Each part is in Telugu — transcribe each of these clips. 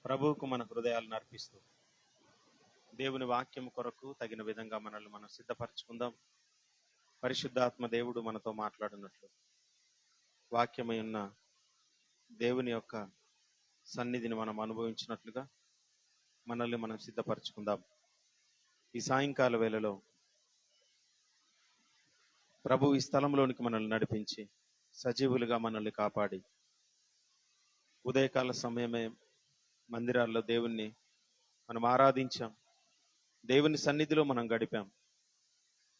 ప్రభువుకు మన హృదయాలను అర్పిస్తూ దేవుని వాక్యం కొరకు తగిన విధంగా మనల్ని మనం సిద్ధపరచుకుందాం. పరిశుద్ధాత్మ దేవుడు మనతో మాట్లాడినట్లు వాక్యమై ఉన్న దేవుని యొక్క సన్నిధిని మనం అనుభవించినట్లుగా మనల్ని మనం సిద్ధపరచుకుందాం. ఈ సాయంకాల వేళలో ప్రభు ఈ స్థలంలోనికి మనల్ని నడిపించి సజీవులుగా మనల్ని కాపాడి ఉదయకాల సమయమే మందిరాల్లో దేవుణ్ణి మనం ఆరాధించాం, దేవుని సన్నిధిలో మనం గడిపాం.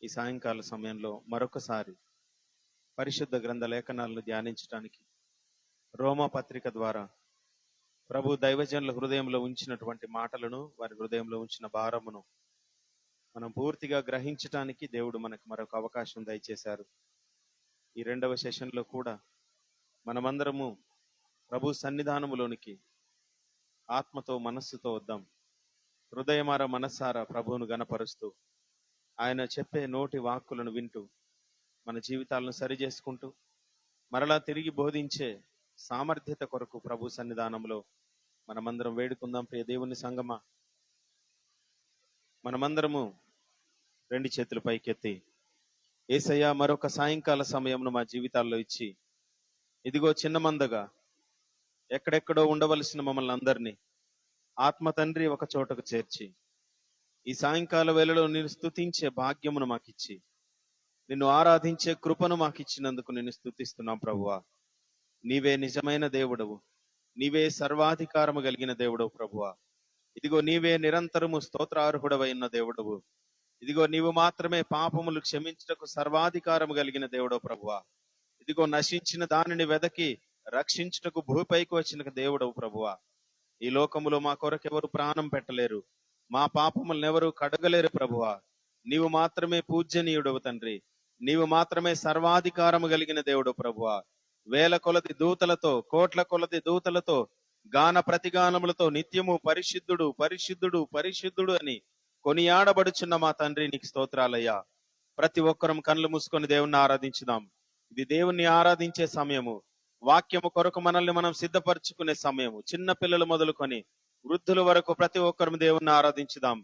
ఈ సాయంకాల సమయంలో మరొకసారి పరిశుద్ధ గ్రంథ లేఖనాలను ధ్యానించడానికి రోమా పత్రిక ద్వారా ప్రభు దైవజనుల హృదయంలో ఉంచినటువంటి మాటలను, వారి హృదయంలో ఉంచిన భారమును మనం పూర్తిగా గ్రహించటానికి దేవుడు మనకు మరొక అవకాశం దయచేశారు. ఈ రెండవ సెషన్లో కూడా మనమందరము ప్రభు సన్నిధానములోనికి ఆత్మతో మనస్సుతో వద్దాం. హృదయమార మనస్సారా ప్రభువును గణపరుస్తూ ఆయన చెప్పే నోటి వాక్కులను వింటూ మన జీవితాలను సరి చేసుకుంటూ మరలా తిరిగి బోధించే సామర్థ్యత కొరకు ప్రభు సన్నిధానంలో మనమందరం వేడుకుందాం. ప్రియ దేవుని సంగమా, మనమందరము రెండు చేతులు పైకెత్తి యేసయ్య మరొక సాయంకాల సమయంను మా జీవితాల్లో ఇచ్చి ఇదిగో చిన్న మందగా ఎక్కడెక్కడో ఉండవలసిన మమ్మల్ని అందరినీ ఆత్మ తండ్రి ఒక చోటకు చేర్చి ఈ సాయంకాల వేళలో నేను స్తుతించే భాగ్యమును మాకిచ్చి నిన్ను ఆరాధించే కృపను మాకిచ్చినందుకు నేను స్తుతిస్తున్నాం. ప్రభువా, నీవే నిజమైన దేవుడవు, నీవే సర్వాధికారము కలిగిన దేవుడవు. ప్రభువా, ఇదిగో నీవే నిరంతరము స్తోత్రార్హుడవైన దేవుడవు. ఇదిగో నీవు మాత్రమే పాపములు క్షమించుటకు సర్వాధికారము కలిగిన దేవుడవు. ప్రభువా, ఇదిగో నశించిన దానిని వెదకి రక్షించుటకు భూపైకి వచ్చిన దేవుడవు. ప్రభువా, ఈ లోకములో మా కొరకు ఎవరు ప్రాణం పెట్టలేరు, మా పాపములను ఎవరు కడగలేరు. ప్రభువా, నీవు మాత్రమే పూజ్యనీయుడవు తండ్రి, నీవు మాత్రమే సర్వాధికారము కలిగిన దేవుడు. ప్రభువా, వేల కొలది దూతలతో, కోట్ల కొలది దూతలతో, గాన ప్రతిగానములతో నిత్యము పరిశుద్ధుడు పరిశుద్ధుడు పరిశుద్ధుడు అని కొనియాడబడుచున్న మా తండ్రి, నీకు స్తోత్రాలయ్యా. ప్రతి ఒక్కరం కళ్ళు మూసుకొని దేవుణ్ణి ఆరాధించుదాం. ఇది దేవుణ్ణి ఆరాధించే సమయము, వాక్యము కొరకు మనల్ని మనం సిద్ధపరచుకునే సమయము. చిన్న పిల్లలు మొదలుకొని వృద్ధుల వరకు ప్రతి ఒక్కరు దేవుణ్ణి ఆరాధించుదాం.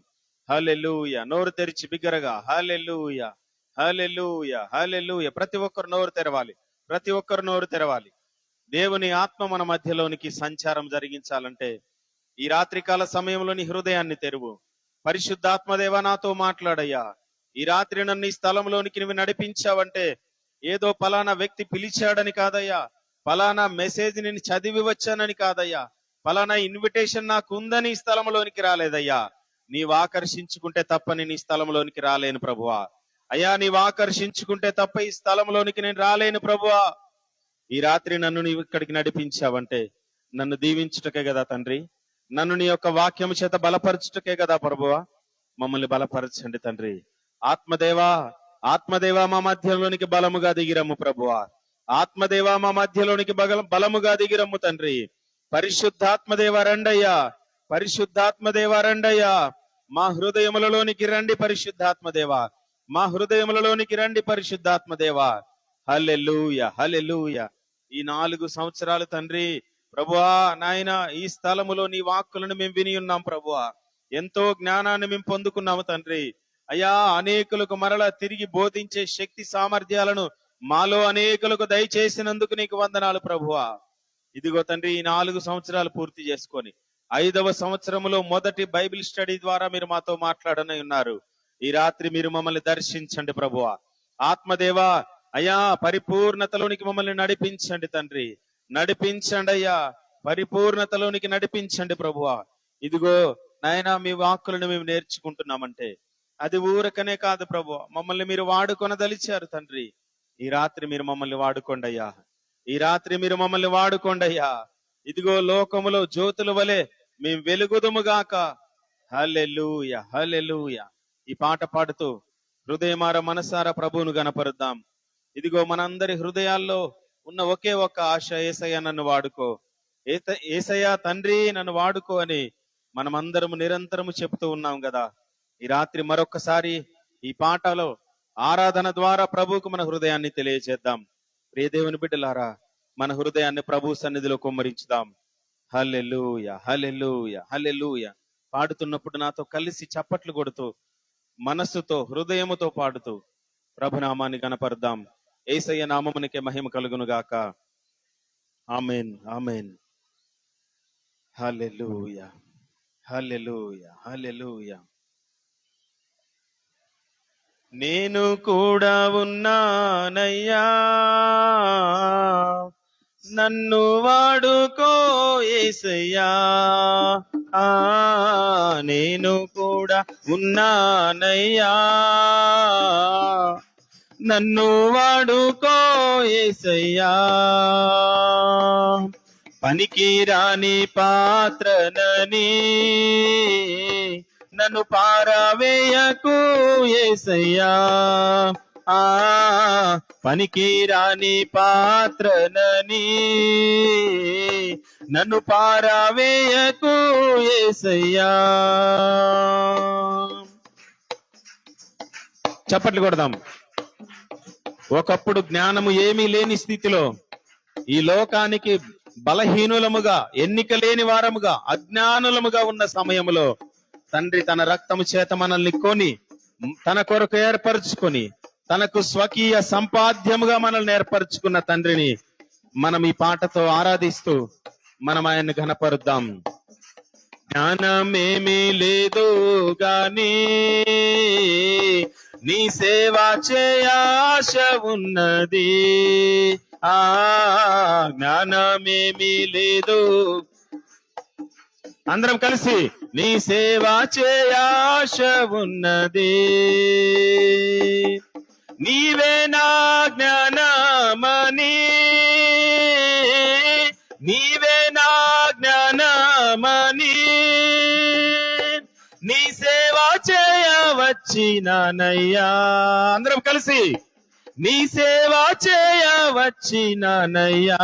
హల్లెలూయా. నోరు తెరిచి బిగ్గరగా హల్లెలూయా హల్లెలూయా హల్లెలూయా. ప్రతి ఒక్కరు నోరు తెరవాలి, ప్రతి ఒక్కరు నోరు తెరవాలి. దేవుని ఆత్మ మన మధ్యలోనికి సంచారం జరిగించాలంటే ఈ రాత్రికాల సమయంలోని హృదయాన్ని తెరువు. పరిశుద్ధాత్మదేవ, నాతో మాట్లాడయ్యా. ఈ రాత్రి నన్ను ఈ స్థలంలోనికి నువ్వు నడిపించావంటే ఏదో పలానా వ్యక్తి పిలిచాడని కాదయ్యా, పలానా మెసేజ్ నేను చదివి వచ్చానని కాదయ్యా, పలానా ఇన్విటేషన్ నాకు ఉందని ఈ స్థలంలోనికి రాలేదయ్యా. నీవు ఆకర్షించుకుంటే తప్ప నేను ఈ స్థలంలోనికి రాలేను ప్రభువా. అయ్యా, నీవు ఆకర్షించుకుంటే తప్ప ఈ స్థలంలోనికి నేను రాలేను ప్రభువా. ఈ రాత్రి నన్ను నీవు ఇక్కడికి నడిపించావంటే నన్ను దీవించుటకే కదా తండ్రి, నన్ను నీ యొక్క వాక్యము చేత బలపరచుటకే కదా ప్రభువా. మమ్మల్ని బలపరచండి తండ్రి. ఆత్మదేవా, ఆత్మదేవా, మా మధ్యలోనికి బలముగా దిగిరమ్ము ప్రభువా. ఆత్మదేవా, మా మధ్యలోనికి బలముగా దిగిరమ్ము తండ్రి. పరిశుద్ధాత్మదేవ రండయ్యా, పరిశుద్ధాత్మదేవ రండయ్యా. మా హృదయములలోనికి రండి పరిశుద్ధాత్మదేవా, మా హృదయములలోనికి రండి పరిశుద్ధాత్మదేవా. హల్లెలూయా హల్లెలూయా. ఈ 4 సంవత్సరాలు తండ్రి ప్రభువా నాయన ఈ స్థలములో నీ వాక్కులను మేము విని ఉన్నాం ప్రభువా. ఎంతో జ్ఞానాన్ని మేము పొందుకున్నాము తండ్రి. అయ్యా, అనేకులకు మరలా తిరిగి బోధించే శక్తి సామర్థ్యాలను మాలో అనేకులకు దయచేసినందుకు నీకు వందనాలు ప్రభువా. ఇదిగో తండ్రి, ఈ 4 సంవత్సరాలు పూర్తి చేసుకొని 5వ సంవత్సరములో మొదటి బైబిల్ స్టడీ ద్వారా మీరు మాతో మాట్లాడనై ఉన్నారు. ఈ రాత్రి మీరు మమ్మల్ని దర్శించండి ప్రభువా. ఆత్మదేవా అయ్యా, పరిపూర్ణతలోనికి మమ్మల్ని నడిపించండి తండ్రి, నడిపించండి అయ్యా, పరిపూర్ణతలోనికి నడిపించండి ప్రభువా. ఇదిగో నాయన, మీ వాక్కులను మేము నేర్చుకుంటున్నామంటే అది ఊరకనే కాదు ప్రభువా, మమ్మల్ని మీరు వాడుకొనదలిచారు తండ్రి. ఈ రాత్రి మీరు మమ్మల్ని వాడుకోండి అయ్యా, ఈ రాత్రి మీరు మమ్మల్ని వాడుకోండి అయ్యా. ఇదిగో లోకములో జ్యోతుల వలె మేము వెలుగుదుముగాక. హల్లెలూయా హల్లెలూయా. ఈ పాట పాడుతూ హృదయమార మనసారా ప్రభువును గణపరుద్దాం. ఇదిగో మనందరి హృదయాల్లో ఉన్న ఒకే ఒక్క ఆశ, యేసయ్య నన్ను వాడుకో, యేసయ్య తండ్రి నన్ను వాడుకో అని మనమందరము నిరంతరము చెప్తూ ఉన్నాం కదా. ఈ రాత్రి మరొకసారి ఈ పాటలో ఆరాధన ద్వారా ప్రభువుకు మన హృదయాన్ని తెలియజేద్దాం. ప్రియ దేవుని బిడ్డలారా, మన హృదయాన్ని ప్రభు సన్నిధిలో కుమ్మరించుదాం. హల్లెలూయా, హల్లెలూయా, హల్లెలూయా. పాడుతున్నప్పుడు నాతో కలిసి చప్పట్లు కొడుతూ మనస్సుతో హృదయముతో పాడుతూ ప్రభునామాన్ని కనపరుద్దాం. యేసయ్య నామమునికే మహిమ కలుగును గాక. ఆమేన్, ఆమేన్. హల్లెలూయా, హల్లెలూయా, హల్లెలూయా. నేను కూడా ఉన్నానయ్యా, నన్ను వాడుకో యేసయ్యా. నేను కూడా ఉన్నానయ్యా, నన్ను వాడుకో యేసయ్యా. పనికి రాని పాత్రనని నన్ను పారవేయకు యేసయ్యా. పనికి రాని పాత్రనని నన్ను పారవేయకు యేసయ్యా. చప్పట్లు కొడదాం. ఒకప్పుడు జ్ఞానము ఏమీ లేని స్థితిలో ఈ లోకానికి బలహీనులముగా, ఎన్నిక లేని వారముగా, అజ్ఞానులముగా ఉన్న సమయంలో తండ్రి తన రక్తము చేత మనల్ని కొని తన కొరకు ఏర్పరచుకొని తనకు స్వకీయ సంపాద్యముగా మనల్ని ఏర్పరచుకున్న తండ్రిని మనం ఈ పాటతో ఆరాధిస్తూ మనం ఆయన్ని ఘనపరుద్దాం. జ్ఞానమేమీ లేదు గాని నీ సేవ చేయ ఆశ ఉన్నది. జ్ఞానమేమీ లేదు. అందరం కలిసి నీ సేవ చేయ ఆశ ఉన్నది. నీవే నా జ్ఞానమని, నీవే నా జ్ఞానమని నీ సేవ చేయ వచ్చినానయ్యా. అందరం కలిసి నీ సేవ చేయ వచ్చినానయ్యా.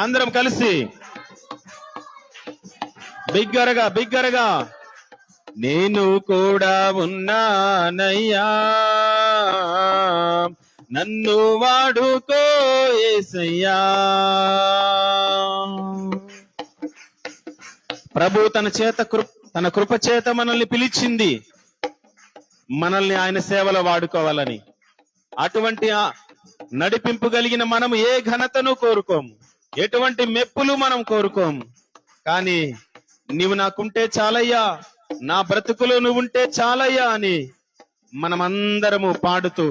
అందరం కలిసి బిగ్గరగా బిగ్గరగా నేను కూడా ఉన్నానయ్యా, నన్ను వాడుకో యేసయ్యా. ప్రభు తన కృప చేత మనల్ని పిలిచింది, మనల్ని ఆయన సేవలో వాడుకోవాలని. అటువంటి నడిపింపు కలిగిన మనము ఏ ఘనతను కోరుకోము, ఎటువంటి మెప్పులు మనం కోరుకోము. కానీ నీవు నాకుంటే చాలయ్యా, నా బ్రతుకులో నువ్వుంటే చాలయ్యా అని మనమందరము పాడుతూ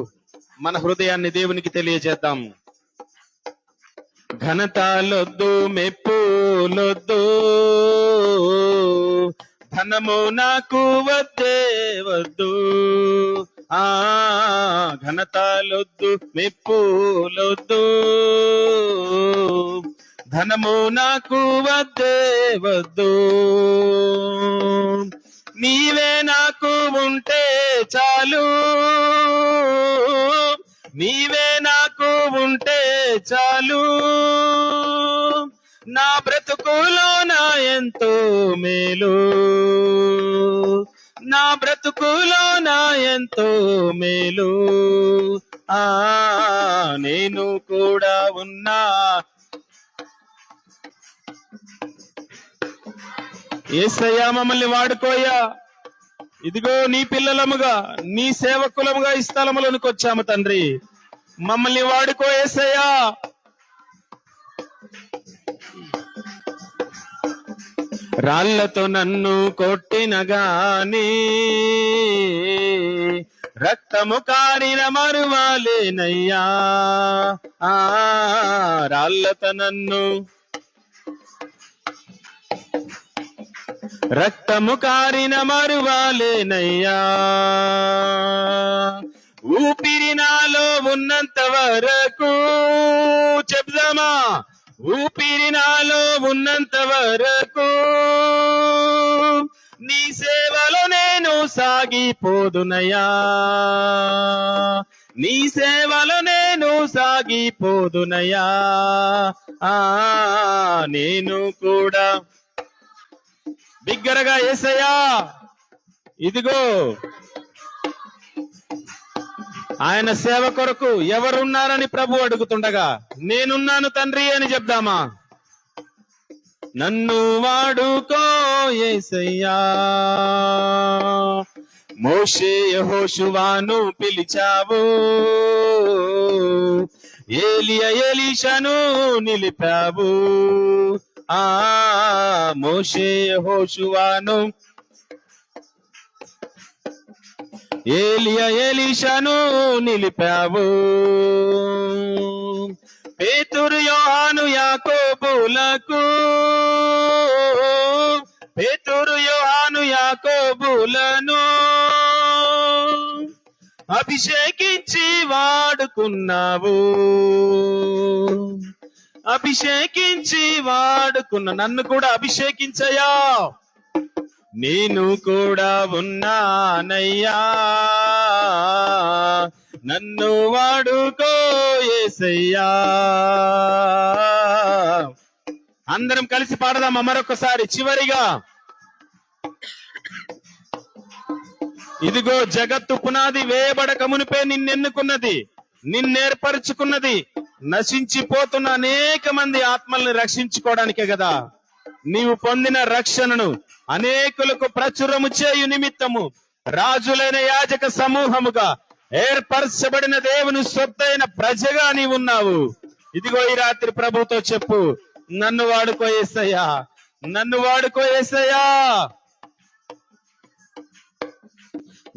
మన హృదయాన్ని దేవునికి తెలియజేద్దాం. ఘనతలొద్దు, మెప్పులొద్దు, ధనము నాకు వద్దే వద్దు. ఘనతలొద్దు, మెప్పులొద్దు, ధనము నాకు వద్దే వద్దు. నీవే నాకు ఉంటే చాలు, నీవే నాకు ఉంటే చాలు. నా బ్రతుకులో నా ఎంతో మేలు, నా బ్రతుకులో నా ఎంతో మేలు. నేను కూడా ఉన్నా. యేసయ్యా మమ్మల్ని వాడుకోయ్యా. ఇదిగో నీ పిల్లలముగా, నీ సేవకులముగా ఈ స్థలములోనికి వచ్చాము తండ్రి. మమ్మల్ని వాడుకో యేసయ్యా. రాళ్లతో నన్ను కొట్టిన గాని రక్తము కారిన మరువాలేనయ్యా. రాళ్లతో నన్ను రక్తము కారిన మరువాలేనయ్యా. ఊపిరి నాలో ఉన్నంత వరకు, చెప్దామా, ఊపిరి నాలో ఉన్నంత వరకు నీ సేవలో నేను సాగిపోదునయ్యా, నీ సేవలో నేను సాగిపోదునయ్యా. నేను కూడా బిగ్గరగా యేసయ్యా. ఇదిగో ఆయన సేవ కొరకు ఎవరున్నారని ప్రభు అడుగుతుండగా నేనున్నాను తండ్రి అని చెప్దామా? నన్ను వాడుకో యేసయ్యా, మోషే యెహోషువను పిలిచావు, ఏలియా ఎలీషాను నిలిపావు. మోషే యెహోషువను, ఏలియా ఎలీషాను నిలిపావు. పేతురు యోహాను యాకోబులకు, పేతురు యోహాను యాకోబులను అభిషేకించి వాడుకున్నావు, అభిషేకించి వాడుకున్న. నన్ను కూడా అభిషేకించయా, నేను కూడా ఉన్నానయ్యా, నన్ను వాడుకో యేసయ్యా. అందరం కలిసి పాడదామా మరొకసారి చివరిగా? ఇదిగో జగత్తు పునాది వేయబడక మునిపే నిన్నెన్నుకున్నది, నిన్నేర్పరుచుకున్నది నశించిపోతున్న అనేక మంది ఆత్మల్ని రక్షించుకోవడానికే కదా. నీవు పొందిన రక్షణను అనేకులకు ప్రచురము చేయు నిమిత్తము రాజులైన యాజక సమూహముగా ఏర్పరచబడిన దేవుని సొత్తైన ప్రజగా నీవున్నావు. ఇదిగో ఈ రాత్రి ప్రభుతో చెప్పు, నన్ను వాడుకో యేసయ్యా, నన్ను వాడుకో యేసయ్యా,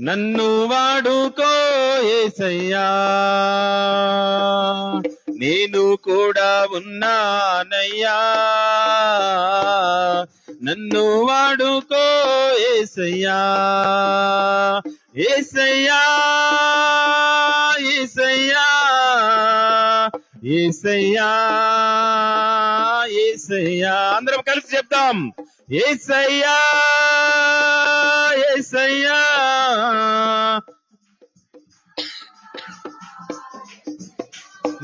నన్ను వాడుకో యేసయ్యా, నేను కూడా ఉన్నానయ్యా, నన్ను వాడుకో యేసయ్యా. యేసయ్యా యేసయ్యా యేసయ్యా యేసయ్యా. అందరం కలిసి చెప్తాం, యేసయ్యా యేసయ్యా.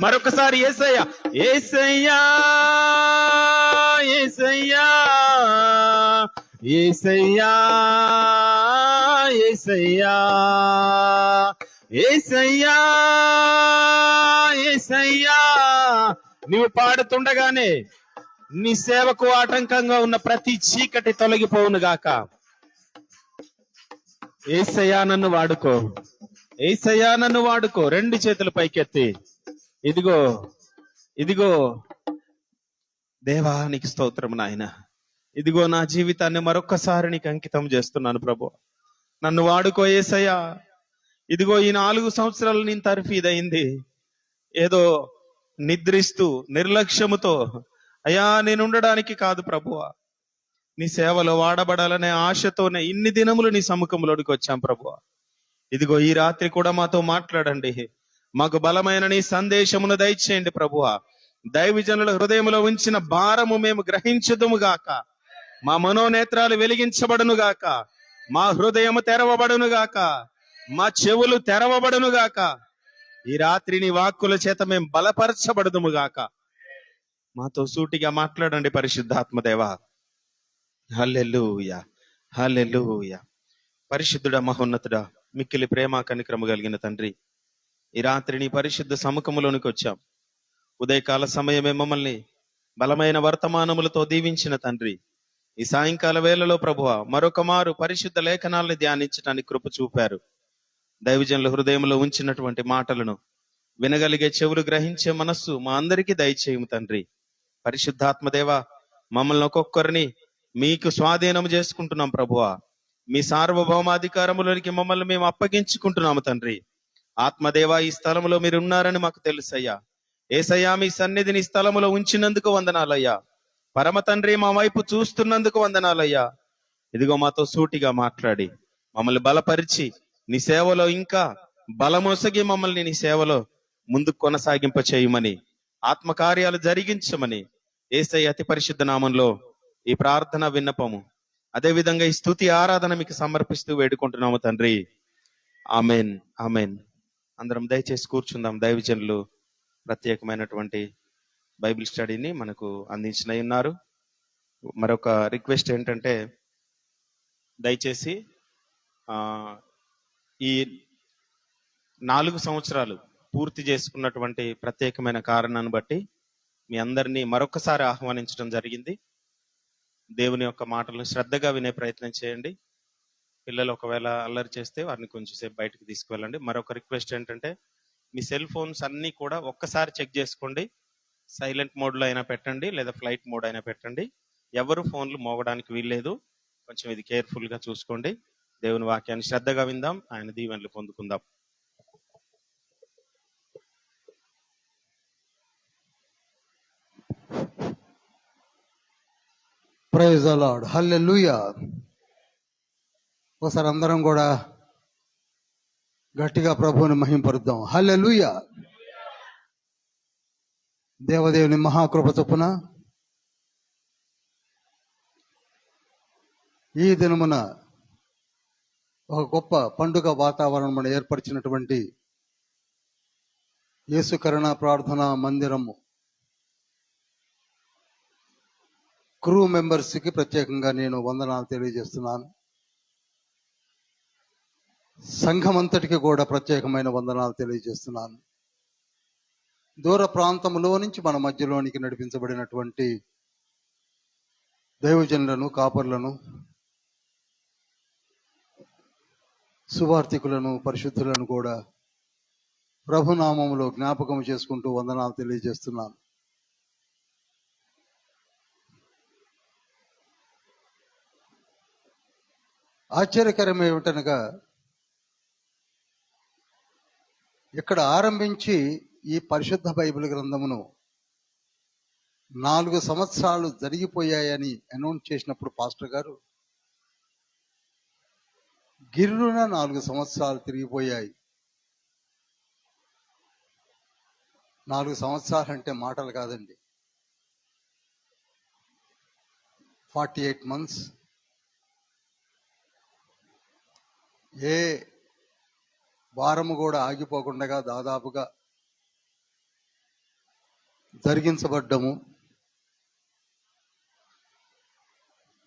మరొకసారి యేసయ్యా, యేసయ్యా యేసయ్యా యేసయ్యా యేసయ్యా యేసయ్యా యేసయ్యా. నీవు పాడుతుండగానే నీ సేవకు ఆటంకంగా ఉన్న ప్రతి చీకటి తొలగిపోవును గాక. యేసయ్యా నన్ను వాడుకో, యేసయ్యా నన్ను వాడుకో. రెండు చేతులు పైకెత్తి, ఇదిగో ఇదిగో దేవానికి స్తోత్రం నాయన, ఇదిగో నా జీవితాన్ని మరొక్కసారి నీకు అంకితం చేస్తున్నాను ప్రభు, నన్ను వాడుకో యేసయ్యా. ఇదిగో ఈ 4 సంవత్సరాలు నేను తర్ఫీదయింది, ఏదో నిద్రిస్తూ నిర్లక్ష్యముతో అయ్యా నేను ఉండడానికి కాదు ప్రభువా, నీ సేవలో వాడబడాలనే ఆశతోనే ఇన్ని దినములు నీ సముఖంలోనికి వచ్చాం ప్రభువా. ఇదిగో ఈ రాత్రి కూడా మాతో మాట్లాడండి, మాకు బలమైన నీ సందేశమును దయచేయండి ప్రభువా. దైవజనుల హృదయములో ఉంచిన భారము మేము గ్రహించుదుము గాక, మా మనోనేత్రాలు వెలిగించబడును గాక, మా హృదయము తెరవబడును గాక, మా చెవులు తెరవబడును గాక. ఈ రాత్రి నీ వాక్కుల చేత మేము బలపరచబడుదుము గాక. మాతో సూటిగా మాట్లాడండి పరిశుద్ధాత్మదేవా. హల్లెలూయా హల్లెలూయా. పరిశుద్ధుడా మహోన్నతుడా, మిక్కిలి ప్రేమ కనికరము కలిగిన తండ్రి, ఈ రాత్రి నీ పరిశుద్ధ సముఖములోనికి వచ్చాం. ఉదయకాల సమయమే మమ్మల్ని బలమైన వర్తమానములతో దీవించిన తండ్రి, ఈ సాయంకాల వేళలో ప్రభువా మరొక మారు పరిశుద్ధ లేఖనాలను ధ్యానించడానికి కృప చూపారు. దైవజనుల హృదయంలో ఉంచినటువంటి మాటలను వినగలిగే చెవులు గ్రహించే మనస్సు మా అందరికీ దయచేయము తండ్రి. పరిశుద్ధాత్మదేవ, మమ్మల్ని ఒక్కొక్కరిని మీకు స్వాధీనం చేసుకుంటున్నాం ప్రభువా. మీ సార్వభౌమాధికారములోనికి మమ్మల్ని మేము అప్పగించుకుంటున్నాము తండ్రి. ఆత్మదేవ, ఈ స్థలములో మీరు ఉన్నారని మాకు తెలుసయ్యా. ఏసయ్యా, మీ సన్నిధిని ఈ స్థలములో ఉంచినందుకు వందనాలయ్యా. పరమ తండ్రి, మా వైపు చూస్తున్నందుకు వందనాలయ్యా. ఇదిగో మాతో సూటిగా మాట్లాడి మమ్మల్ని బలపరిచి నీ సేవలో ఇంకా బలమొసగి మమ్మల్ని నీ సేవలో ముందుకు కొనసాగింప చేయమని, ఆత్మకార్యాలు జరిగించమని యేసయ్య అతి పరిశుద్ధ నామంలో ఈ ప్రార్థన విన్నపము, అదే విధంగా ఈ స్తుతి ఆరాధన మీకు సమర్పిస్తూ వేడుకుంటున్నాము తండ్రి. Amen amen. అందరం దయచేసి కూర్చుందాం. దైవజనులు ప్రత్యేకమైనటువంటి బైబిల్ స్టడీని మనకు అందించిన ఉన్నారు. మరొక రిక్వెస్ట్ ఏంటంటే, దయచేసి ఈ 4 సంవత్సరాలు పూర్తి చేసుకున్నటువంటి ప్రత్యేకమైన కారణాన్ని బట్టి మీ అందరినీ మరొకసారి ఆహ్వానించడం జరిగింది. దేవుని యొక్క మాటలను శ్రద్ధగా వినే ప్రయత్నం చేయండి. పిల్లలు ఒకవేళ అల్లరి చేస్తే వారిని కొంచెం సేపు బయటకు తీసుకువెళ్ళండి. మరొక రిక్వెస్ట్ ఏంటంటే, మీ సెల్ ఫోన్స్ అన్నీ కూడా ఒక్కసారి చెక్ చేసుకోండి. సైలెంట్ మోడ్లో అయినా పెట్టండి, లేదా ఫ్లైట్ మోడ్ అయినా పెట్టండి. ఎవరు ఫోన్లు మోగడానికి వీల్లేదు. కొంచెం ఇది కేర్ఫుల్గా చూసుకోండి. దేవుని వాక్యాన్ని శ్రద్ధగా విందాం, ఆయన దీవెనలు పొందుకుందాం. ప్రైజ్ ది లార్డ్, హల్లెలూయా. ఒకసారి అందరం కూడా గట్టిగా ప్రభువుని మహింపరుద్దాం. హల్లెలూయా. దేవదేవుని మహాకృప చొప్పున ఈ దినమున ఒక గొప్ప పండుగ వాతావరణం ఏర్పరిచినటువంటి యేసు కరుణ ప్రార్థనా మందిరము క్రూ మెంబర్స్కి ప్రత్యేకంగా నేను వందనాలు తెలియజేస్తున్నాను. సంఘమంతటికి కూడా ప్రత్యేకమైన వందనాలు తెలియజేస్తున్నాను. దూర ప్రాంతంలో నుంచి మన మధ్యలోనికి నడిపించబడినటువంటి దైవజనులను, కాపర్లను, సువార్థికులను, పరిశుద్ధులను కూడా ప్రభునామములో జ్ఞాపకం చేసుకుంటూ వందనాలు తెలియజేస్తున్నాను. ఆశ్చర్యకరం ఏమిటనగా, ఇక్కడ ఆరంభించి ఈ పరిశుద్ధ బైబిల్ గ్రంథమును 4 సంవత్సరాలు జరిగిపోయాయని అనౌన్స్ చేసినప్పుడు పాస్టర్ గారు గిర్రున 4 సంవత్సరాలు తిరిగిపోయాయి. 4 సంవత్సరాలు అంటే మాటలు కాదండి. 48 months. ఏ వారము కూడా ఆగిపోకుండా దాదాపుగా జరిగించబడ్డము.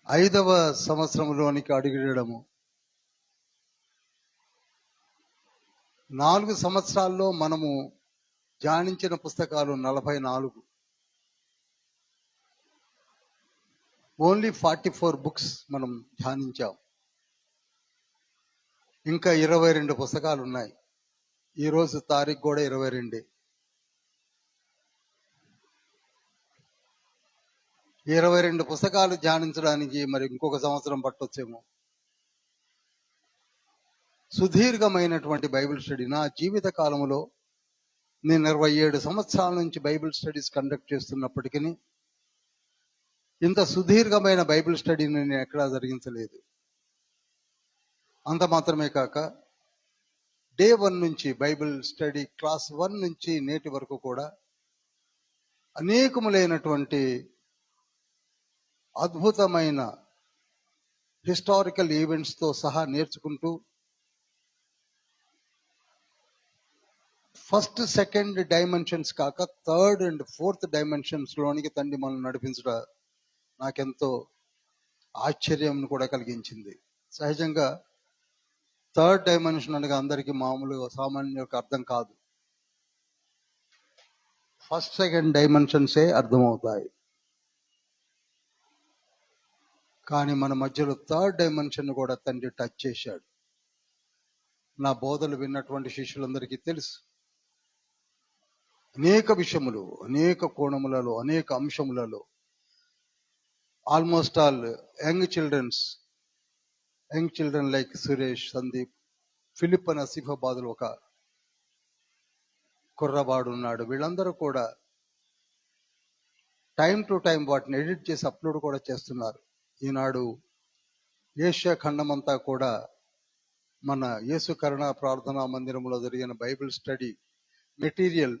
5వ సంవత్సరంలోనికి అడుగుడము. 4 సంవత్సరాల్లో మనము ధ్యానించిన పుస్తకాలు 44. ఓన్లీ 44 books మనం ధ్యానించాం. ఇంకా 22 పుస్తకాలు ఉన్నాయి. ఈరోజు తారీఖు కూడా 22. 22 పుస్తకాలు ధ్యానించడానికి మరి ఇంకొక సంవత్సరం పట్టొచ్చేమో. సుదీర్ఘమైనటువంటి బైబిల్ స్టడీ. నా జీవిత కాలంలో నేను 27 సంవత్సరాల నుంచి బైబిల్ స్టడీస్ కండక్ట్ చేస్తున్నప్పటికీ ఇంత సుదీర్ఘమైన బైబిల్ స్టడీని నేను ఎక్కడా జరిగించలేదు. అంత మాత్రమే కాక డే 1 నుంచి బైబిల్ స్టడీ క్లాస్ 1 నుంచి నేటి వరకు కూడా అనేకములైనటువంటి అద్భుతమైన హిస్టారికల్ ఈవెంట్స్తో సహా నేర్చుకుంటూ ఫస్ట్, సెకండ్ డైమెన్షన్స్ కాక 3rd and 4th డైమెన్షన్స్లోనికి తండ్రి మనల్ని నడిపించడం నాకెంతో ఆశ్చర్యం కూడా కలిగించింది. సహజంగా 3rd డైమెన్షన్ అనగా అందరికీ మామూలుగా సామాన్యులకు అర్థం కాదు. ఫస్ట్, సెకండ్ డైమెన్షన్సే అర్థమవుతాయి. కానీ మన మధ్యలో 3rd డైమెన్షన్ కూడా తండ్రి టచ్ చేశాడు. నా బోధలు విన్నటువంటి శిష్యులందరికీ తెలుసు, అనేక విషయములు, అనేక కోణములలో, అనేక అంశములలో almost all young children like Suresh, Sandeep, Philip అని ఆసిఫాబాద్లో ఒక కుర్రవాడు ఉన్నాడు. వీళ్ళందరూ కూడా టైం టు టైం వాటిని ఎడిట్ చేసి అప్లోడ్ కూడా చేస్తున్నారు. ఈనాడు ఏషియా ఖండమంతా కూడా మన యేసు కరుణ ప్రార్థనా మందిరంలో జరిగిన బైబిల్ స్టడీ మెటీరియల్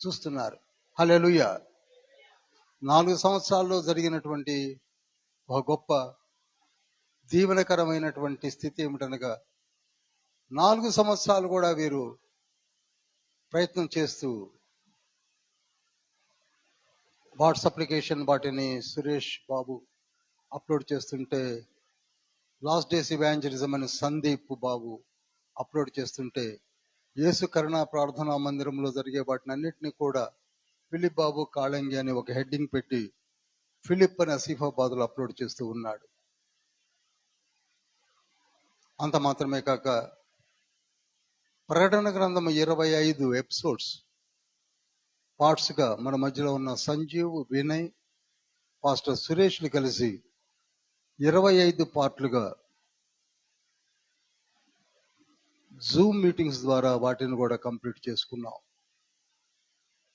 చూస్తున్నారు. హల్లెలూయా. 4 సంవత్సరాల్లో జరిగినటువంటి ఒక గొప్ప దీవెనకరమైనటువంటి స్థితి ఏమిటనగా 4 సంవత్సరాలు కూడా వీరు ప్రయత్నం చేస్తూ వాట్స్ అప్లికేషన్ వాటిని సురేష్ బాబు అప్లోడ్ చేస్తుంటే, లాస్ట్ డేస్ ఇవాంజలిజం అని సందీప్ బాబు అప్లోడ్ చేస్తుంటే యేసు కరుణా ప్రార్థనా మందిరంలో జరిగే వాటిని అన్నిటినీ కూడా ఫిలిప్ బాబు కాళంగి అని ఒక హెడ్డింగ్ పెట్టి ఫిలిప్ అని ఆసిఫాబాద్లో అప్లోడ్ చేస్తూ ఉన్నాడు. అంత మాత్రమే కాక ప్రకటన గ్రంథం 25 ఎపిసోడ్స్ పార్ట్స్గా మన మధ్యలో ఉన్న సంజీవ్, వినయ్, పాస్టర్ సురేష్లు కలిసి 25 పార్ట్లుగా జూమ్ మీటింగ్స్ ద్వారా వాటిని కూడా కంప్లీట్ చేసుకున్నాం.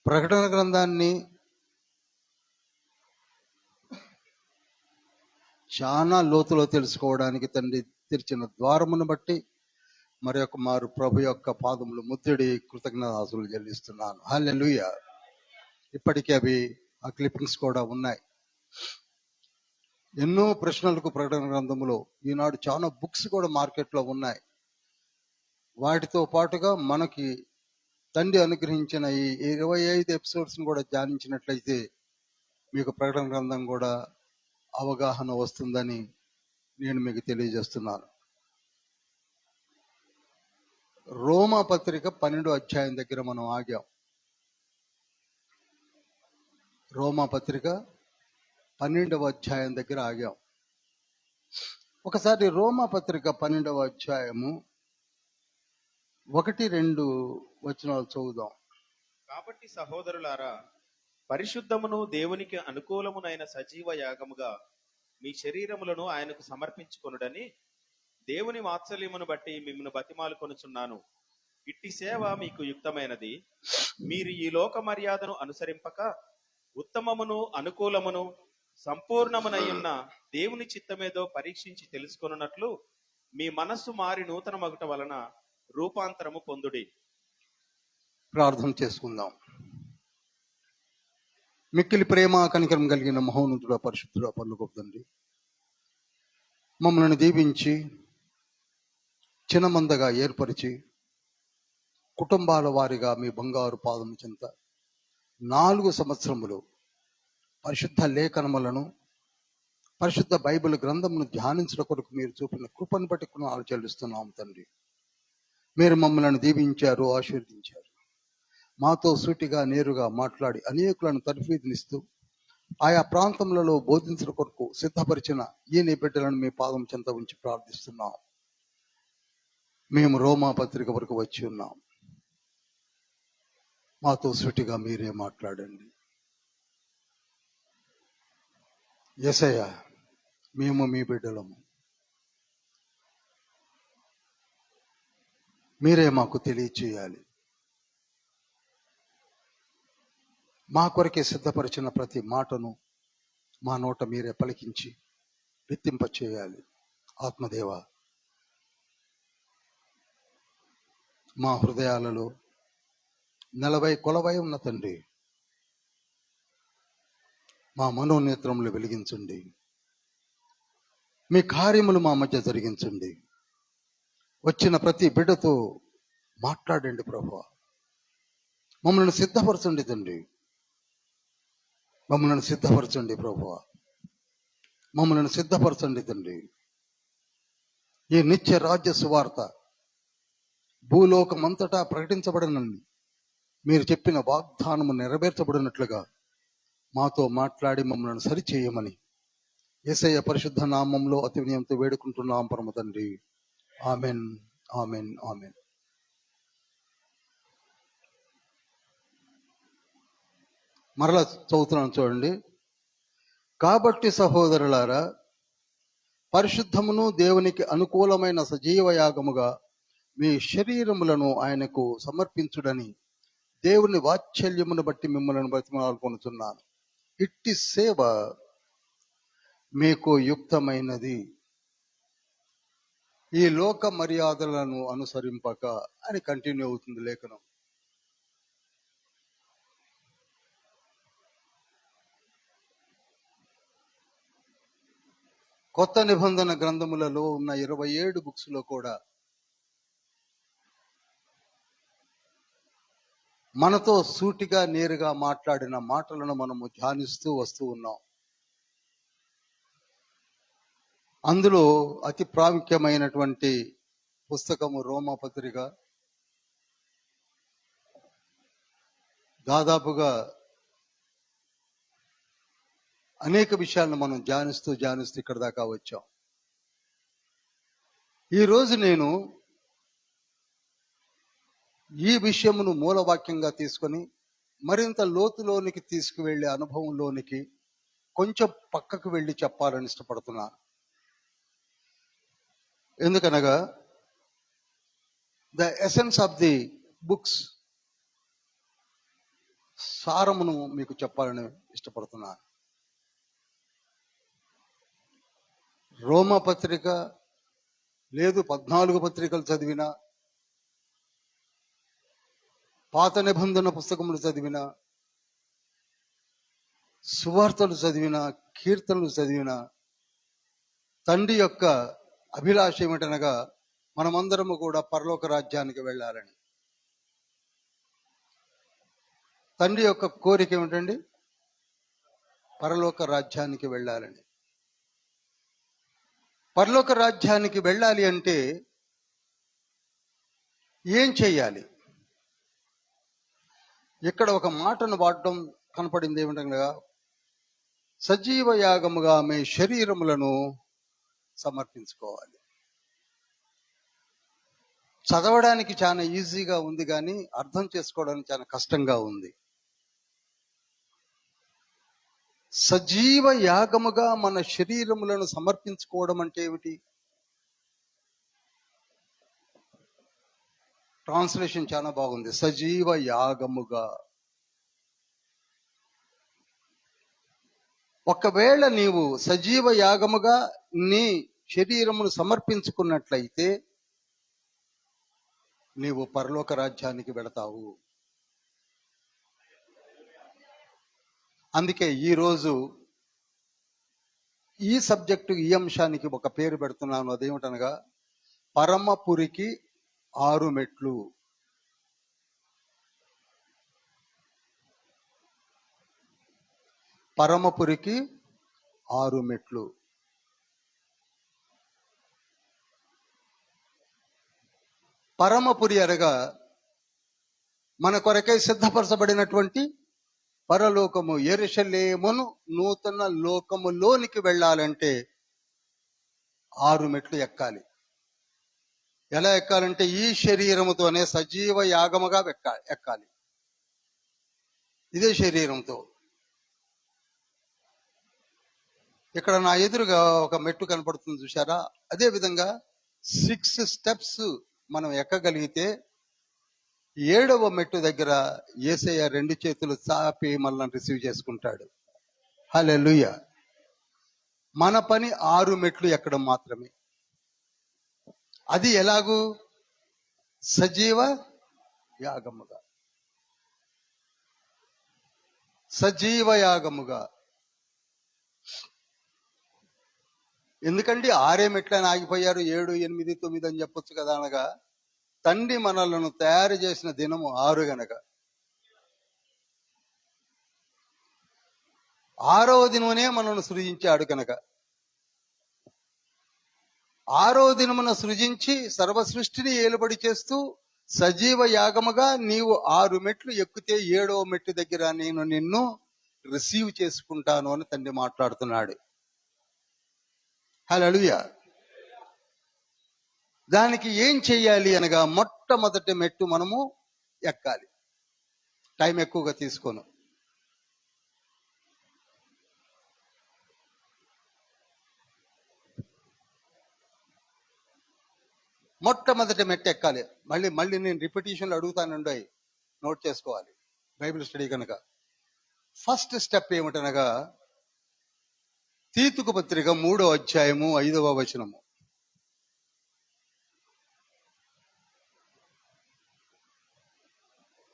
ప్రకటన గ్రంథాన్ని చాలా లోతులో తెలుసుకోవడానికి తండ్రి తెరిచిన ద్వారమును బట్టి మరి యొక్క మారు ప్రభు యొక్క పాదములు ముద్దుడి కృతజ్ఞతాస్తులు చెల్లిస్తున్నాను. హల్లెలూయా. ఇప్పటికీ ఆ క్లిప్పింగ్స్ కూడా ఉన్నాయి. ఎన్నో ప్రశ్నలకు ప్రకటన గ్రంథములో ఈనాడు చాలా బుక్స్ కూడా మార్కెట్లో ఉన్నాయి. వాటితో పాటుగా మనకి తండ్రి అనుగ్రహించిన ఈ 25 ఎపిసోడ్స్ని కూడా ధ్యానించినట్లయితే మీకు ప్రకటన గ్రంథం కూడా అవగాహన వస్తుందని నేను మీకు తెలియజేస్తున్నాను. రోమా పత్రిక 12వ అధ్యాయం దగ్గర మనం ఆగాం. రోమా పత్రిక 12వ అధ్యాయం దగ్గర ఆగాం. ఒకసారి రోమా పత్రిక 12వ అధ్యాయము 1-2 వచనాలు చదువుదాం. కాబట్టి సహోదరులారా, పరిశుద్ధమును దేవునికి అనుకూలమునైన సజీవ యాగముగా మీ శరీరములను ఆయనకు సమర్పించుకొనుడని దేవుని వాత్సల్యమును బట్టి మిమ్మల్ని బతిమాలుకొనుచున్నాను. ఇట్టి సేవ మీకు యుక్తమైనది. మీరు ఈ లోక మర్యాదను అనుసరింపక ఉత్తమమును అనుకూలమును సంపూర్ణమునయ్యున్న దేవుని చిత్తమేదో పరీక్షించి తెలుసుకొనున్నట్లు మీ మనస్సు మారి నూతన మగుట వలన రూపాంతరము పొందుడి. ప్రార్థన చేసుకుందాం. మిక్కిలి ప్రేమ కనికరం కలిగిన మహోన్నతుడ, పరిశుద్ధుడ, పరలోకపు తండ్రి, మమ్మల్ని దీవించి చిన్నమందగా ఏర్పరిచి కుటుంబాల వారిగా మీ బంగారు పాదము చెంత 4 సంవత్సరములు పరిశుద్ధ లేఖనములను, పరిశుద్ధ బైబిల్ గ్రంథమును ధ్యానించడం కొరకు మీరు చూపిన కృపను బట్టి కొనాలు చెల్లిస్తున్నాము తండ్రి. మీరు మమ్మల్ని దీవించారు, ఆశీర్వదించారు. మాతో సూటిగా నేరుగా మాట్లాడి అనేకులను తర్ఫీదునిస్తూ ఆయా ప్రాంతములలో బోధించడం కొరకు సిద్ధపరిచిన ఈ నీ బిడ్డలను మీ పాదం చెంత ఉంచి ప్రార్థిస్తున్నాం. మేము రోమా పత్రిక వరకు వచ్చి ఉన్నాం. మాతో సూటిగా మీరే మాట్లాడండి. యేసయ్య, మేము మీ బిడ్డలము. మీరే మాకు తెలియచేయాలి. మా కొరకే సిద్ధపరిచిన ప్రతి మాటను మా నోట మీరే పలికించి విత్తింప చేయాలి. ఆత్మదేవ, మా హృదయాలలో నెలవై కొలవై ఉన్న తండ్రి, మా మనోనేత్రములు వెలిగించండి. మీ కార్యములు మా మధ్య జరిగించండి. వచ్చిన ప్రతి బిడ్డతో మాట్లాడండి ప్రభువా. మమ్మల్ని సిద్ధపరచండి తండ్రి. మమ్మల్ని సిద్ధపరచండి ప్రభువా. మమ్మల్ని సిద్ధపరచండి తండ్రి. ఈ నిత్య రాజ్య సువార్త భూలోకమంతటా ప్రకటించబడనని మీరు చెప్పిన వాగ్దానము నెరవేర్చబడినట్లుగా మాతో మాట్లాడి మమ్మల్ని సరిచేయమని యేసయ్య పరిశుద్ధ నామంలో అతి వినయంతో వేడుకుంటున్నాం పరమ తండ్రి. Amen, amen, amen. మరలా చదువుతున్నాను చూడండి. కాబట్టి సహోదరులారా, పరిశుద్ధమును దేవునికి అనుకూలమైన సజీవ యాగముగా మీ శరీరములను ఆయనకు సమర్పించుడని దేవుని వాత్సల్యమును బట్టి మిమ్మల్ని బ్రతిమాలుకొనుచున్నాను. ఇట్టి సేవ మీకు యుక్తమైనది. ఈ లోక మర్యాదలను అనుసరింపక అని కంటిన్యూ అవుతుంది లేఖనం. కొత్త నిబంధన గ్రంథములలో ఉన్న 27 బుక్స్ లో కూడా మనతో సూటిగా నేరుగా మాట్లాడిన మాటలను మనము ధ్యానిస్తూ వస్తూ ఉన్నాం. అందులో అతి ప్రాముఖ్యమైనటువంటి పుస్తకము రోమాపత్రిక దాదాపుగా అనేక విషయాలను మనం ధ్యానిస్తూ ఇక్కడ దాకా వచ్చాం. ఈరోజు నేను ఈ విషయమును మూలవాక్యంగా తీసుకొని మరింత లోతులోనికి తీసుకువెళ్ళే అనుభవంలోనికి కొంచెం పక్కకు వెళ్ళి చెప్పాలని ఇష్టపడుతున్నాను. ఎందుకనగా the essence of the books సారమును మీకు చెప్పాలని ఇష్టపడుతున్నాను. రోమా పత్రిక లేదు 14 పత్రికలు చదివినా, పాత నిబంధన పుస్తకములు చదివినా, సువార్తలు చదివినా, కీర్తనలు చదివినా, తండ్రి యొక్క అభిలాష ఏమిటనగా మనమందరము కూడా పరలోక రాజ్యానికి వెళ్ళాలని. తండ్రి యొక్క కోరిక ఏమిటండి? పరలోక రాజ్యానికి వెళ్ళాలని. పరలోక రాజ్యానికి వెళ్ళాలి అంటే ఏం చెయ్యాలి? ఇక్కడ ఒక మాటను వాడడం కనపడింది ఏమిటనగా, సజీవ యాగముగా మీ శరీరములను సమర్పించుకోవాలి. చదవడానికి చాలా ఈజీగా ఉంది, కానీ అర్థం చేసుకోవడానికి చాలా కష్టంగా ఉంది. సజీవ యాగముగా మన శరీరములను సమర్పించుకోవడం అంటే ఏమిటి? ట్రాన్స్లేషన్ చాలా బాగుంది, సజీవ యాగముగా. ఒకవేళ నీవు సజీవ యాగముగా నీ శరీరమును సమర్పించుకున్నట్లయితే నీవు పరలోక రాజ్యానికి వెళతావు. అందుకే ఈరోజు ఈ సబ్జెక్టు, ఈ అంశానికి ఒక పేరు పెడుతున్నాను. అదేమిటనగా పరమపురికి 6 మెట్లు. పరమపురికి 6 మెట్లు. పరమపురి అనగా మన కొరకై సిద్ధపరచబడినటువంటి పరలోకము, యెరూషలేమును, నూతన లోకములోనికి వెళ్ళాలంటే 6 మెట్లు ఎక్కాలి. ఎలా ఎక్కాలంటే ఈ శరీరముతోనే సజీవ యాగముగా ఎక్కాలి. ఇదే శరీరంతో. ఇక్కడ నా ఎదురుగా ఒక మెట్టు కనపడుతుంది, చూసారా? అదే విధంగా 6 స్టెప్స్ మనం ఎక్కగలిగితే 7వ మెట్టు దగ్గర యేసయ్య 2 చేతులు చాపి మనల్ని రిసీవ్ చేసుకుంటాడు. హల్లెలూయా. మన పని 6 మెట్లు ఎక్కడం మాత్రమే. అది ఎలాగూ? సజీవ యాగముగా. సజీవ యాగముగా. ఎందుకంటే 6 మెట్లని ఆగిపోయారు, 7, 8, 9 అని చెప్పొచ్చు కదా. అనగా తండ్రి మనలను తయారు చేసిన దినము 6 గనక 6వ దినమునే మనల్ని సృజించాడు కనుక 6వ దినమున సృజించి సర్వ సృష్టిని ఏలుబడి చేస్తూ సజీవ యాగముగా నీవు 6 మెట్లు ఎక్కితే 7వ మెట్టు దగ్గర నేను నిన్ను రిసీవ్ చేసుకుంటాను అని తండ్రి మాట్లాడుతున్నాడు. హల్లెలూయా. దానికి ఏం చెయ్యాలి అనగా, మొట్టమొదటి మెట్టు మనము ఎక్కాలి. టైం ఎక్కువగా తీసుకోను. మొట్టమొదటి మెట్టు ఎక్కాలి. మళ్ళీ నేను రిపిటేషన్లు అడుగుతానండి, నోట్ చేసుకోవాలి బైబిల్ స్టడీ కనుక. ఫస్ట్ స్టెప్ ఏమిటనగా, తీతుకు పత్రిక 3వ అధ్యాయము 5వ వచనము.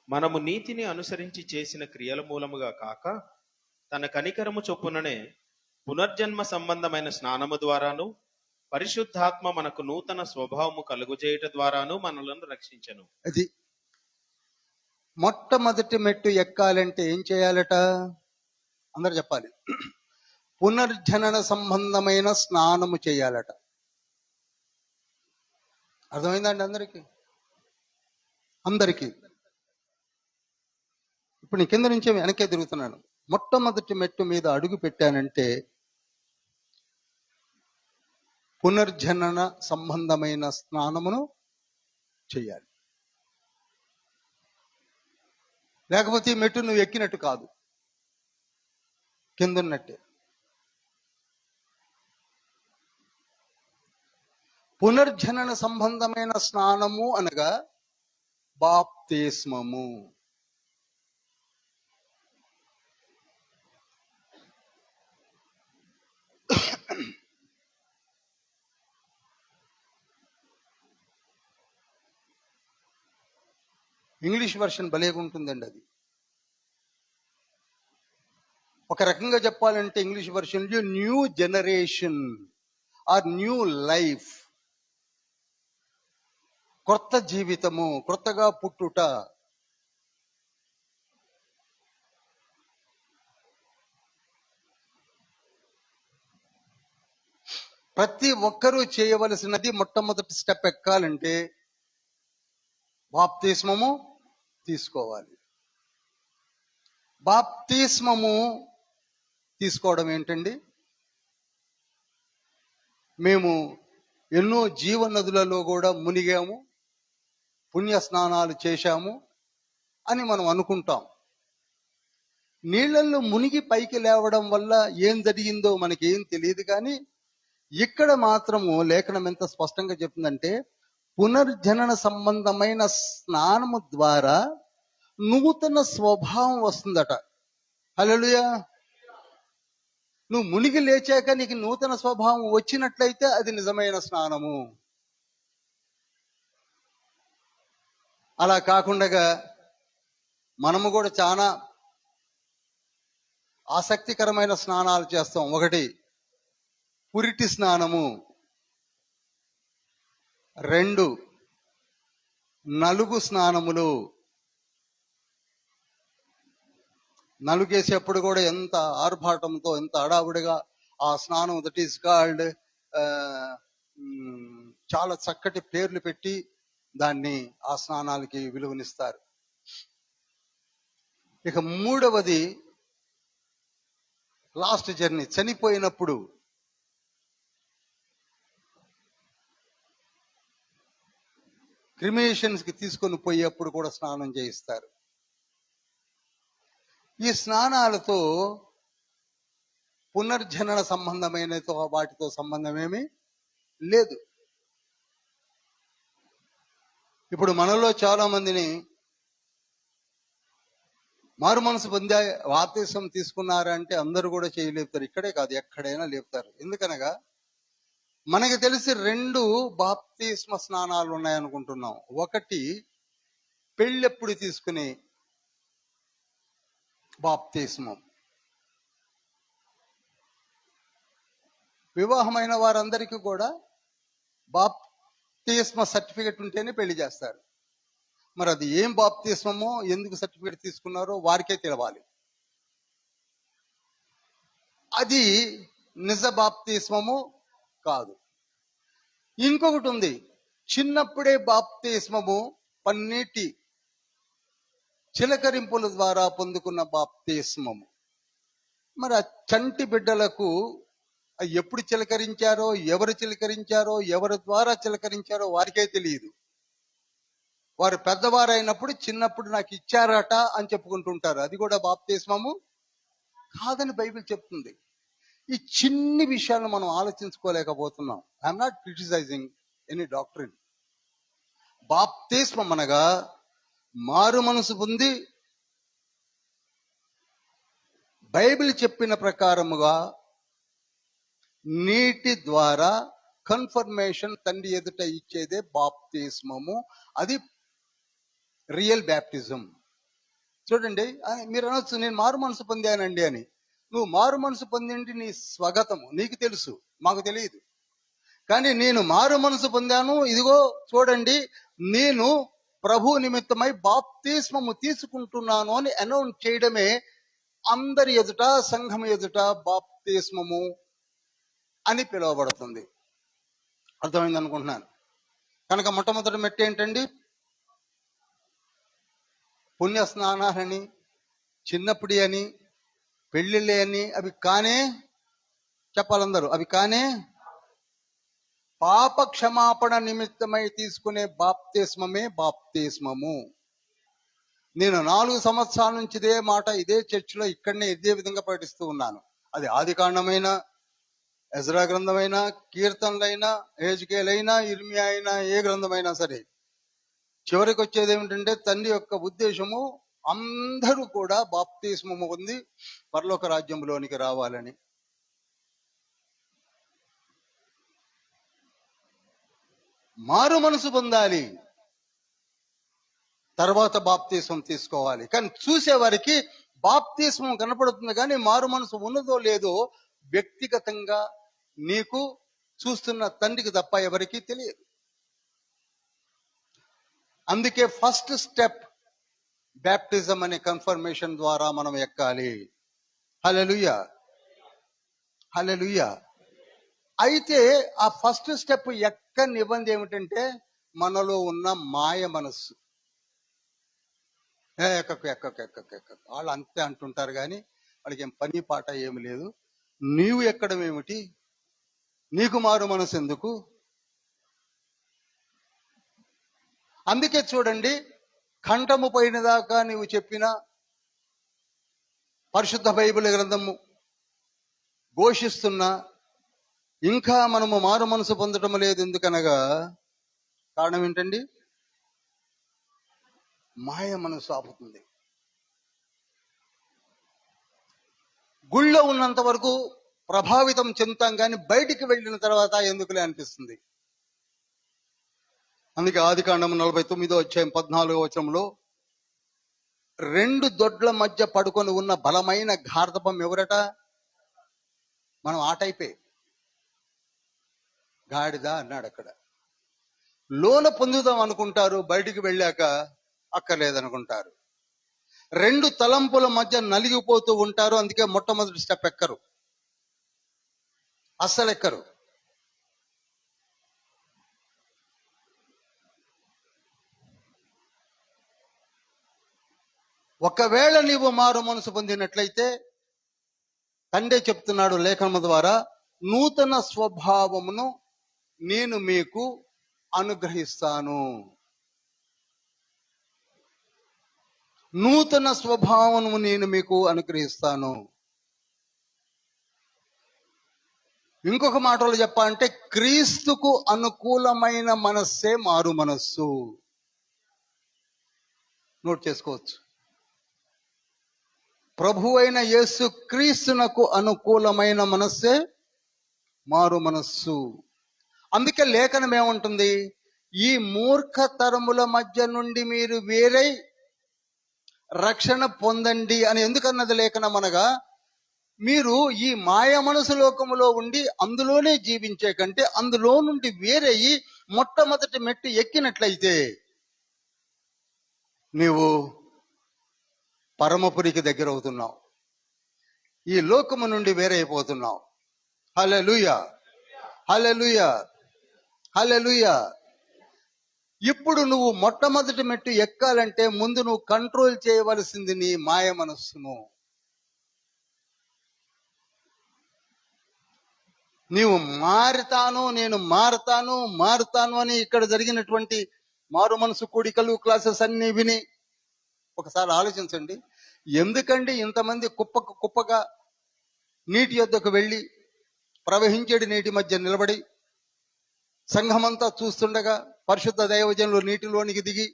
మనము నీతిని అనుసరించి చేసిన క్రియల మూలముగా కాక తన కనికరము చొప్పుననే పునర్జన్మ సంబంధమైన స్నానము ద్వారాను పరిశుద్ధాత్మ మనకు నూతన స్వభావము కలుగుచేయుట ద్వారాను మనలను రక్షించెను. అది మొట్టమొదటి మెట్టు ఎక్కాలంటే ఏం చేయాలట? అందరు చెప్పాలి. పునర్జనన సంబంధమైన స్నానము చేయాలట. అర్థమైందండి అందరికీ? అందరికీ. ఇప్పుడు నేను కింద నుంచే వెనక్కే తిరుగుతున్నాను. మొట్టమొదటి మెట్టు మీద అడుగు పెట్టానంటే పునర్జనన సంబంధమైన స్నానమును చేయాలి. లేకపోతే ఈ మెట్టు నువ్వు ఎక్కినట్టు కాదు, కిందన్నట్టే. పునర్జనన సంబంధమైన స్నానము అనగా బాప్తిస్మము. ఇంగ్లీష్ వర్షన్ భలేగా ఉంటుందండి అది. ఒక రకంగా చెప్పాలంటే English version new generation or new life, కొత్త జీవితము, కొత్తగా పుట్టుట. ప్రతి ఒక్కరూ చేయవలసినది మొట్టమొదటి స్టెప్ ఎక్కాలంటే బాప్తిస్మము తీసుకోవాలి. బాప్తిస్మము తీసుకోవడం ఏంటండి? మేము ఎన్నో జీవనదులలో కూడా మునిగాము, పుణ్య స్నానాలు చేశాము అని మనం అనుకుంటాం. నీళ్ళల్లో మునిగి పైకి లేవడం వల్ల ఏం జరిగిందో మనకి ఏం తెలియదు. కానీ ఇక్కడ మాత్రము లేఖనం ఎంత స్పష్టంగా చెప్తుందంటే పునర్జనన సంబంధమైన స్నానము ద్వారా నూతన స్వభావం వస్తుందట. హల్లెలూయా. నువ్వు మునిగి లేచాక నీకు నూతన స్వభావం వచ్చినట్లయితే అది నిజమైన స్నానము. అలా కాకుండా మనము కూడా చాలా ఆసక్తికరమైన స్నానాలు చేస్తాం. ఒకటి పురిటి స్నానము, 2 నలుగు స్నానములు. నలుగేసేప్పుడు కూడా ఎంత ఆర్భాటంతో, ఎంత అడావుడిగా ఆ స్నానం, దట్ ఈస్ కాల్డ్, చాలా చక్కటి పేర్లు పెట్టి దాన్ని ఆ స్నానాలకి విలువనిస్తారు. ఇక 3వది లాస్ట్ జర్నీ, చనిపోయినప్పుడు క్రిమేషన్స్ కి తీసుకొని పోయేప్పుడు కూడా స్నానం చేయిస్తారు. ఈ స్నానాలతో పునర్జనన సంబంధమైన వాటితో సంబంధమేమీ లేదు. ఇప్పుడు మనలో చాలా మందిని మారు మనసు పొందా బాప్తిసం తీసుకున్నారంటే అందరూ కూడా చేయలేపుతారు. ఇక్కడే కాదు, ఎక్కడైనా లేపుతారు. ఎందుకనగా మనకి తెలిసి 2 బాప్తిస్మ స్నానాలు ఉన్నాయనుకుంటున్నాం. ఒకటి పెళ్ళెప్పుడు తీసుకునే బాప్తిస్మం. వివాహమైన వారందరికీ కూడా బాప్తిస్మ సర్టిఫికెట్ ఉంటేనే పెళ్లి చేస్తారు. మరి అది ఏం బాప్తిస్మమో, ఎందుకు సర్టిఫికెట్ తీసుకున్నారో వారికే తెలవాలి. అది నిజ బాప్తిస్మము కాదు. ఇంకొకటి ఉంది, చిన్నప్పుడే బాప్తిస్మము, పన్నీటి చిలకరింపుల ద్వారా పొందుకున్న బాప్తిస్మము. మరి ఆ చంటి బిడ్డలకు ఎప్పుడు చిలకరించారో, ఎవరు చిలకరించారో, ఎవరి ద్వారా చిలకరించారో వారికే తెలియదు. వారు పెద్దవారైనప్పుడు చిన్నప్పుడు నాకు ఇచ్చారట అని చెప్పుకుంటుంటారు. అది కూడా బాప్తిస్మము కాదని బైబిల్ చెప్తుంది. ఈ చిన్ని విషయాలను మనం ఆలోచించుకోలేకపోతున్నాం. I'm not criticising any doctrine. బాప్తిస్మం అనగా మారు మనసు పొంది బైబిల్ చెప్పిన ప్రకారముగా నీటి ద్వారా కన్ఫర్మేషన్ తండ్రి ఎదుట ఇచ్చేదే బాప్తిస్మము. అది రియల్ బ్యాప్టిజం. చూడండి, మీరు అనొచ్చు నేను మారు మనసు పొందానండి అని. నువ్వు మారు మనసు పొందింది నీ స్వగతము, నీకు తెలుసు, మాకు తెలియదు. కానీ నేను మారు మనసు పొందాను, ఇదిగో చూడండి నేను ప్రభు నిమిత్తమై బాప్తిస్మము తీసుకుంటున్నాను అని అనౌన్స్ చేయడమే అందరి ఎదుట, సంఘం ఎదుట బాప్తిస్మము అని పిలువబడుతుంది. అర్థమైంది అనుకుంటున్నాను. కనుక మొట్టమొదటి మెట్టు ఏంటండి? పుణ్య స్నానాలని, చిన్నప్పుడి అని, పెళ్లిళ్ళే అని అవి కానే, చెప్పాలందరూ, అవి కానే పాప క్షమాపణ నిమిత్తమై తీసుకునే బాప్తిస్మమే బాప్తిస్మము. నేను 4 సంవత్సరాల నుంచి ఇదే మాట ఇదే చర్చిలో ఇక్కడనే ఇదే విధంగా పాటిస్తూ ఉన్నాను. అది ఆది కాండమైన, ఎజ్రా గ్రంథమైనా, కీర్తనలైనా, హెజ్కేలైనా, ఇర్మియా అయినా, ఏ గ్రంథమైనా సరే, చివరికి వచ్చేది ఏమిటంటే తండ్రి యొక్క ఉద్దేశము అందరూ కూడా బాప్తిస్మము పొంది పరలోక రాజ్యంలోనికి రావాలని. మారు మనసు పొందాలి, తర్వాత బాప్తిస్మం తీసుకోవాలి. కానీ చూసేవారికి బాప్తిస్మం కనపడుతుంది, కానీ మారు మనసు ఉన్నదో లేదో వ్యక్తిగతంగా నీకు, చూస్తున్న తండ్రికి తప్ప ఎవరికీ తెలియదు. అందుకే ఫస్ట్ స్టెప్ బ్యాప్టిజం అనే కన్ఫర్మేషన్ ద్వారా మనం ఎక్కాలి. హల్లెలూయా, హల్లెలూయా. అయితే ఆ ఫస్ట్ స్టెప్ ఎక్కని ఇబ్బంది ఏమిటంటే మనలో ఉన్న మాయ మనస్సు. ఎక్కకు ఎక్కకు ఎక్కకు ఎక్కకు, వాళ్ళు అంతే అంటుంటారు, కానీ వాళ్ళకి ఏం పని పాట ఏమి లేదు. నీవు ఎక్కడం ఏమిటి? నీకు మారు మనసు ఎందుకు? అందుకే చూడండి, కంఠము పోయిన దాకా నీవు చెప్పిన పరిశుద్ధ బైబిల్ గ్రంథము ఘోషిస్తున్నా ఇంకా మనము మారు మనసు పొందడం లేదు. ఎందుకనగా కారణం ఏంటండి? మాయ మనసు ఆపుతుంది. గుళ్ళో ఉన్నంత వరకు ప్రభావితం చెందుతాం, కానీ బయటికి వెళ్ళిన తర్వాత ఎందుకులే అనిపిస్తుంది. అందుకే ఆది కాండము 49వ అధ్యాయం 14వ వచనంలో 2 దొడ్ల మధ్య పడుకొని ఉన్న బలమైన గార్ధపం ఎవరట? మనం ఆ టైపే, గాడిద అన్నాడు అక్కడ. లోన పొందుదాం అనుకుంటారు, బయటికి వెళ్ళాక అక్కర్లేదనుకుంటారు. 2 తలంపుల మధ్య నలిగిపోతూ ఉంటారు. అందుకే మొట్టమొదటి స్టెప్ ఎక్కరు, అస్సలు ఎక్కరు. ఒకవేళ నీవు మారు మనసు పొందినట్లయితే తండ్రి చెప్తున్నాడు లేఖనము ద్వారా, నూతన స్వభావమును నేను మీకు అనుగ్రహిస్తాను. నూతన స్వభావము నేను మీకు అనుగ్రహిస్తాను. ఇంకొక మాటలో చెప్పాలంటే క్రీస్తుకు అనుకూలమైన మనస్సే మారు మనస్సు. నోట్ చేసుకోవచ్చు. ప్రభు అయిన యేసు క్రీస్తునకు అనుకూలమైన మనస్సే మారు మనస్సు. అందుకే లేఖనం ఏముంటుంది? ఈ మూర్ఖతరముల మధ్య నుండి మీరు వేరై రక్షణ పొందండి అని ఎందుకన్నది లేఖనం? అనగా మీరు ఈ మాయ మనసు లోకములో ఉండి అందులోనే జీవించే కంటే అందులో నుండి వేరయ్యి మొట్టమొదటి మెట్టు ఎక్కినట్లయితే నీవు పరమపురికి దగ్గర అవుతున్నావు, ఈ లోకము నుండి వేరైపోతున్నావు. హల్లెలూయా, హల్లెలూయా, హల్లెలూయా. ఇప్పుడు నువ్వు మొట్టమొదటి మెట్టు ఎక్కాలంటే ముందు నువ్వు కంట్రోల్ చేయవలసింది నీ మాయ మనస్సును. నీవు నేను మారుతాను అని ఇక్కడ జరిగినటువంటి మారు మనసు కూడికలు, క్లాసెస్ అన్ని విని ఒకసారి ఆలోచించండి. ఎందుకండి ఇంతమంది కుప్పగా నీటి యొద్దకు వెళ్ళి ప్రవహించేటి నీటి మధ్య నిలబడి సంఘమంతా చూస్తుండగా పరిశుద్ధ దైవజనులు నీటిలోనికి దిగి,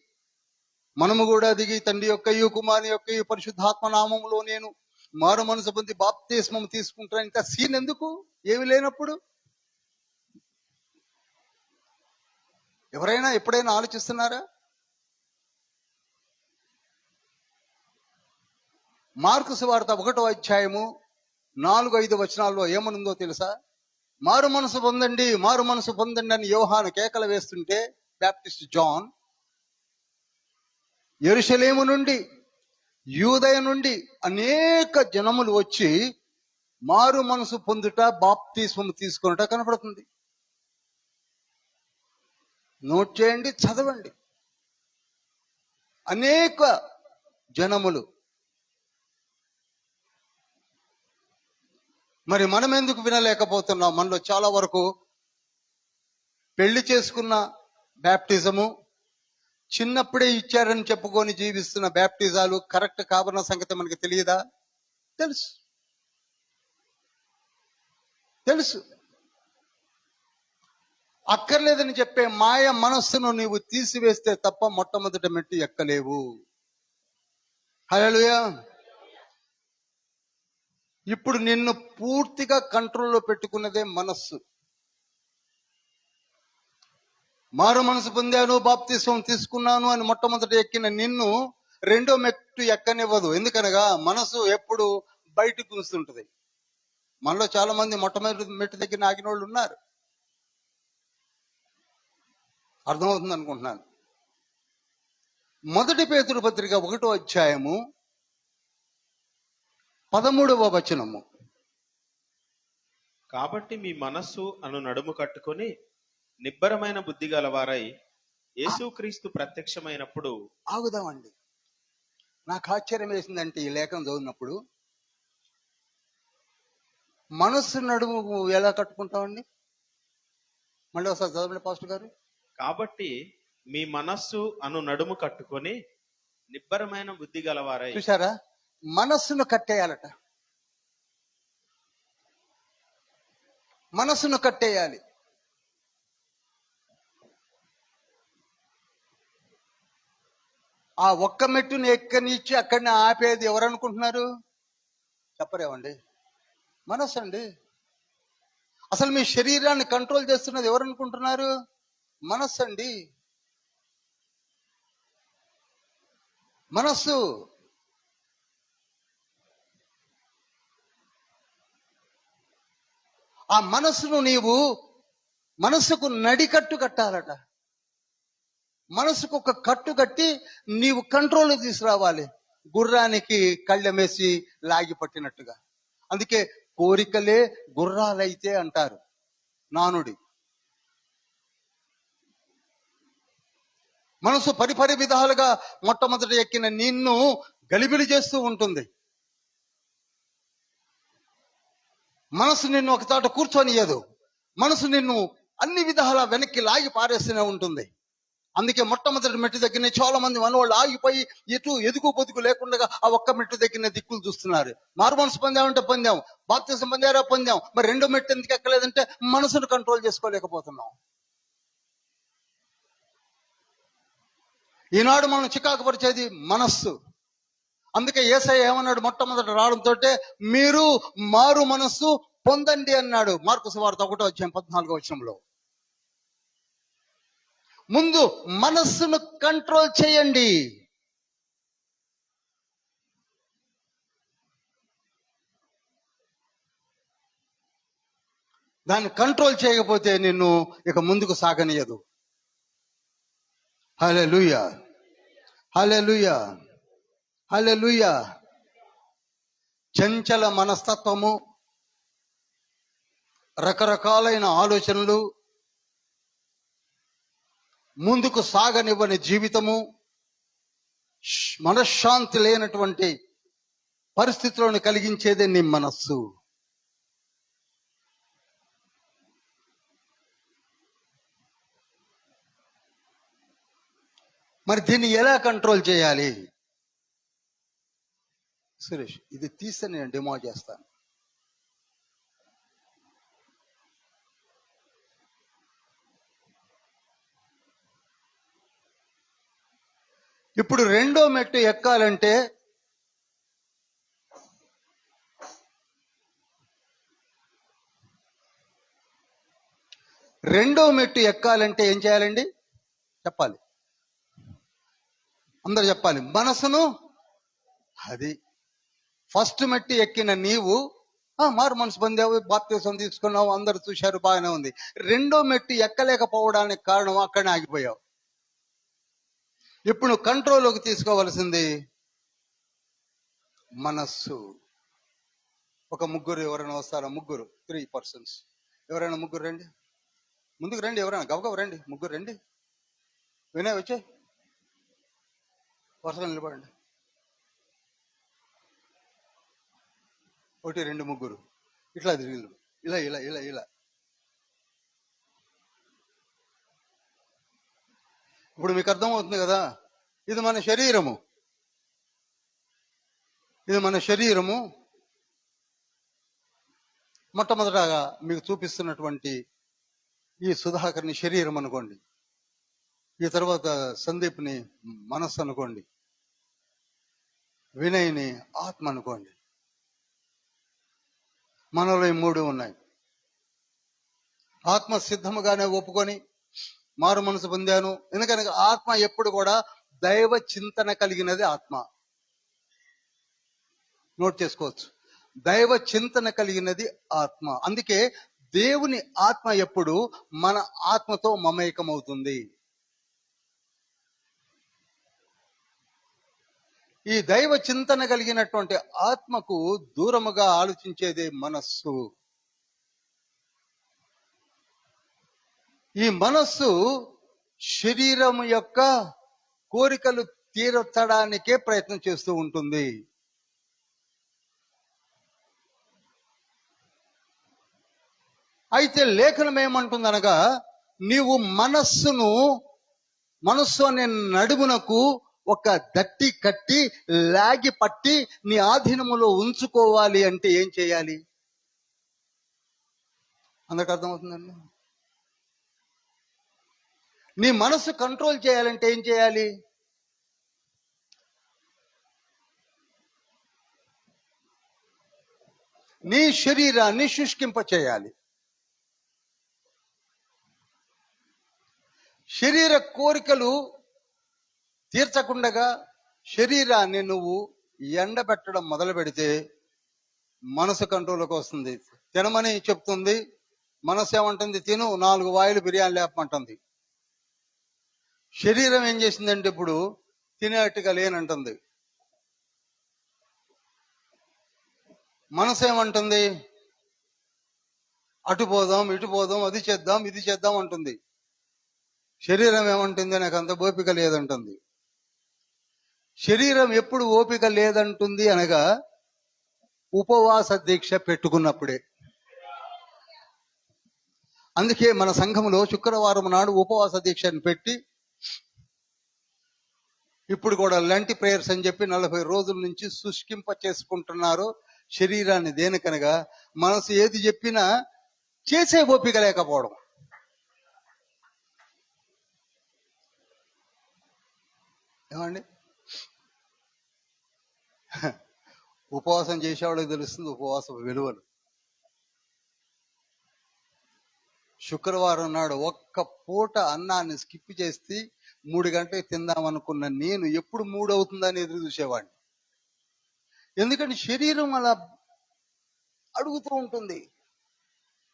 మనము కూడా దిగి తండ్రి యొక్కయు కుమారుని యొక్కయు పరిశుద్ధాత్మ నామములో నేను మారు మనసు పొంది బాప్తిస్మం తీసుకుంటాను, ఇంకా సీన్ ఎందుకు? ఏమి లేనప్పుడు ఎవరైనా ఎప్పుడైనా ఆలోచిస్తున్నారా? మార్కు సువార్త 1వ అధ్యాయము 4-5 వచనాల్లో ఏమనుందో తెలుసా? మారు మనసు పొందండి, మారు మనసు పొందండి అని యోహాను కేకలు వేస్తుంటే బ్యాప్టిస్ట్ జాన్ యెరూషలేము నుండి, యూదయ నుండి అనేక జనములు వచ్చి మారు మనసు పొందుట, బాప్తిస్మం తీసుకొనుట కనపడుతుంది. నోట్ చేయండి, చదవండి. అనేక జనములు. మరి మనం ఎందుకు వినలేకపోతున్నాం? మనలో చాలా వరకు పెళ్లి చేసుకున్న బ్యాప్టిజము, చిన్నప్పుడే ఇచ్చారని చెప్పుకొని జీవిస్తున్న బ్యాప్టిజాలు కరెక్ట్ కాబన్న సంగతి మనకి తెలియదా? తెలుసు తెలుసు. అక్కర్లేదని చెప్పే మాయ మనస్సును నీవు తీసివేస్తే తప్ప మొట్టమొదటి మెట్టు ఎక్కలేవు. హల్లెలూయా. ఇప్పుడు నిన్ను పూర్తిగా కంట్రోల్లో పెట్టుకున్నదే మనస్సు. మారు మనసు పొందాను, బాప్తిస్మం తీసుకున్నాను అని మొట్టమొదటి ఎక్కిన నిన్ను రెండో మెట్టు ఎక్కనివ్వదు. ఎందుకనగా మనసు ఎప్పుడు బయటకు చూస్తుంటది. మనలో చాలా మంది మొట్టమొదటి మెట్టు దగ్గర ఆగిన వాళ్ళు ఉన్నారు. అర్థమవుతుంది అనుకుంటున్నాను. మొదటి పేతురు పత్రిక 1వ అధ్యాయము 13వ వచనము. కాబట్టి మీ మనస్సు అను నడుము కట్టుకొని నిబ్బరమైన బుద్ధి గలవారై యేసుక్రీస్తు ప్రత్యక్షమైనప్పుడు. ఆగుదామండి. నాకు ఆశ్చర్యం వేసిందంటే ఈ లేఖను చదివినప్పుడు, మనస్సు నడుము ఎలా కట్టుకుంటామండి? మళ్ళీ ఒకసారి చదవండి పాస్టర్ గారు. కాబట్టి మీ మనస్సు అను నడుము కట్టుకొని నిబ్బరమైన బుద్ధి గలవారై. చూసారా? మనస్సును కట్టేయాలట. మనస్సును కట్టేయాలి. ఆ ఒక్క మెట్టుని ఎక్కనిచ్చి అక్కడిని ఆపేది ఎవరనుకుంటున్నారు? చెప్పరేమండి? మనస్సు అండి. అసలు మీ శరీరాన్ని కంట్రోల్ చేస్తున్నది ఎవరనుకుంటున్నారు? మనస్సు అండి. మనస్సు. ఆ మనస్సును నీవు మనస్సుకు నడికట్టు కట్టాలట. మనసుకు ఒక కట్టు కట్టి నీవు కంట్రోల్ తీసుకురావాలి. గుర్రానికి కళ్ళెమేసి లాగి పట్టినట్టుగా. అందుకే కోరికలే గుర్రాలైతే అంటారు నానుడి. మనసు పరిపరి విధాలుగా మొట్టమొదటి ఎక్కిన నిన్ను గలిబిలి చేస్తూ ఉంటుంది. మనసు నిన్ను ఒక చోట కూర్చొనియదు. మనసు నిన్ను అన్ని విధాలా వెనక్కి లాగి పారేస్తూనే ఉంటుంది. అందుకే మొట్టమొదటి మెట్టు దగ్గరనే చాలా మంది మనవాళ్ళు ఆగిపోయి ఎటు ఎదుగు పొదుగు లేకుండా ఆ ఒక్క మెట్టు దగ్గరనే దిక్కులు చూస్తున్నారు. మారు మనసు పొందామంటే పొందాం, బాప్తిసం పొందారా పొందాం, మరి రెండో మెట్టు ఎందుకు ఎక్కలేదంటే మనసును కంట్రోల్ చేసుకోలేకపోతున్నాం. ఈనాడు మనం చికాకు పరిచేది మనస్సు. అందుకే యేసయ్య ఏమన్నాడు? మొట్టమొదటి రావడంతో మీరు మారు మనస్సు పొందండి అన్నాడు. మార్కు సువార్త 1వ అధ్యాయం 14వ వచనంలో. ముందు మనస్సును కంట్రోల్ చేయండి. దాన్ని కంట్రోల్ చేయకపోతే నిన్ను ఇక ముందుకు సాగనీయదు. హల్లెలూయా, హల్లెలూయా, హల్లెలూయా. చంచల మనస్తత్వము, రకరకాలైన ఆలోచనలు, ముందుకు సాగనివ్వని జీవితము, మనశ్శాంతి లేనటువంటి పరిస్థితులను కలిగించేదే నీ మనస్సు. మరి దీన్ని ఎలా కంట్రోల్ చేయాలి? సురేష్, ఇది తీస్తే నేను డెమో చేస్తాను. ఇప్పుడు రెండో మెట్టు ఎక్కాలంటే ఏం చేయాలండి? చెప్పాలి, అందరు చెప్పాలి. మనసును, అది ఫస్ట్ మెట్టు ఎక్కిన నీవు మారు మనసు పొందావు, బాప్తిసం తీసుకున్నావు, అందరు చూశారు, బాగానే ఉంది. రెండో మెట్టు ఎక్కలేకపోవడానికి కారణం అక్కడనే ఆగిపోయావు. ఇప్పుడు కంట్రోల్లోకి తీసుకోవలసింది మనస్సు. ఒక ముగ్గురు ఎవరైనా వస్తారా? ముగ్గురు, 3 persons. ఎవరైనా ముగ్గురు రండి, ముందుకు రండి. ఎవరైనా గబగబ రండి, ముగ్గురు రండి. వినయ్ వచ్చే వరుసగా నిలబడండి. 1 2 3 ఇట్లా తిరిగి ఇలా ఇలా ఇలా ఇలా. ఇప్పుడు మీకు అర్థమవుతుంది కదా, ఇది మన శరీరము, ఇది మన శరీరము. మొట్టమొదటగా మీకు చూపిస్తున్నటువంటి ఈ సుధాకర్ని శరీరం అనుకోండి, ఈ తర్వాత సందీప్ని మనస్సు అనుకోండి, వినయ్ని ఆత్మ అనుకోండి. మనలో ఈ 3 ఉన్నాయి. ఆత్మ సిద్ధముగానే ఒప్పుకొని మారు మనసు పొందాను. ఎందుకనగా ఆత్మ ఎప్పుడు కూడా దైవ చింతన కలిగినది ఆత్మ. నోట్ చేసుకోవచ్చు, దైవ చింతన కలిగినది ఆత్మ. అందుకే దేవుని ఆత్మ ఎప్పుడు మన ఆత్మతో మమేకమవుతుంది. ఈ దైవ చింతన కలిగినటువంటి ఆత్మకు దూరముగా ఆలోచించేదే మనస్సు. ఈ మనస్సు శరీరం యొక్క కోరికలు తీర్చడానికే ప్రయత్నం చేస్తూ ఉంటుంది. అయితే లేఖనం ఏమంటుందనగా, నీవు మనస్సు అనే నడుమునకు ఒక దట్టి కట్టి లాగి పట్టి నీ ఆధీనములో ఉంచుకోవాలి అంటే ఏం చేయాలి? అందరికి అర్థమవుతుందండి? నీ మనస్సు కంట్రోల్ చేయాలంటే ఏం చేయాలి? నీ శరీరాన్ని శుష్కింప చేయాలి. శరీర కోరికలు తీర్చకుండగా శరీరాన్ని నువ్వు ఎండబెట్టడం మొదలు పెడితే మనసు కంట్రోల్కి వస్తుంది. తినమని చెప్తుంది, మనసు ఏమంటుంది? తిను, 4 వాయిలు బిర్యానీ లేపమంటుంది. శరీరం ఏం చేసిందంటే ఇప్పుడు తినేట్టుగా లేనంటుంది. మనసు ఏమంటుంది? అటు పోదాం, ఇటు పోదాం, అది చేద్దాం, ఇది చేద్దాం అంటుంది. శరీరం ఏమంటుంది? నాకు అంత ఓపిక లేదంటుంది. శరీరం ఎప్పుడు ఓపిక లేదంటుంది అనగా ఉపవాస దీక్ష పెట్టుకున్నప్పుడే. అందుకే మన సంఘంలో శుక్రవారం నాడు ఉపవాస దీక్షను పెట్టి, ఇప్పుడు కూడా లెంట్ ప్రేయర్స్ అని చెప్పి 40 రోజుల నుంచి శుష్కింప చేసుకుంటున్నారు శరీరాన్ని. దేనికనగా మనసు ఏది చెప్పినా చేసే ఓపిక లేకపోవడం. ఏమండి, ఉపవాసం చేసేవాళ్ళకి తెలుస్తుంది ఉపవాసం విలువలు. శుక్రవారం నాడు ఒక్క పూట అన్నాన్ని స్కిప్ చేసి 3 గంటలకు తిందామనుకున్న నేను ఎప్పుడు 3 అవుతుందని ఎదురు చూసేవాడిని. ఎందుకంటే శరీరం అలా అడుగుతూ ఉంటుంది.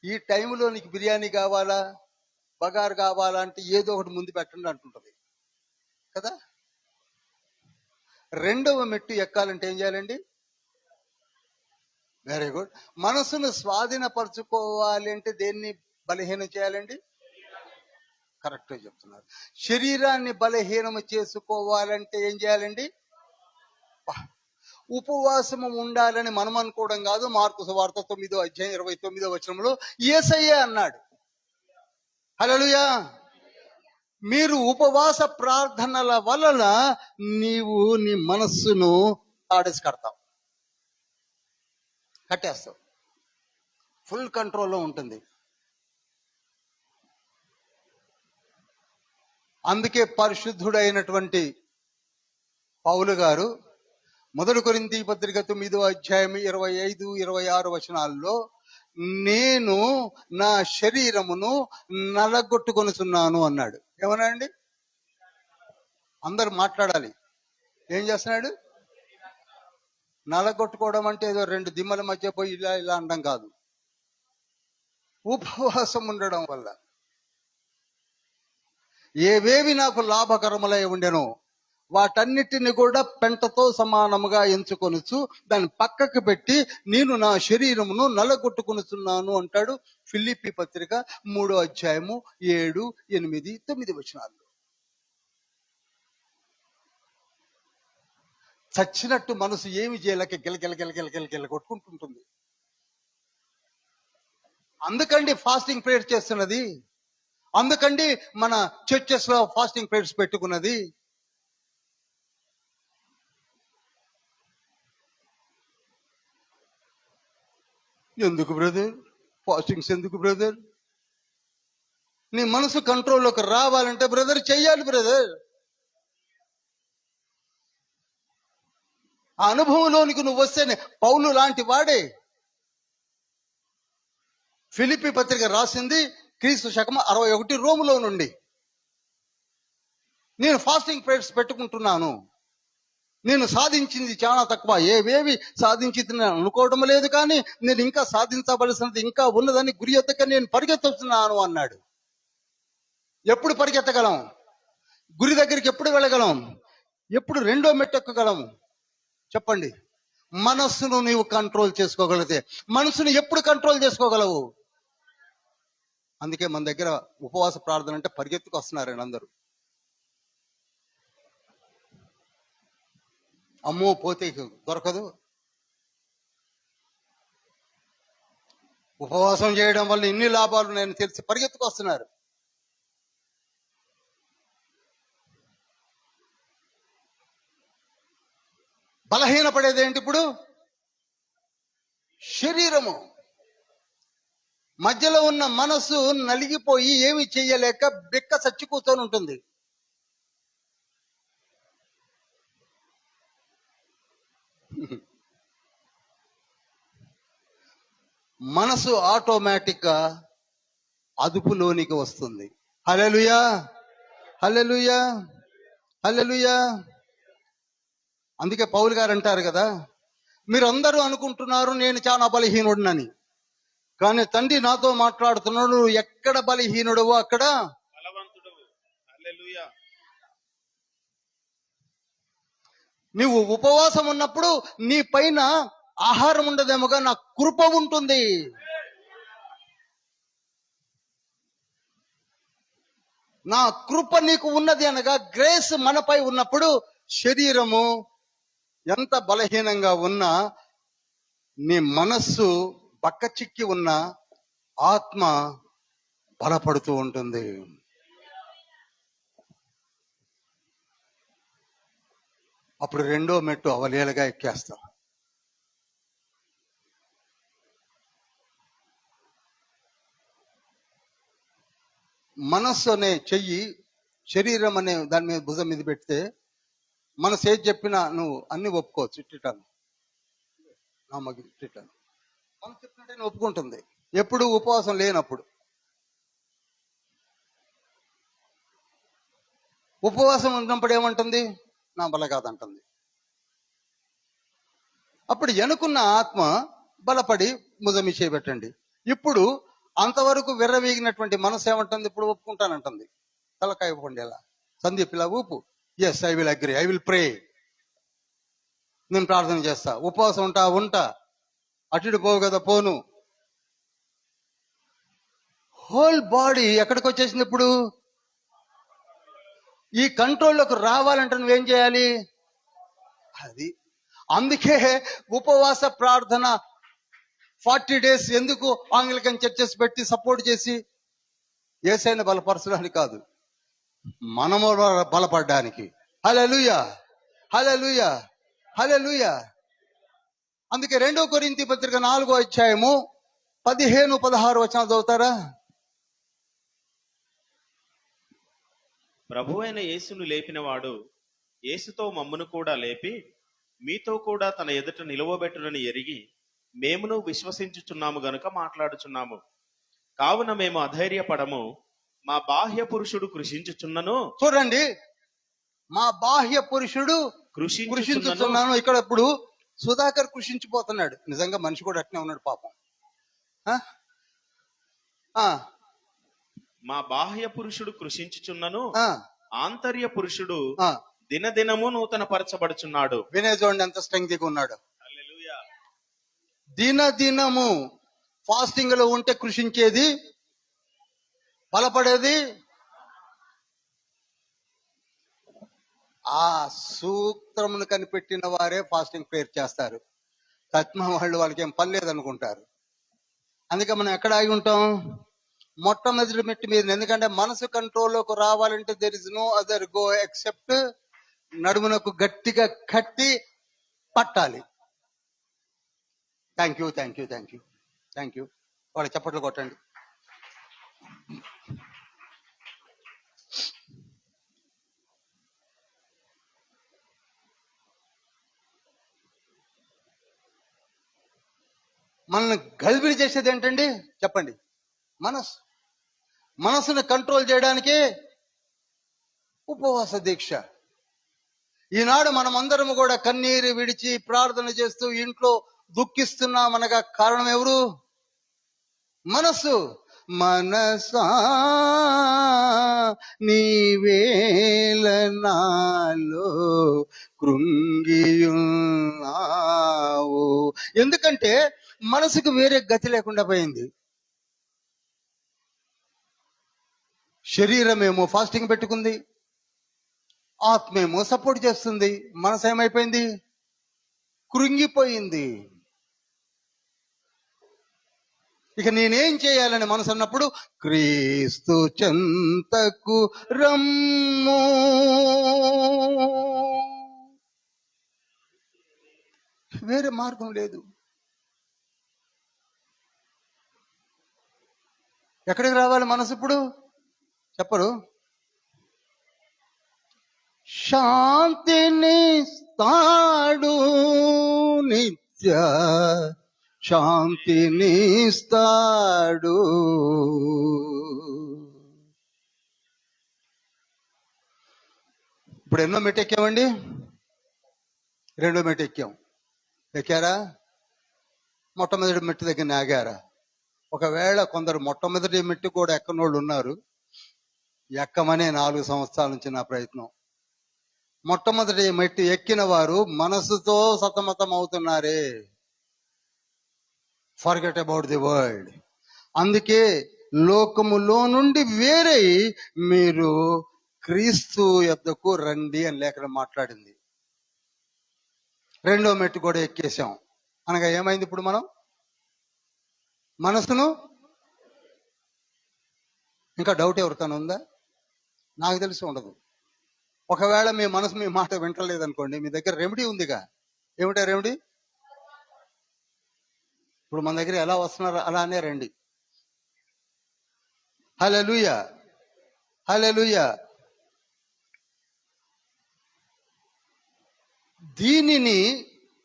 ఈ టైంలో నీకు బిర్యానీ కావాలా, బగారు కావాలా అంటే ఏదో ఒకటి ముందు పెట్టండి అంటుంటది కదా. రెండవ మెట్టు ఎక్కాలంటే ఏం చేయాలండి? Very good. మనసును స్వాధీనపరచుకోవాలి అంటే దేన్ని బలహీనం చేయాలండి? కరెక్ట్గా చెప్తున్నారు. శరీరాన్ని బలహీనం చేసుకోవాలంటే ఏం చేయాలండి? ఉపవాసము ఉండాలని మనం అనుకోవడం కాదు. మార్కు సువార్త 9వ అధ్యాయం 29వ వచనంలో యేసయ్య అన్నాడు. హల్లెలూయా. మీరు ఉపవాస ప్రార్థనల వలన నీవు నీ మనస్సును తాడేసి కట్టేస్తావు. ఫుల్ కంట్రోల్లో ఉంటుంది. అందుకే పరిశుద్ధుడైనటువంటి పౌలు గారు 1 కొరింథీ పత్రిక 9వ అధ్యాయం 25, 26 వచనాల్లో నేను నా శరీరమును నలగొట్టుకొనుచున్నాను అన్నాడు. ఏమన్నా అండి? అందరు మాట్లాడాలి. ఏం చేస్తున్నాడు? నలగొట్టుకోవడం అంటే ఏదో 2 దిమ్మల మధ్య పోయి ఇలా ఇలా అనడం కాదు. ఉపవాసం ఉండడం వల్ల ఏవేవి నాకు లాభకరములై ఉండెనో వాటన్నిటిని కూడా పెంటతో సమానముగా ఎంచుకొనుచు దాన్ని పక్కకు పెట్టి నేను నా శరీరమును నలగొట్టుకొనుచున్నాను అంటాడు. ఫిలిప్పీ పత్రిక 3వ అధ్యాయము 7, 8, 9 వచనాల్లో. చచ్చినట్టు మనసు ఏమి చేయలేక గిల కొట్టుకుంటుంటుంది. అందుకండి ఫాస్టింగ్ ప్రేయర్ చేస్తున్నది. అందుకండి మన చర్చెస్ లో ఫాస్టింగ్ ప్రేయర్స్ పెట్టుకున్నది. ఎందుకు బ్రదర్ ఫాస్టింగ్స్ ఎందుకు బ్రదర్? నీ మనసు కంట్రోల్లోకి రావాలంటే బ్రదర్ చెయ్యాలి బ్రదర్. ఆ అనుభవంలోనికి నువ్వు వస్తేనే పౌలు లాంటి వాడే ఫిలిప్పీ పత్రిక రాసింది క్రీస్తు శకం 61 రోములో నుండి. నేను ఫాస్టింగ్ ప్రేయర్స్ పెట్టుకుంటున్నాను, నేను సాధించింది చాలా తక్కువ, ఏవేవి సాధించి అనుకోవడం లేదు, కానీ నేను ఇంకా సాధించవలసినది ఇంకా ఉన్నదని గురి ఎత్తక నేను పరిగెత్తుతున్నాను అన్నాడు. ఎప్పుడు పరిగెత్తగలం? గురి దగ్గరికి ఎప్పుడు వెళ్ళగలం? ఎప్పుడు రెండో మెట్టెక్కగలం చెప్పండి? మనస్సును నీవు కంట్రోల్ చేసుకోగలిగితే. మనసును ఎప్పుడు కంట్రోల్ చేసుకోగలవు? అందుకే మన దగ్గర ఉపవాస ప్రార్థన అంటే పరిగెత్తుకు వస్తున్నారండి అందరూ. అమ్మో పోతే దొరకదు. ఉపవాసం చేయడం వల్ల ఇన్ని లాభాలు నేను తెలిసి పరిగెత్తుకు వస్తున్నారు. బలహీన పడేది ఏంటి ఇప్పుడు? శరీరము. మధ్యలో ఉన్న మనసు నలిగిపోయి ఏమి చెయ్యలేక బిక్క చచ్చి కూర్చొని ఉంటుంది. మనసు ఆటోమేటిక్ గా అదుపులోనికి వస్తుంది. హల్లెలూయా, హల్లెలూయా, హల్లెలూయా. అందుకే పౌలు గారు అంటారు కదా, మీరందరూ అనుకుంటున్నారు నేను చాలా బలహీనుడినని, కానీ తండ్రి నాతో మాట్లాడుతున్నాడు, నువ్వు ఎక్కడ బలహీనుడవో అక్కడ బలవంతుడవు. హల్లెలూయా. నువ్వు ఉపవాసం ఉన్నప్పుడు నీ పైన ఆహారం ఉండదేమోగా నా కృప ఉంటుంది. నా కృప నీకు ఉన్నది అనగా గ్రేస్ మనపై ఉన్నప్పుడు శరీరము ఎంత బలహీనంగా ఉన్నా, నీ మనస్సు బక్కచిక్కి ఉన్న ఆత్మ బలపడుతూ ఉంటుంది. అప్పుడు రెండో మెట్టు అవలీలగా ఎక్కేస్తాం. మనస్సు అనే చెయ్యి శరీరం అనే దాని మీద భుజం మీద పెడితే మనసు ఏది చెప్పినా నువ్వు అన్ని ఒప్పుకోవచ్చు. ఇట్టిటాను నా మగి ఇట్టిటాను మనసు చెప్పినట్టే నువ్వు ఒప్పుకుంటుంది. ఎప్పుడు ఉపవాసం లేనప్పుడు. ఉపవాసం ఉన్నప్పుడు ఏమంటుంది? నా బల కాదంటుంది. అప్పుడు ఎనుకున్న ఆత్మ బలపడి భుజం చేయబెట్టండి. ఇప్పుడు అంతవరకు విర్రవీగినటువంటి మనసు ఏమంటుంది? ఇప్పుడు ఒప్పుకుంటానంటుంది. తలకాయ ఇవ్వండి ఎలా సందీప్ ఇలా ఊపు. Yes I will agree, I will pray. నేను ప్రార్థన చేస్తా. ఉపవాసం ఉంటా అటు పోవు కదా పోను. హోల్ బాడీ ఎక్కడికి వచ్చేసింది ఇప్పుడు? ఈ కంట్రోల్లోకి రావాలంటే నువ్వేం చేయాలి? అది అందుకే ఉపవాస ప్రార్థన 40 days ఎందుకు ఆంగ్లికన్ చర్చెస్ పెట్టి సపోర్ట్ చేసి యేసయ్యను బలపరచడానికి కాదు, మనము బలపడడానికి. హల్లెలూయా, హల్లెలూయా, హల్లెలూయా. అందుకే 2 కొరింథీ పత్రిక 4వ అధ్యాయము 15-16 వచనాలు చదువుతారా? ప్రభు అయిన యేసును లేపినవాడు యేసుతో మమ్మును కూడా లేపి మీతో కూడా తన ఎదుట నిలువబెట్టునని ఎరిగి మేమును విశ్వసించుచున్నాము గనుక మాట్లాడుచున్నాము. కావున మేము అధైర్యపడము. మా బాహ్య పురుషుడు కృషించుచున్నను. చూడండి, మా బాహ్య పురుషుడు కృషించుచున్నాను. ఇక్కడ ఇప్పుడు సుధాకర్ కృషించిపోతున్నాడు. నిజంగా మనిషి కూడా అట్నే ఉన్నాడు పాపం. మా బాహ్య పురుషుడు కృషించుచున్నను, ఆంతర్య పురుషుడు దినదినము నూతన పరచబడుచున్నాడు. వినే చూడండి ఎంత స్ట్రెంగ్త్ ఉన్నాడు. దినదినము ఫాస్టింగ్ లో ఉంటే కృషించేది, బలపడేది. ఆ సూత్రమును కనిపెట్టిన వారే ఫాస్టింగ్ ప్రేయర్ చేస్తారు. తత్మ వాళ్ళకి ఏం పని లేదనుకుంటారు. అందుకే మనం ఎక్కడ ఆగి ఉంటాం? మొట్టమొదటి మెట్టు మీద. ఎందుకంటే మనసు కంట్రోల్లోకి రావాలంటే there is no other go except నడుమునకు గట్టిగా కట్టి పట్టాలి. Thank you thank you thank you thank you. వాళ్ళ చప్పట్లు కొట్టండి. మనల్ని గల్బిలి చేసేది ఏంటండి చెప్పండి? మనసును కంట్రోల్ చేయడానికి ఉపవాస దీక్ష. ఈనాడు మనమందరం కూడా కన్నీరు విడిచి ప్రార్థన చేస్తూ ఇంట్లో దుఃఖిస్తున్నామనగా కారణం ఎవరు? మనస్సు. మనసా నీవేల నాలో కృంగియున్నావు. ఎందుకంటే మనసుకు వేరే గతి లేకుండా పోయింది. శరీరమేమో ఫాస్టింగ్ పెట్టుకుంది, ఆత్మేమో సపోర్ట్ చేస్తుంది. మనసు ఏమైపోయింది? కృంగిపోయింది. ఇక నేనేం చేయాలని మనసు అన్నప్పుడు క్రీస్తు చెంతకు రమ్ము. వేరే మార్గం లేదు. ఎక్కడికి రావాలి మనసు ఇప్పుడు? చెప్పరు. శాంతినిస్తాడు, నిత్య శాంతినిస్తాడు. ఇప్పుడు ఎన్నో మెట్టు ఎక్కామండి? 2వ మెట్టు ఎక్కాం. ఎక్కారా? మొట్టమొదటి మెట్టు దగ్గర ఆగారా? ఒకవేళ కొందరు మొట్టమొదటి మెట్టు కూడా ఎక్కనోళ్ళు ఉన్నారు. ఎక్కమనే 4 సంవత్సరాల నుంచి నా ప్రయత్నం. మొట్టమొదటి మెట్టు ఎక్కిన వారు మనసుతో సతమతం అవుతున్నారే. Forget about the world. అందుకే లోకములో నుండి వేరే మీరు క్రీస్తు యొద్దకు రండి అని లేఖనం మాట్లాడింది. 2వ మెట్టు కూడా ఎక్కేసాం అనగా ఏమైంది? ఇప్పుడు మనం మనసును, ఇంకా డౌట్ ఎవరికైనా ఉందా? నాకు తెలిసి ఉండదు. ఒకవేళ మీ మనసు మీ మాట వింటలేదనుకోండి, మీ దగ్గర రెమెడీ ఉందిగా. ఏమిటా రెమెడీ? ఇప్పుడు మన దగ్గర ఎలా వస్తున్నారు అలానే రండి. హల్లెలూయా హల్లెలూయా. దీనిని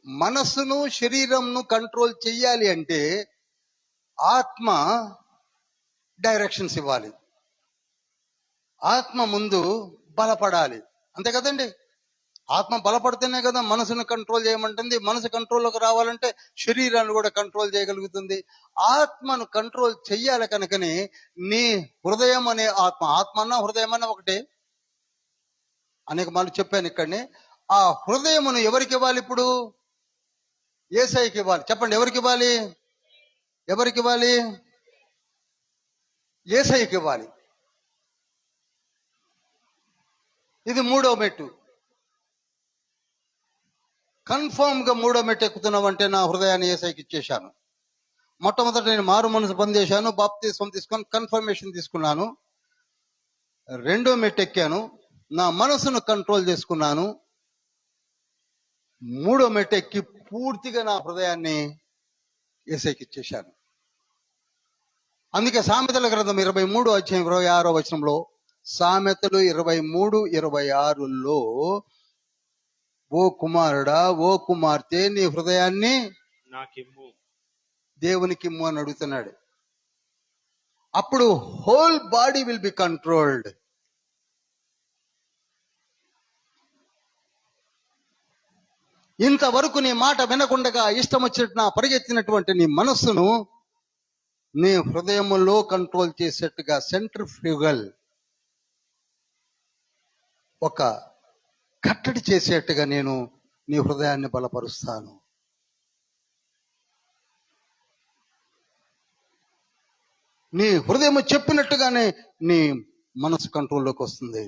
మనసును శరీరంను కంట్రోల్ చెయ్యాలి అంటే ఆత్మ డైరెక్షన్స్ ఇవ్వాలి. ఆత్మ ముందు బలపడాలి. అంతే కదండి? ఆత్మ బలపడితేనే కదా మనసును కంట్రోల్ చేయమంటుంది. మనసు కంట్రోల్లోకి రావాలంటే శరీరాన్ని కూడా కంట్రోల్ చేయగలుగుతుంది. ఆత్మను కంట్రోల్ చెయ్యాలి. కనుకని నీ హృదయం అనే ఆత్మ అన్న హృదయం అన్న ఒకటే. అనేక మార్లు చెప్పాను ఇక్కడనే. ఆ హృదయమును ఎవరికి ఇవ్వాలి? ఇప్పుడు యేసయ్యకి ఇవ్వాలి. చెప్పండి, ఎవరికి ఇవ్వాలి? ఎవరికి ఇవ్వాలి? యేసయ్యకి ఇవ్వాలి. ఇది 3వ మెట్టు. కన్ఫర్మ్ గా 3వ మెట్టు ఎక్కుతున్నామంటే నా హృదయాన్ని యేసయ్యకి ఇచ్చేశాను. మొట్టమొదట నేను మారు మనసు పొందేశాను, బాప్తిస్మం తీసుకొని కన్ఫర్మేషన్ తీసుకున్నాను. 2వ మెట్టు ఎక్కాను, నా మనసును కంట్రోల్ చేసుకున్నాను. 3వ మెట్టు ఎక్కి పూర్తిగా నా హృదయాన్ని యేసయ్యకి ఇచ్చేశాను. అందుకే సామెతల గ్రంథం 23వ అధ్యాయం 26వ వచనంలో, సామెతలు 23:26లో ఓ కుమారుడా, ఓ కుమార్తె, నీ హృదయాన్ని నాకిమ్ము, దేవునికి ఇమ్ము అని అడుగుతున్నాడు. అప్పుడు whole body will be controlled. ఇంతవరకు నీ మాట వినకుండా ఇష్టం వచ్చినట్టు నా పరిగెత్తినటువంటి నీ మనస్సును నీ హృదయములో కంట్రోల్ చేసేట్టుగా సెంట్రిఫ్యూగల్ ఒక కట్టడి చేసేట్టుగా నేను నీ హృదయాన్ని బలపరుస్తాను. నీ హృదయం చెప్పినట్టుగానే నీ మనసు కంట్రోల్లోకి వస్తుంది.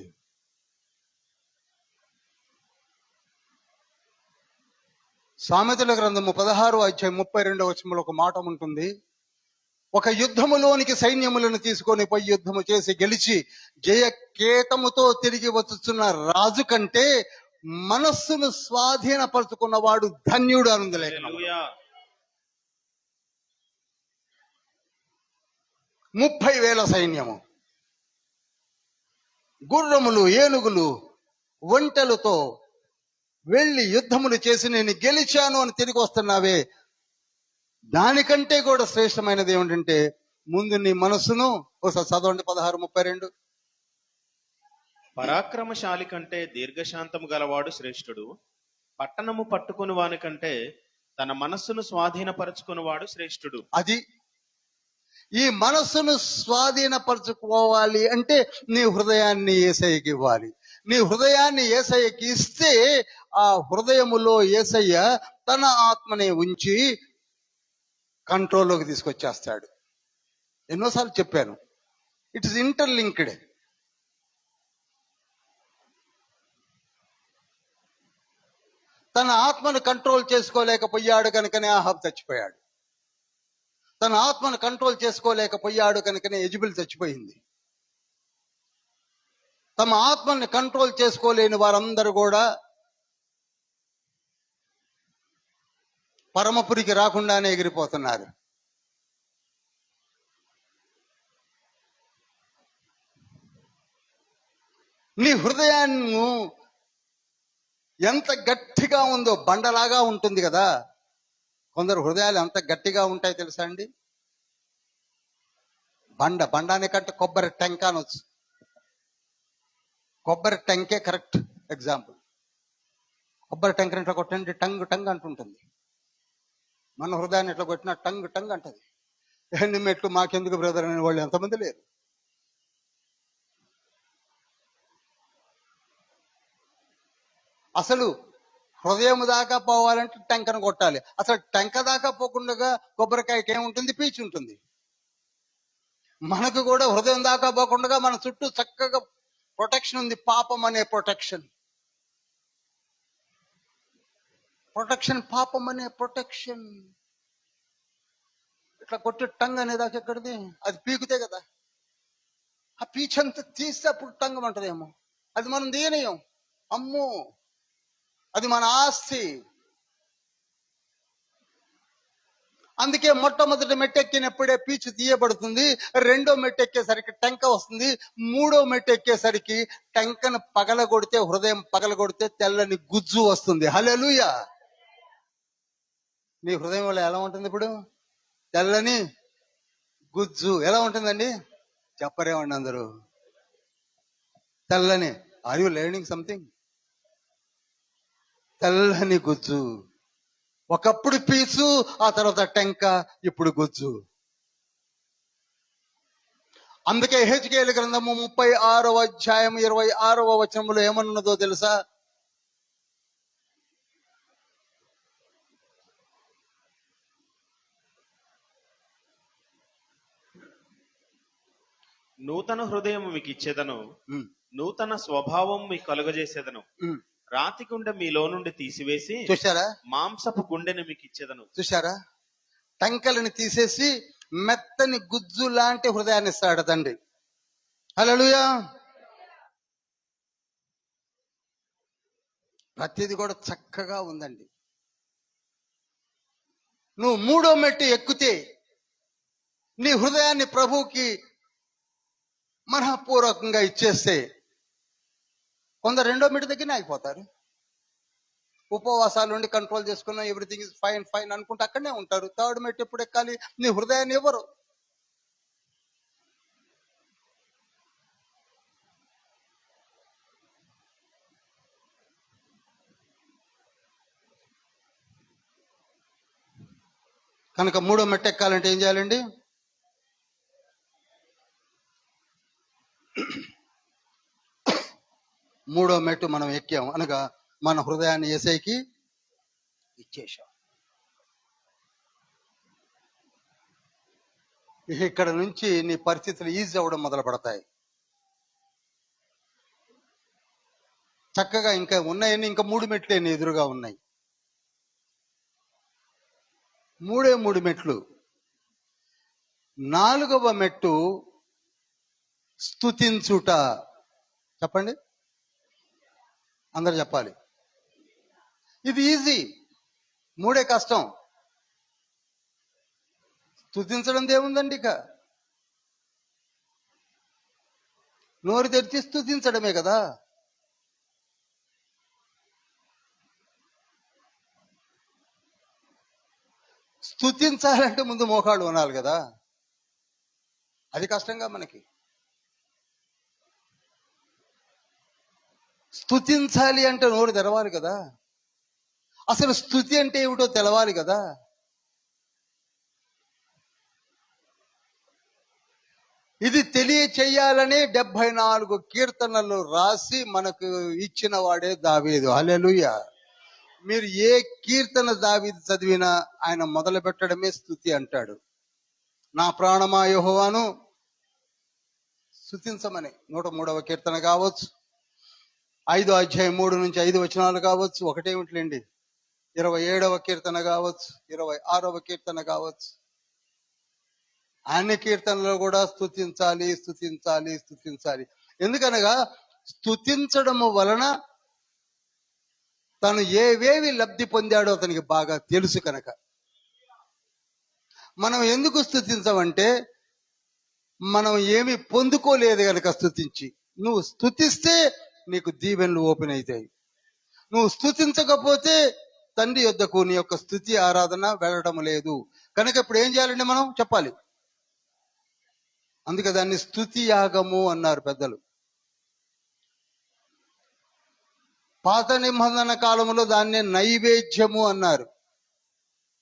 సామెతల గ్రంథము 16 అధ్యాయం 32 ఒక మాట ఉంటుంది. ఒక యుద్ధములోనికి సైన్యములను తీసుకొని పోయి యుద్ధము చేసి గెలిచి జయ కేతముతో తిరిగి వచ్చుచున్న రాజు కంటే మనస్సును స్వాధీనపరుచుకున్నవాడు ధన్యుడు అనుంది లేఖనం. హల్లెలూయా. 30,000 సైన్యము, గుర్రములు, ఏనుగులు, ఒంటెలతో వెళ్ళి యుద్ధములు చేసి నేను గెలిచాను అని తిరిగి వస్తున్నావే, దానికంటే కూడా శ్రేష్టమైనది ఏమిటంటే ముందు నీ మనస్సును ఒకసారి చదవండి. 16:32. పరాక్రమశాలి కంటే దీర్ఘశాంతము గలవాడు శ్రేష్ఠుడు, పట్టణము పట్టుకుని వాని కంటే తన మనస్సును స్వాధీనపరచుకునివాడు శ్రేష్ఠుడు. అది ఈ మనస్సును స్వాధీనపరచుకోవాలి అంటే నీ హృదయాన్ని యేసయ్యకి ఇవ్వాలి. నీ హృదయాన్ని యేసయ్యకి ఇస్తే ఆ హృదయములో యేసయ్య తన ఆత్మని ఉంచి కంట్రోల్లోకి తీసుకొచ్చేస్తాడు. ఎన్నోసార్లు చెప్పాను, ఇట్ ఇస్ ఇంటర్లింక్డ్. తన ఆత్మను కంట్రోల్ చేసుకోలేకపోయాడు కనుకనే ఆహాబ్ చచ్చిపోయాడు. తన ఆత్మను కంట్రోల్ చేసుకోలేకపోయాడు కనుకనే యెజెబెల్ చచ్చిపోయింది. తమ ఆత్మని కంట్రోల్ చేసుకోలేని వారందరూ కూడా పరమపురికి రాకుండానే ఎగిరిపోతున్నారు. నీ హృదయాన్ని ఎంత గట్టిగా ఉందో, బండలాగా ఉంటుంది కదా. కొందరు హృదయాలు ఎంత గట్టిగా ఉంటాయి తెలుసా అండి? బండ అనే కంటే కొబ్బరి టెంక అనొచ్చు. కొబ్బరి టెంకే కరెక్ట్ ఎగ్జాంపుల్. కొబ్బరి టెంకని ఇట్లా కొట్టండి టంగ్ టంగ్ అంటుంటుంది. మన హృదయాన్ని ఇట్లా కొట్టినా టంగ్ టంగ్ అంటది. ఎన్ని మెట్లు మాకెందుకు బ్రదర్ అనే వాళ్ళు ఎంతమంది లేరు. అసలు హృదయం దాకా పోవాలంటే టెంకను కొట్టాలి. అసలు టెంక దాకా పోకుండా కొబ్బరికాయకి ఏముంటుంది? పీచు ఉంటుంది. మనకు కూడా హృదయం దాకా పోకుండా మన చుట్టూ చక్కగా ప్రొటెక్షన్ ఉంది. పాపం అనే ప్రొటెక్షన్, పాపం అనే ప్రొటెక్షన్. ఇట్లా కొట్టి టంగ్ అనేదాకా ఎక్కడిది? అది పీకుతే కదా. ఆ పీచంతా తీస్తే అప్పుడు టంగం అంటదేమో. అది మనం తీయనీయం. అమ్మో, అది మన ఆస్తి. అందుకే మొట్టమొదటి మెట్టెక్కినప్పుడే పీచు తీయబడుతుంది. రెండో మెట్టెక్కేసరికి టెంక వస్తుంది. మూడో మెట్టెక్కేసరికి టెంకను పగలగొడితే, హృదయం పగలగొడితే తెల్లని గుజ్జు వస్తుంది. హల్లెలూయా. నీ హృదయం వల్ల ఎలా ఉంటుంది? ఇప్పుడు తెల్లని గుజ్జు ఎలా ఉంటుందండి? చెప్పరేమండి అందరూ? తెల్లని, ఆర్ యు లెర్నింగ్ సంథింగ్? తెల్లని గుజ్జు. ఒకప్పుడు పీచు, ఆ తర్వాత టెంక, ఇప్పుడు గుజ్జు. అందుకే యెహెజ్కేలు గ్రంథము 36 అధ్యాయం 26 ఏమన్నదో తెలుసా? నూతన హృదయం మీకు ఇచ్చేదను, నూతన స్వభావం మీకు కలుగజేసేదను, రాతి గుండె మీలో నుండి తీసివేసి చూశారా? మాంసపు గుండెని మీకు ఇచ్చేదను. చూశారా? టంకలని తీసేసి మెత్తని గుజ్జు లాంటి హృదయాన్ని ఇస్తాడు తండ్రి. హల్లెలూయా. ప్రతిది కూడా చక్కగా ఉందండి. నువ్వు మూడో మెట్టు ఎక్కితే, నీ హృదయాన్ని ప్రభువుకి మనఃపూర్వకంగా ఇచ్చేస్తే, కొందరు రెండో మెట్టు దగ్గరనే అయిపోతారు. ఉపవాసాలు ఉండి కంట్రోల్ చేసుకున్నాం, ఎవ్రీథింగ్ ఇస్ ఫైన్ ఫైన్ అనుకుంటే అక్కడనే ఉంటారు. థర్డ్ మెట్టు ఎప్పుడు ఎక్కాలి? నీ హృదయాన్ని ఇవ్వరు. కనుక మూడో మెట్టు ఎక్కాలంటే ఏం చేయాలండి? మూడో మెట్టు మనం ఎక్కాం అనగా మన హృదయాన్ని యేసయ్యకి ఇచ్చేశాం. ఇక్కడ నుంచి నీ పరిస్థితులు ఈజీ అవ్వడం మొదలు పడతాయి. చక్కగా ఇంకా ఉన్నాయని, ఇంకా 3 మెట్లే నీ ఎదురుగా ఉన్నాయి. మూడు మెట్లు. 4వ మెట్టు స్తుతించుట. చెప్పండి, అందరు చెప్పాలి. ఇది ఈజీ, 3 కష్టం. స్తుతించడం ఏముందండి, ఇక నోరు తెరిచి స్తుతించడమే కదా. స్తుతించాలంటే ముందు మోకాళ్ళు ఉనాలి కదా, అది కష్టంగా మనకి. స్తుతించాలి అంటే నోరు తెరవాలి కదా, అసలు స్తుతి అంటే ఏమిటో తెలవాలి కదా. ఇది తెలియచేయాలని 74 కీర్తనలు రాసి మనకు ఇచ్చిన వాడే దావీదు. హల్లెలూయా. మీరు ఏ కీర్తన దావీదు చదివినా ఆయన మొదలు పెట్టడమే స్తుతి అంటాడు. నా ప్రాణమా యెహోవాను స్తుతించమని. 103వ కీర్తన కావచ్చు, 5వ అధ్యాయం 3 నుంచి 5 వచనాలు కావచ్చు, ఒకటేమిట్లేండి, 27వ కీర్తన కావచ్చు, 26వ కీర్తన కావచ్చు. అన్ని కీర్తనలో కూడా స్తుతించాలి, స్తుతించాలి, స్తుతించాలి. ఎందుకనగా స్తుతించడము వలన తను ఏవేవి లబ్ధి పొందాడో అతనికి బాగా తెలుసు కనుక. మనం ఎందుకు స్తుతించమంటే మనం ఏమి పొందుకోలేదు కనుక స్తుతించి. నువ్వు స్తుతిస్తే నీకు దీవెనలు ఓపెన్ అవుతాయి. నువ్వు స్తుతించకపోతే తండ్రి యొద్దకు నీ యొక్క స్తుతి ఆరాధన వెళ్ళడం లేదు కనుక ఇప్పుడు ఏం చేయాలండి, మనం చెప్పాలి. అందుకే దాన్ని స్తుతి యాగము అన్నారు పెద్దలు. పాత నిబంధన కాలంలో దాన్నే నైవేద్యము అన్నారు.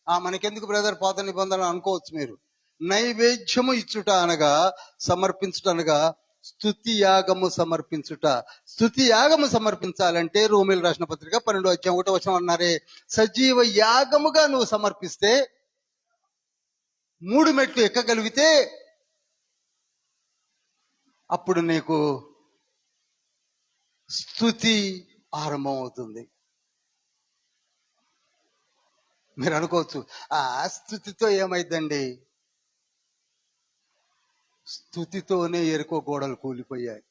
మనకెందుకు బ్రదర్ పాత నిబంధన అనుకోవచ్చు మీరు. నైవేద్యము ఇచ్చుట అనగా సమర్పించుట అనగా స్తుతి యాగము సమర్పించుట. స్తుతి యాగము సమర్పించాలంటే రోమీయులకు రాసిన పత్రిక 12వ అధ్యాయం 1వ వచనం అన్నారే, సజీవ యాగముగా నువ్వు సమర్పిస్తే 3 మెట్లు ఎక్కగలిగితే అప్పుడు నీకు స్తుతి ఆరంభం అవుతుంది. మీరు అనుకోవచ్చు, స్తుతితో ఏమైందండి? స్తుతితోనే ఎరుకో గోడలు కూలిపోయాయి.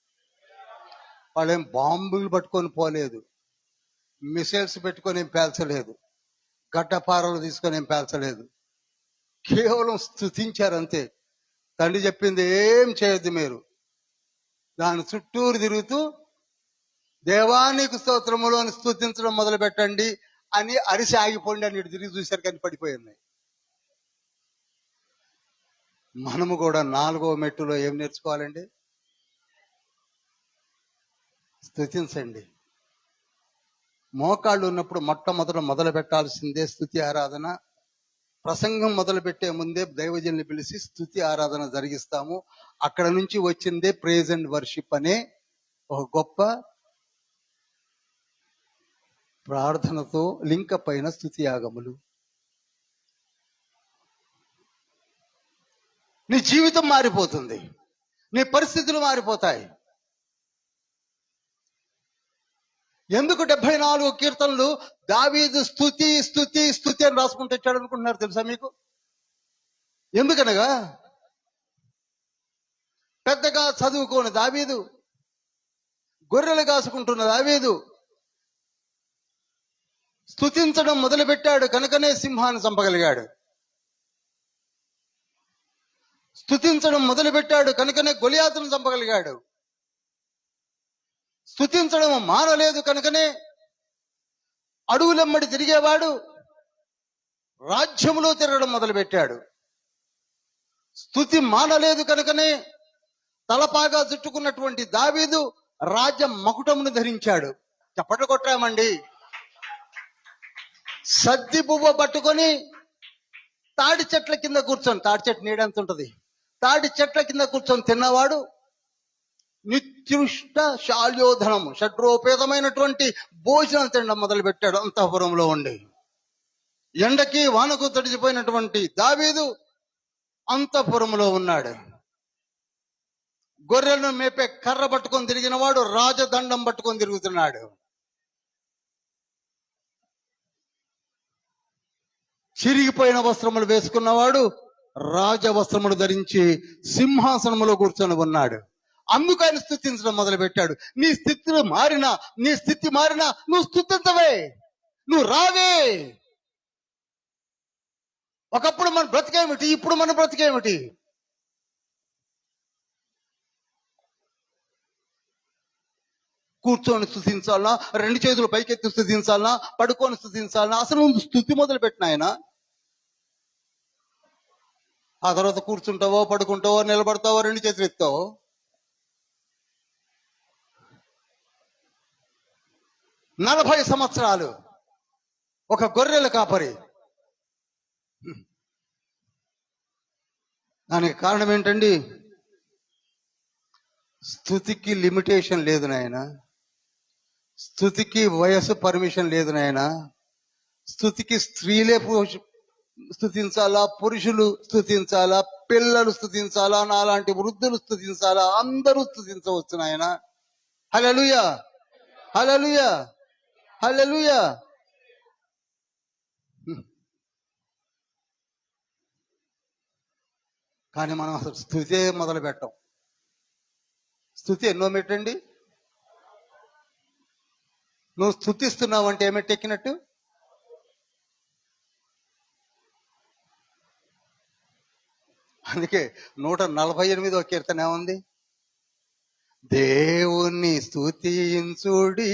వాళ్ళేం బాంబులు పట్టుకొని పోలేదు, మిసైల్స్ పెట్టుకొని ఏం పేల్చలేదు, గడ్డపారలు తీసుకొని ఏం పేల్చలేదు. కేవలం స్తుతించారంతే. తండ్రి చెప్పింది ఏం చేయొద్దు మీరు, దాని చుట్టూరు తిరుగుతూ దేవానికి స్తోత్రములో స్తుతించడం మొదలు పెట్టండి అని అరిసి ఆగిపోండి అని తిరిగి చూశారు కానీ పడిపోయింది. మనము కూడా 4వ మెట్టులో ఏం నేర్చుకోవాలండి? స్తుతించండి. మోకాళ్ళు ఉన్నప్పుడు మొట్టమొదలు పెట్టాల్సిందే స్తుతి ఆరాధన. ప్రసంగం మొదలు పెట్టే ముందే దైవజనుల్ని పిలిచి స్తుతి ఆరాధన జరిగిస్తాము. అక్కడ నుంచి వచ్చిందే ప్రైజ్ అండ్ వర్షిప్ అనే ఒక గొప్ప ప్రార్థనతో లింక పైన స్తుతి యాగములు. నీ జీవితం మారిపోతుంది, నీ పరిస్థితులు మారిపోతాయి. ఎందుకు 74 కీర్తనలు దావీదు స్తుతి స్తుతి స్తుతి అని రాసుకుంటూ వచ్చాడు అనుకుంటున్నారు తెలుసా మీకు? ఎందుకనగా పెద్దగా చదువుకోని దావీదు, గొర్రెలు కాసుకుంటున్న దావీదు స్తుతించడం మొదలుపెట్టాడు కనుకనే సింహాన్ని చంపగలిగాడు. స్తుతించడం మొదలుపెట్టాడు కనుకనే గొలియాతును చంపగలిగాడు. స్తుతించడం మానలేదు కనుకనే అడవులెమ్మడి తిరిగేవాడు రాజ్యంలో తిరగడం మొదలుపెట్టాడు. స్తుతి మానలేదు కనుకనే తలపాగా చుట్టుకున్నటువంటి దావీదు రాజ మకుటమును ధరించాడు. చప్పట్లు కొట్టామండి. సద్ది పువ్వు పట్టుకొని తాడి చెట్ల కింద కూర్చొని, తాడి చెట్టు నీడెంత ఉంటది, తాడి చెట్ల కింద కూర్చొని తిన్నవాడు నిత్యుష్ట శాల్యోధనము షడ్రోపేతమైనటువంటి భోజనం తినడం మొదలు పెట్టాడు అంతఃపురంలో ఉండి. ఎండకి వానకు తడిచిపోయినటువంటి దావీదు అంతఃపురంలో ఉన్నాడు. గొర్రెలను మేపే కర్ర పట్టుకొని తిరిగిన వాడు రాజదండం పట్టుకొని తిరుగుతున్నాడు. చిరిగిపోయిన వస్త్రములు వేసుకున్నవాడు రాజవస్త్రములు ధరించి సింహాసనములో కూర్చొని ఉన్నాడు. అందుకు ఆయన స్తుతించడం మొదలు పెట్టాడు. నీ స్థితి మారినా నువ్వు స్తుతించవే, నువ్వు రావే. ఒకప్పుడు మన బ్రతికేమిటి, ఇప్పుడు మన బ్రతికేమిటి? కూర్చొని స్తుతించాలనా, రెండు చేతులు పైకెత్తి స్తుతించాలనా, పడుకొని స్తుతించాలనా? అసలు నువ్వు స్తుతి మొదలు పెట్టిన ఆయన. ఆ తర్వాత కూర్చుంటావో, పడుకుంటావో, నిలబడతావో, రెండు చేతులు ఎత్తావో. 40 సంవత్సరాలు ఒక గొర్రెల కాపరి. దానికి కారణం ఏంటండి? స్తుతికి లిమిటేషన్ లేదు నాయన. స్తుతికి వయసు పర్మిషన్ లేదు నాయన. స్తుతికి స్త్రీలే స్తుతించాలా, పురుషులు స్తుతించాలా, పిల్లలు స్తుతించాలా, నాలాంటి వృద్ధులు స్తుతించాలా, అందరూ స్తుతించవచ్చు నాయన. హల్లెలూయా, హల్లెలూయా, హల్లెలూయా. కానీ మనం అసలు స్తుతే మొదలు పెట్టాం. స్తుతి ఎన్నో మెట్టండి. నువ్వు స్తుతిస్తున్నావు అంటే ఏమెట్టు ఎక్కినట్టు? అందుకే 148వ కీర్తన ఏముంది? దేవుణ్ణి స్తుతించుడి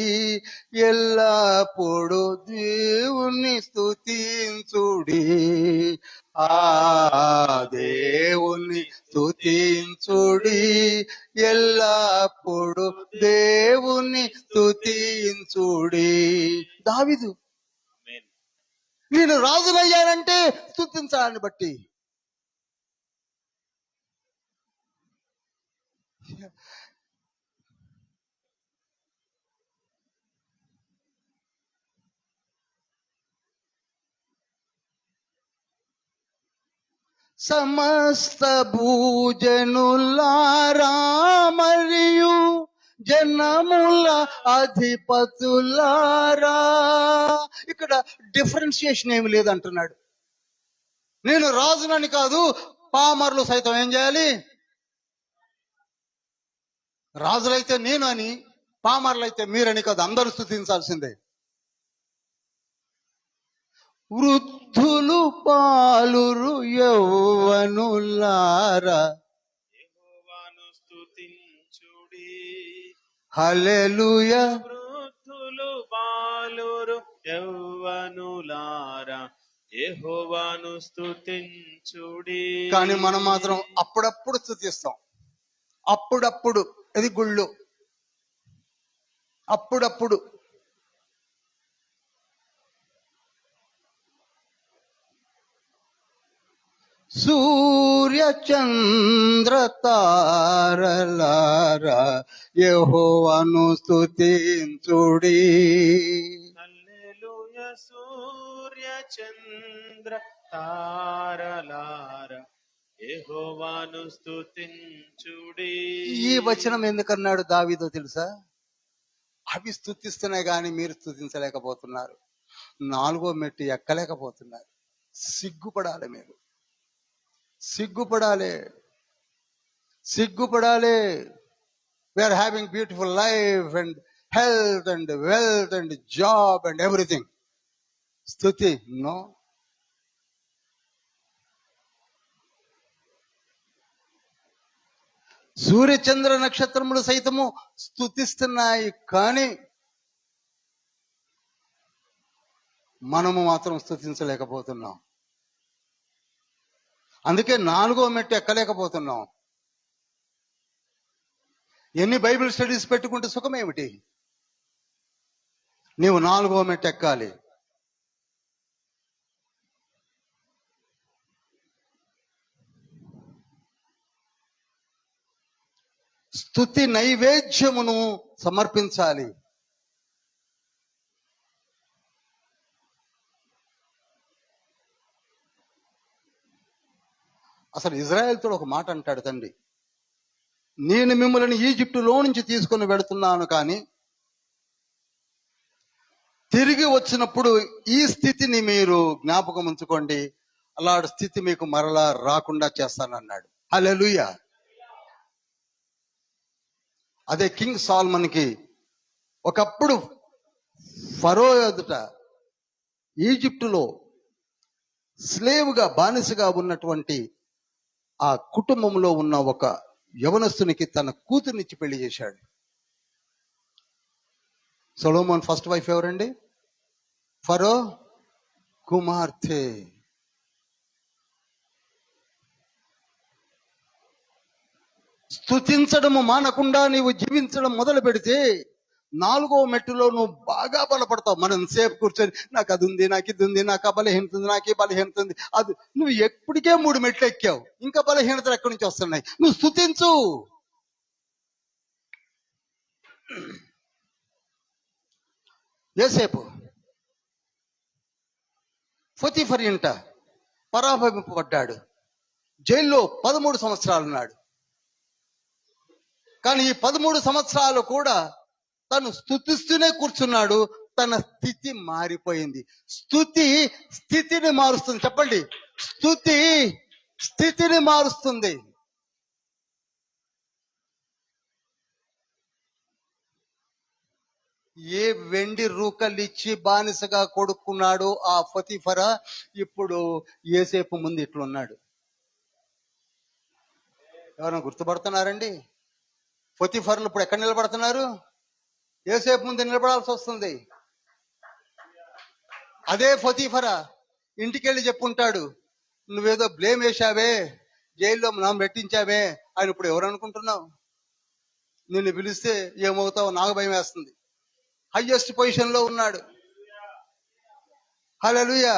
ఎల్లప్పుడు, దేవుణ్ణి స్తుతించుడి. దేవుణ్ణి స్తుతించుడి ఎల్లప్పుడు, దేవుణ్ణి స్తుతించుడి. దావీదు, నేను రాజునయ్యానంటే స్తుతించాలని బట్టి. సమస్త భూజనులారా మరియు జనముల అధిపతులారా. ఇక్కడ డిఫరెన్షియేషన్ ఏమి లేదంటున్నాడు. నేను రాజునని కాదు, పామర్లు సైతం ఏం చేయాలి? రాజులైతే నేను అని, పామర్లైతే మీరని కాదు, అందరూ స్తుతించాల్సిందే. వృద్ధులు పాలురు యౌవనులారా యెహోవాను స్తుతించుడి. హల్లెలూయా. వృద్ధులు బాలురు యవ్వనులారా యెహోవాను స్తుతించుడి. కానీ మనం మాత్రం అప్పుడప్పుడు స్తుతిస్తాం. అప్పుడప్పుడు, ఇది గుళ్ళు, అప్పుడప్పుడు. సూర్య చంద్ర తారలారా యెహోవాను స్తుతించుడి. హల్లెలూయా. సూర్య చంద్ర తారలారా యెహోవాను స్తుతించుడి. ఈ వచనం ఎందుకన్నాడు దావీదో తెలుసా? అవి స్తుతిస్తున్నాయి కానీ మీరు స్తుతించలేకపోతున్నారు. 4వ మెట్టు ఎక్కలేకపోతున్నారు. సిగ్గుపడాలి మీరు, సిగ్గుపడాలి, సిగ్గుపడాలి. We're having beautiful life and health and wealth and job and everything. స్తుతి నో. సూర్యచంద్ర నక్షత్రములు సైతము స్తుతిస్తున్నాయి కానీ మనము మాత్రం స్తుతించలేకపోతున్నాం. అందుకే 4వ మెట్టు ఎక్కలేకపోతున్నాం. ఎన్ని బైబిల్ స్టడీస్ పెట్టుకుంటే సుఖమేమిటి? నీవు 4వ మెట్టు ఎక్కాలి. స్తుతి నైవేద్యమును సమర్పించాలి. అసలు ఇజ్రాయెల్తో ఒక మాట అంటాడు తండ్రి, నేను మిమ్మల్ని ఈజిప్టులో నుంచి తీసుకొని వెళుతున్నాను కానీ తిరిగి వచ్చినప్పుడు ఈ స్థితిని మీరు జ్ఞాపకం ఉంచుకోండి, అలాంటి స్థితి మీకు మరలా రాకుండా చేస్తానన్నాడు. హల్లెలూయా. అదే కింగ్ సాల్మన్ కి ఒకప్పుడు ఫరో ఎదుట ఈజిప్టులో స్లేవ్గా బానిసగా ఉన్నటువంటి ఆ కుటుంబంలో ఉన్న ఒక యవనస్తునికి తన కూతుర్నిచ్చి పెళ్లి చేశాడు. సొలొమోన్ ఫస్ట్ వైఫ్ ఎవరండి? ఫరో కుమార్తె. స్తుతించడము మానకుండా నీవు జీవించడం మొదలు పెడితే 4వ మెట్టులో నువ్వు బాగా బలపడతావు. మనం సేపు కూర్చొని నాకు అది ఉంది, నాకు ఇది ఉంది, నాకు ఆ బలహీనత ఉంది, నాకు ఈ బలహీనత ఉంది, అది నువ్వు ఎప్పటికే 3 మెట్లు ఎక్కావు, ఇంకా బలహీనతలు ఎక్కడి నుంచి వస్తున్నాయి? నువ్వు స్తుతించు. యోసేపు పొతీఫర్ ఇంట పరాభవింపబడ్డాడు, జైల్లో 13 సంవత్సరాలు ఉన్నాడు. కానీ ఈ 13 సంవత్సరాలు కూడా తను స్తుతిస్తూనే కూర్చున్నాడు. తన స్థితి మారిపోయింది. స్తుతి స్థితిని మారుస్తుంది. చెప్పండి, స్తుతి స్థితిని మారుస్తుంది. ఏ వెండి రూకలిచ్చి బానిసగా కొడుకున్నాడు ఆ పొతీఫరా, ఇప్పుడు యోసేపు ముందు ఇట్లున్నాడు. ఎవరైనా గుర్తుపడుతున్నారండి? పొతీఫర్లు ఇప్పుడు ఎక్కడ నిలబడుతున్నారు? యోసేపు ముందు నిలబడాల్సి వస్తుంది. అదే పొతీఫరా ఇంటికెళ్ళి చెప్పుంటాడు, నువ్వేదో బ్లేమ్ వేశావే, జైల్లో మనం పెట్టించావే. ఆయన ఇప్పుడు ఎవరు అనుకుంటున్నావు? నిన్ను పిలిస్తే ఏమవుతావు నాకు భయం వేస్తుంది. హైయెస్ట్ పొజిషన్ లో ఉన్నాడు. హల్లెలూయా.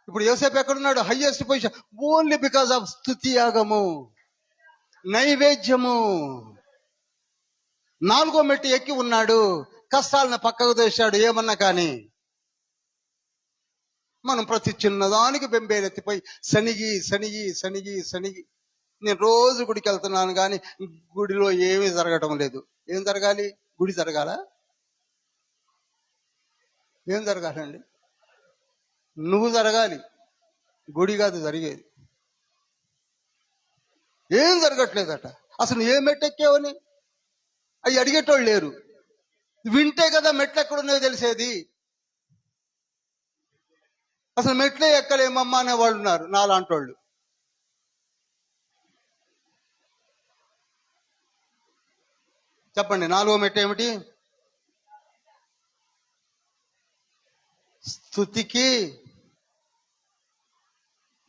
ఇప్పుడు యోసేపు ఎక్కడున్నాడు? Highest position, only because of స్తుతి యాగము, నైవేద్యము. 4వ మెట్టు ఎక్కి ఉన్నాడు, కష్టాలను పక్కకు తోశాడు. ఏమన్నా కానీ మనం ప్రతి చిన్నదానికి బెంబేలెత్తిపోయి సనిగి సనిగి సనిగి సనిగి. నేను రోజు గుడికి వెళ్తున్నాను కానీ గుడిలో ఏమీ జరగటం లేదు. ఏం జరగాలి? గుడి జరగాల? ఏం జరగాలండి? నువ్వు జరగాలి, గుడి కాదు జరిగేది. ఏం జరగట్లేదట. అసలు ఏ మెట్టు ఎక్కావని అవి అడిగేటోళ్ళు లేరు. వింటే కదా మెట్లు ఎక్కడున్నాయో తెలిసేది. అసలు మెట్లే ఎక్కలేమమ్మా అనే వాళ్ళు ఉన్నారు, నాలాంటి వాళ్ళు. చెప్పండి, 4వ మెట్టు ఏమిటి? స్తుతికి,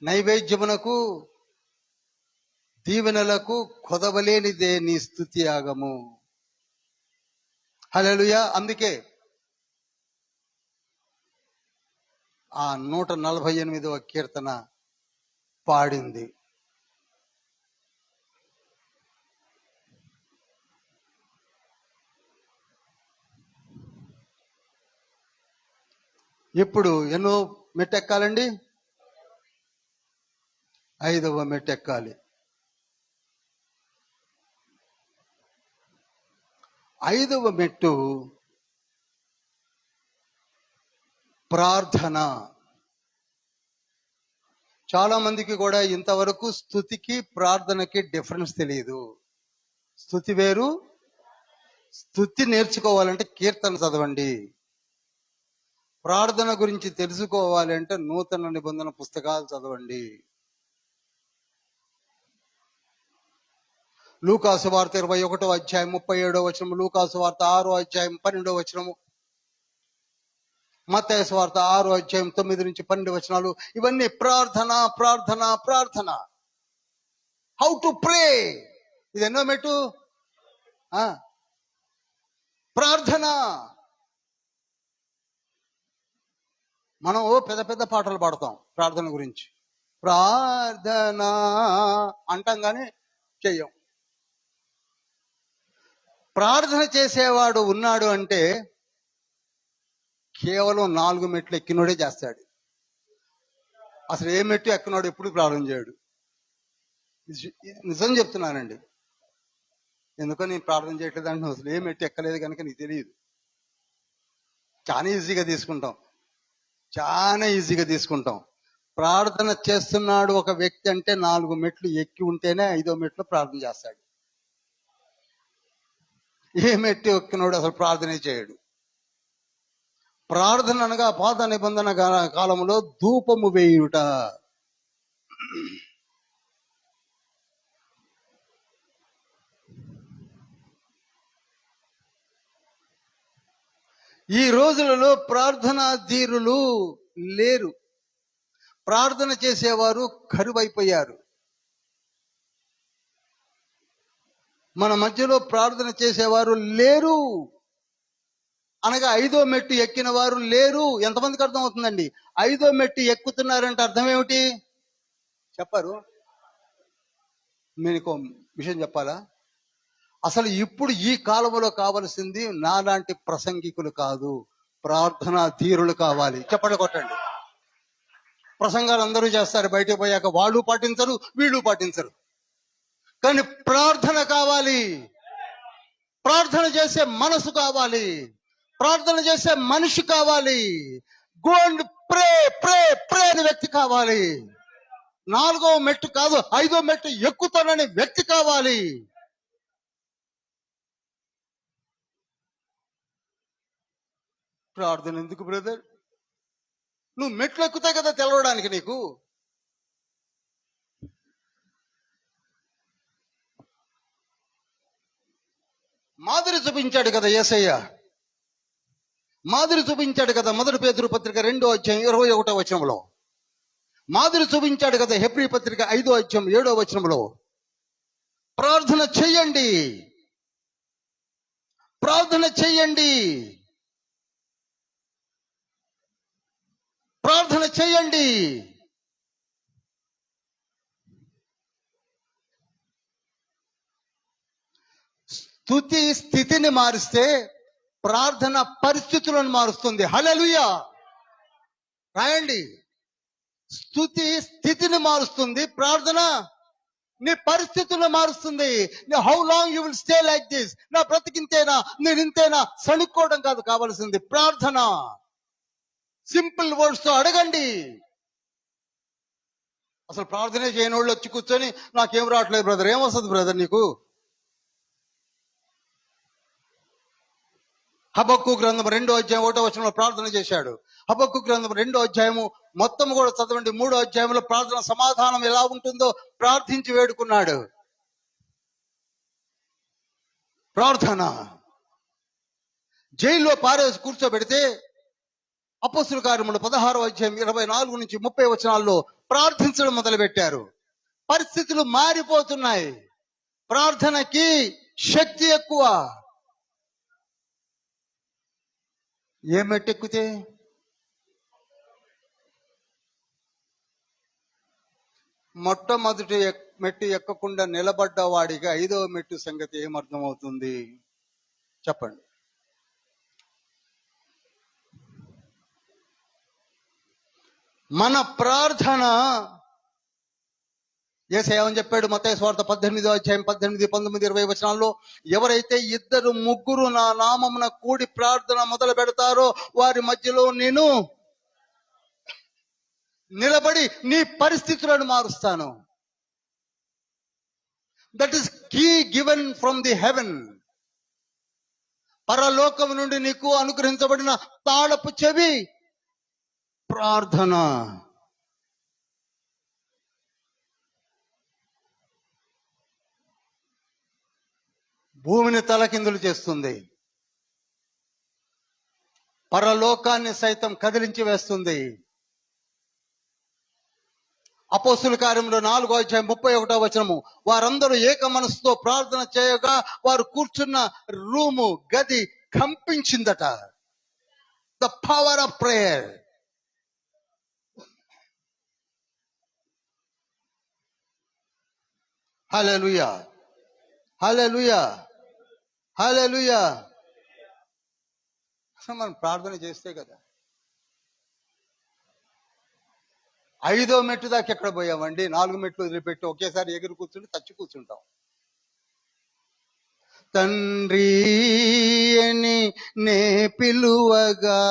నైవేద్యమునకు, దీవెనలకు కొదవలేనిదే నీ స్తుతి యాగము. హల్లెలూయా. అందుకే ఆ 148వ కీర్తన పాడింది. ఇప్పుడు ఎన్నో మెట్టెక్కాలండి? 5వ మెట్టెక్కాలి. 5వ మెట్టు ప్రార్థన. చాలా మందికి కూడా ఇంతవరకు స్తుతికి ప్రార్థనకి డిఫరెన్స్ తెలియదు. స్తుతి వేరు. స్తుతి నేర్చుకోవాలంటే కీర్తన చదవండి. ప్రార్థన గురించి తెలుసుకోవాలంటే నూతన నిబంధన పుస్తకాలు చదవండి. లూకాసు వార్త 21వ అధ్యాయం 37వ వచనము, లూకాసు వార్త 6వ అధ్యాయం 12వ వచనము, మత్తయి వార్త 6వ అధ్యాయం 9 నుంచి 12 వచనాలు. ఇవన్నీ ప్రార్థన ప్రార్థన ప్రార్థన. How to pray. ఇది ఎన్నో మెట్టు? ప్రార్థన. మనం పెద్ద పెద్ద పాటలు పాడతాం ప్రార్థన గురించి. ప్రార్థన అంటాం కానీ చెయ్యం. ప్రార్థన చేసేవాడు ఉన్నాడు అంటే కేవలం 4 మెట్లు ఎక్కినోడే చేస్తాడు. అసలు ఏ మెట్టు ఎక్కినోడు ఎప్పుడు ప్రార్థన చేయడు. నిజం చెప్తున్నానండి. ఎందుకో నేను ప్రార్థన చేయట్లేదు అంటే అసలు ఏ మెట్టు ఎక్కలేదు కనుక నీకు తెలియదు. చాలా ఈజీగా తీసుకుంటాం, చాలా ఈజీగా తీసుకుంటాం. ప్రార్థన చేస్తున్నాడు ఒక వ్యక్తి అంటే 4 మెట్లు ఎక్కి ఉంటేనే 5వ మెట్లు ప్రార్థన చేస్తాడు. ఏ మెట్టు ఎక్కినోడు అసలు ప్రార్థనే చేయడు. ప్రార్థన అనగా పాత నిబంధన కాలంలో ధూపము వేయుట. ఈ రోజులలో ప్రార్థనా ధీరులు లేరు. ప్రార్థన చేసేవారు కరువైపోయారు. మన మధ్యలో ప్రార్థన చేసేవారు లేరు. అనగా 5వ మెట్టు ఎక్కిన వారు లేరు. ఎంతమందికి అర్థం అవుతుందండి? 5వ మెట్టు ఎక్కుతున్నారంటే అర్థం ఏమిటి చెప్పారు? మీకు విషయం చెప్పాలా? అసలు ఇప్పుడు ఈ కాలంలో కావలసింది నాలాంటి ప్రసంగికులు కాదు, ప్రార్థనా ధీరులు కావాలి. చెప్పండి, కొట్టండి. ప్రసంగాలు అందరూ చేస్తారు, బయటకు పోయాక వాళ్ళు పాటించరు, వీళ్ళు పాటించరు. కానీ ప్రార్థన కావాలి. ప్రార్థన చేసే మనసు కావాలి. ప్రార్థన చేసే మనిషి కావాలి. గో అండ్ ప్రే ప్రే ప్రే అనే వ్యక్తి కావాలి. 4వ మెట్టు కాదు, 5వ మెట్టు ఎక్కుతానని వ్యక్తి కావాలి. ప్రార్థన ఎందుకు బ్రదర్? నువ్వు మెట్లు ఎక్కుతాయి కదా తెలవడానికి నీకు. మాదిరి చూపించాడు కదా యేసయ్య, మాదిరి చూపించాడు కదా 1 పేతురు పత్రిక 2వ అధ్యాయం 21వ వచనంలో. మాదిరి చూపించాడు కదా హెబ్రీ పత్రిక 5వ అధ్యాయం 7వ వచనంలో. ప్రార్థన చెయ్యండి, ప్రార్థన చెయ్యండి, ప్రార్థన చెయ్యండి. స్తుతి స్థితిని మారిస్తే ప్రార్థన పరిస్థితులను మారుస్తుంది. హల్లెలూయా. రాయండి. స్తుతి స్థితిని మారుస్తుంది, ప్రార్థన నీ పరిస్థితులను మారుస్తుంది. How long you will stay like this? నా బ్రతికింతేనా, నేను ఇంతేనా సణుక్కోవడం కాదు కావాల్సింది, ప్రార్థన. సింపుల్ వర్డ్స్ తో అడగండి. అసలు ప్రార్థనే చేయని వాళ్ళు వచ్చి కూర్చొని నాకేం రావట్లేదు బ్రదర్. ఏమొస్తుంది బ్రదర్ నీకు? హబక్కు గ్రంథం 2వ అధ్యాయం 1వ వచనంలో ప్రార్థన చేశాడు. హబక్కు గ్రంథం 2వ అధ్యాయము మొత్తం కూడా చదవండి. 3వ అధ్యాయంలో ప్రార్థన సమాధానం ఎలా ఉంటుందో ప్రార్థించి వేడుకున్నాడు. ప్రార్థన. జైల్లో పారేసి కూర్చోబెడితే అపోస్తుల కార్యములు 16వ అధ్యాయం 24 నుంచి 30 వచనాల్లో ప్రార్థించడం మొదలు పెట్టారు. పరిస్థితులు మారిపోతున్నాయి. ప్రార్థనకి శక్తి ఎక్కువ. ఏ మెట్టు ఎక్కితే? మొట్టమొదటి మెట్టు ఎక్కకుండా నిలబడ్డ వాడిగా 5వ మెట్టు సంగతి ఏమర్థమవుతుంది చెప్పండి. మన ప్రార్థన యేసయ్య ఏమని చెప్పాడు? మత్తయి సువార్త 18వ అధ్యాయం 18, 19, 20 వచనాల్లో, ఎవరైతే 2, 3 నా నామమున కూడి ప్రార్థన మొదలు పెడతారో వారి మధ్యలో నేను నిలబడి నీ పరిస్థితులను మారుస్తాను. That is key given from the heaven. పరలోకం నుండి నీకు అనుగ్రహించబడిన తాళపు చెవి ప్రార్థన. భూమిని తలకిందులు చేస్తుంది, పరలోకాన్ని సైతం కదిలించి వేస్తుంది. అపోస్తుల కార్యములో 4వ అధ్యాయం 31వ వచనము, వారందరూ ఏక మనసుతో ప్రార్థన చేయగా వారు కూర్చున్న రూము గది కంపించిందట. The power of prayer. Hallelujah, hallelujah, hallelujah. అసలు మనం ప్రార్థన చేస్తే కదా. 5వ మెట్టు దాకా ఎక్కడ పోయామండి? 4 మెట్లు వదిలిపెట్టి ఒకేసారి ఎగిరి కూర్చుంటే చచ్చి కూర్చుంటాం. తండ్రి అని నే పిలువగా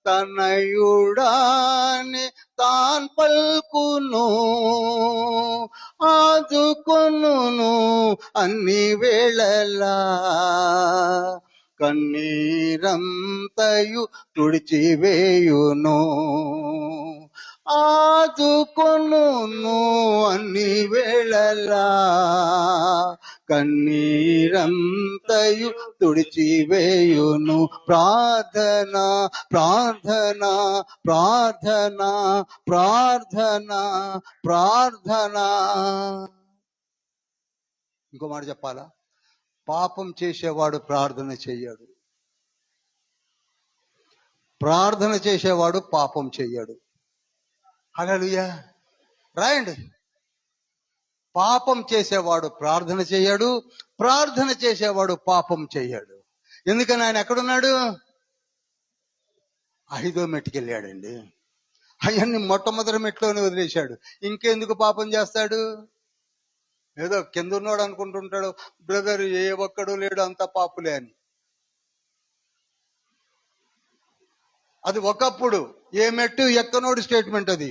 తనయుడాని తాన్ పల్కును ఆదుకొనును అన్ని వేళలా కన్నీరంతయు తుడిచివేయును ఆదుకొనును అన్ని వేళలా కన్నీరంతయు తుడిచివేయును. ప్రార్థన ప్రార్థన ప్రార్థన ప్రార్థన ప్రార్థన. ఇంకో మాట చెప్పాలా? పాపం చేసేవాడు ప్రార్థన చెయ్యడు, ప్రార్థన చేసేవాడు పాపం చెయ్యడు. హల్లెలూయా. రాయండి. పాపం చేసేవాడు ప్రార్థన చెయ్యడు, ప్రార్థన చేసేవాడు పాపం చెయ్యడు. ఎందుకని ఆయన ఎక్కడున్నాడు? 5వ మెట్టుకి వెళ్ళాడండి. అవన్నీ మొట్టమొదటి మెట్లోనే వదిలేశాడు. ఇంకెందుకు పాపం చేస్తాడు? ఏదో కింద ఉన్నాడు అనుకుంటుంటాడు, బ్రదర్ ఏ ఒక్కడు లేడు అంతా పాపులే అని. అది ఒకప్పుడు ఏ మెట్టు ఎక్కనోడు స్టేట్మెంట్ అది.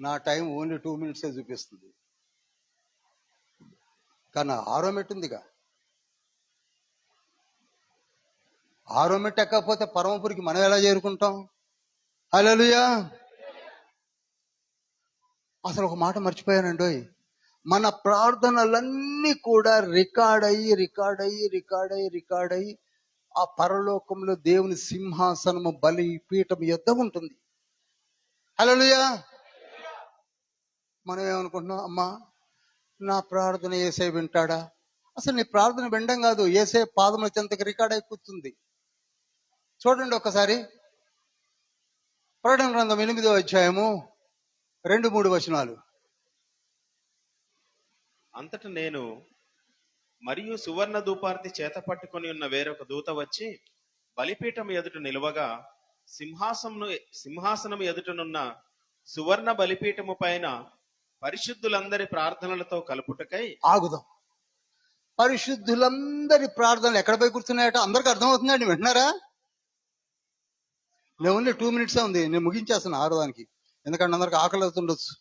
నా టైం ఓన్లీ 2 minutes చూపిస్తుంది, కానీ 6వ మెట్టు ఉందిగా. 6వ మెట్టు ఎక్కకపోతే పరమపురికి మనం ఎలా చేరుకుంటాం? హల్లెలూయా. అసలు ఒక మాట మర్చిపోయానండి. మన ప్రార్థనలన్నీ కూడా రికార్డ్ అయ్యి ఆ పరలోకంలో దేవుని సింహాసనము బలి పీఠం యొద్ద ఉంటుంది. హల్లెలూయా. మనం ఏమనుకుంటున్నాం? అమ్మా నా ప్రార్థన యేసయ్య వింటాడా? అసలు నీ ప్రార్థన వినడం కాదు, యేసయ్య పాదముల చెంతకు రికార్డ్ అయి కూర్చుంది. చూడండి ఒకసారి ప్రకటన గ్రంథం 8వ అధ్యాయము 2-3 వచనాలు. అంతట నేను మరియు సువర్ణ ధూపార్తి చేత పట్టుకొని ఉన్న వేరొక దూత వచ్చి బలిపీఠం ఎదుట నిలువగా సింహాసనం ఎదుటనున్న సువర్ణ బలిపీఠము పైన పరిశుద్ధులందరి ప్రార్థనలతో కలుపుటకై. ఆగుదాం. పరిశుద్ధులందరి ప్రార్థనలు ఎక్కడ పోయి కూర్చున్నాయట? అందరికి అర్థమవుతుందండి, వింటున్నారా? ఓన్లీ 2 minutes ఉంది, నేను ముగించేస్తాను 6వ దానికి, ఎందుకంటే అందరికి ఆకలి అవుతుండొచ్చు.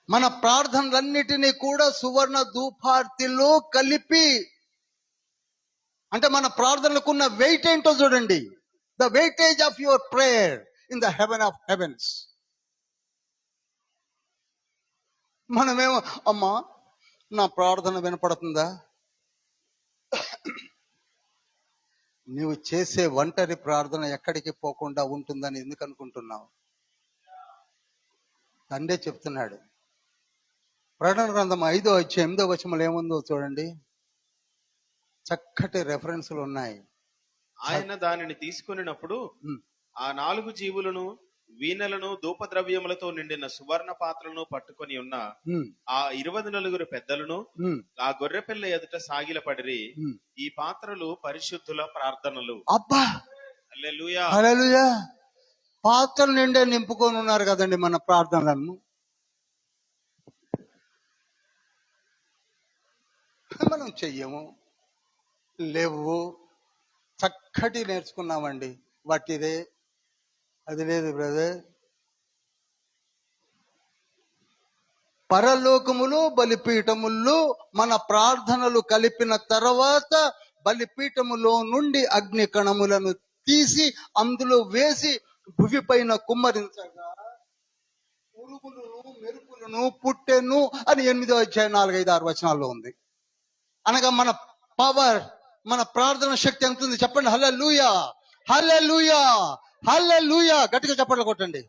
మన ప్రార్థనలన్నిటినీ కూడా సువర్ణ ధూపార్తిలో కలిపి, అంటే మన ప్రార్థనలకున్న వెయిట్ ఏంటో చూడండి. The weightage of your prayer in the heaven of heavens. మనమేమో అమ్మా నా ప్రార్థన వినపడుతుందా? నీవు చేసే ఒంటరి ప్రార్థన ఎక్కడికి పోకుండా ఉంటుందని ఎందుకు అనుకుంటున్నావు? తండ్రి చెప్తున్నాడు. ప్రకటన గ్రంథం 5వ అధ్యాయం 8వ వచనంలో ఏముందో చూడండి. చక్కటి రెఫరెన్స్లు ఉన్నాయి. ఆయన దానిని తీసుకొనినప్పుడు ఆ 4 జీవులను వీణలను ధూపద్రవ్యములతో నిండిన సువర్ణ పాత్రలను పట్టుకొని ఉన్న ఆ 24 పెద్దలను ఆ గొర్రెపిల్ల ఎదుట సాగిలపడిరి. ఈ పాత్రలు పరిశుద్ధుల ప్రార్థనలు. అబ్బా హల్లెలూయా. హల్లెలూయా. పాత్రలు నిండే నింపుకొని ఉన్నారు కదండి మన ప్రార్థనలను. మనం చెయ్యము, లేవు. చక్కటి నేర్చుకున్నామండి, వాటిదే అది లేదు బ్రదర్. పరలోకములు బలిపీఠములు మన ప్రార్థనలు కలిపిన తర్వాత బలిపీఠములో నుండి అగ్ని కణములను తీసి అందులో వేసి భువి పైన కుమ్మరించగా పురుగులను మెరుపులను పుట్టెను అని 8వ అధ్యాయం 4-5-6 వచనాల్లో ఉంది. అనగా మన పవర్, మన ప్రార్థన శక్తి ఎంత ఉంది చెప్పండి. హల్లెలూయా, హల్లెలూయా, హల్లెలూయా. గట్టిగా చప్పట్లు కొట్టండి.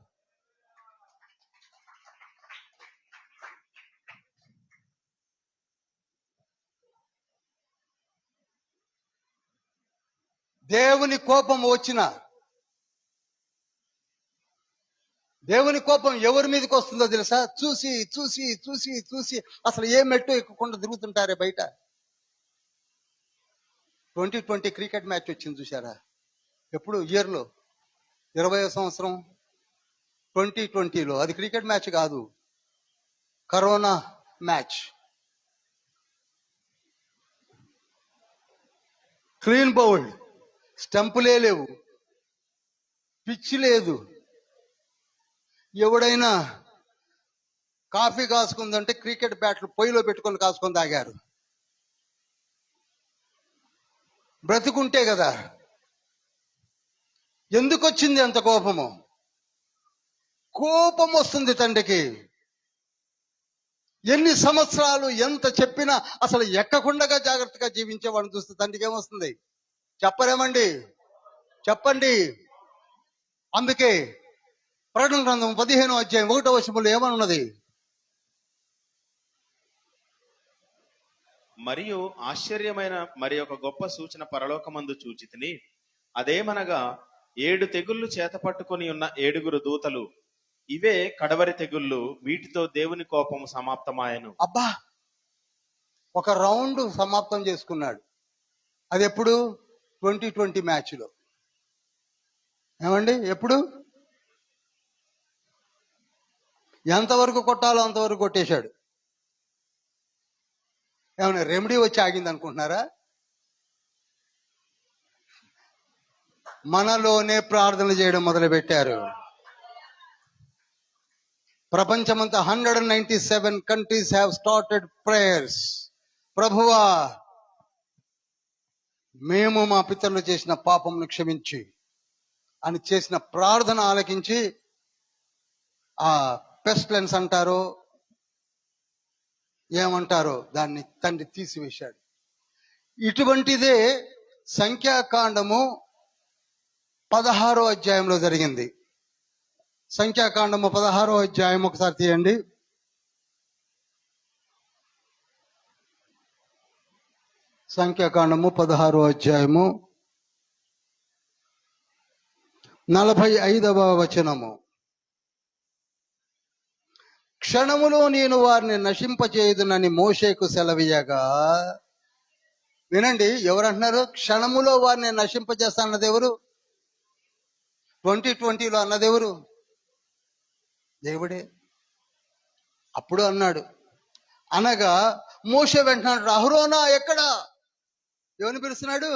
దేవుని కోపం వచ్చిన, దేవుని కోపం ఎవరి మీదకి వస్తుందో తెలుసా? చూసి చూసి చూసి చూసి అసలు ఏ మెట్టు ఎక్కకుండా తిరుగుతుంటారే బయట. 2020 క్రికెట్ మ్యాచ్ వచ్చింది చూసారా? ఎప్పుడు ఇయర్లో 20వ సంవత్సరం 2020లో. అది క్రికెట్ మ్యాచ్ కాదు, కరోనా మ్యాచ్. క్లీన్ బౌల్డ్, స్టంపులే లేవు, పిచ్చి లేదు. ఎవడైనా కాఫీ కాసుకుందంటే క్రికెట్ బ్యాట్లు పొయ్యిలో పెట్టుకొని కాసుకొని తాగారు. బ్రతుకుంటే కదా. ఎందుకు వచ్చింది అంత కోపము? కోపం వస్తుంది తండ్రికి. ఎన్ని సంవత్సరాలు ఎంత చెప్పినా అసలు ఎక్కకుండగా జాగ్రత్తగా జీవించేవాడిని చూస్తే తండ్రికి ఏమొస్తుంది? చెప్పరేమండి? చెప్పండి. అందుకే ప్రకటన గ్రంథం 15వ అధ్యాయం 1వ వచనంలో ఏమనున్నది? మరియు ఆశ్చర్యమైన మరి ఒక గొప్ప సూచన పరలోకమందు చూచితిని. అదేమనగా 7 తెగుళ్ళు చేత పట్టుకొని ఉన్న 7 దూతలు. ఇవే కడవరి తెగుళ్ళు, వీటితో దేవుని కోపం సమాప్తమాయను. అబ్బా, ఒక రౌండ్ సమాప్తం చేసుకున్నాడు. అది ఎప్పుడు? 2020 మ్యాచ్లో. ఏమండి? ఎప్పుడు? ఎంతవరకు కొట్టాలో అంతవరకు కొట్టేశాడు. ఏమైనా రెమెడీ వచ్చి ఆగింది అనుకుంటున్నారా? మనలోనే ప్రార్థన చేయడం మొదలు పెట్టారు. ప్రపంచమంతా 197 కంట్రీస్ హ్యావ్ స్టార్టెడ్ ప్రేయర్స్. ప్రభువా, మేము మా పితరులు చేసిన పాపంను క్షమించి అని చేసిన ప్రార్థన ఆలకించి ఆ పెస్టిలెన్స్ అంటారో ఏమంటారో దాన్ని తండ్రి తీసివేశాడు. ఇటువంటిదే సంఖ్యాకాండము 16వ అధ్యాయంలో జరిగింది. సంఖ్యాకాండము 16వ అధ్యాయం ఒకసారి తీయండి. సంఖ్యాకాండము 16వ అధ్యాయము 45వ వచనము. క్షణములో నేను వారిని నశింపచేయుదునని మోషేకు సెలవీయగా. వినండి, ఎవరంటున్నారు? క్షణములో వారిని నశింపజేస్తానన్నది ఎవరు? 2020లో అన్నది ఎవరు? దేవుడే. అప్పుడు అన్నాడు. అనగా మోషే వెంటనే అహరోనా ఎక్కడా? ఎవరిని పిలుస్తున్నాడు?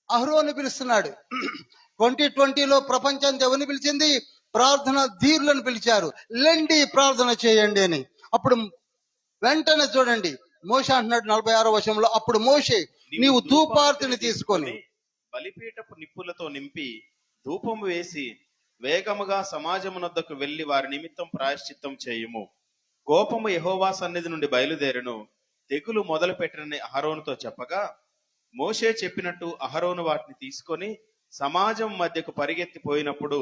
అహరోను పిలుస్తున్నాడు. 2020లో ప్రపంచాన్ని ఎవరిని పిలిచింది? ప్రార్థన ధీరులను పిలిచారు. లెండి ప్రార్థన చేయండి అని. అప్పుడు వెంటనే చూడండి, మోషే అంటున్నాడు 46వ వచనంలో, అప్పుడు మోషే నీవు ధూపార్తిని తీసుకొని బలిపీఠపు నిప్పులతో నింపి ధూపము వేసి వేగముగా సమాజమునొద్దకు వెళ్లి వారి నిమిత్తం ప్రాయశ్చిత్తం చేయుము. కోపము యెహోవా సన్నిధి నుండి బయలుదేరును. తెగులు మొదలు పెట్టినని అహరోనుతో చెప్పగా, మోషే చెప్పినట్టు అహరోను వాటిని తీసుకొని సమాజం మధ్యకు పరిగెత్తిపోయినప్పుడు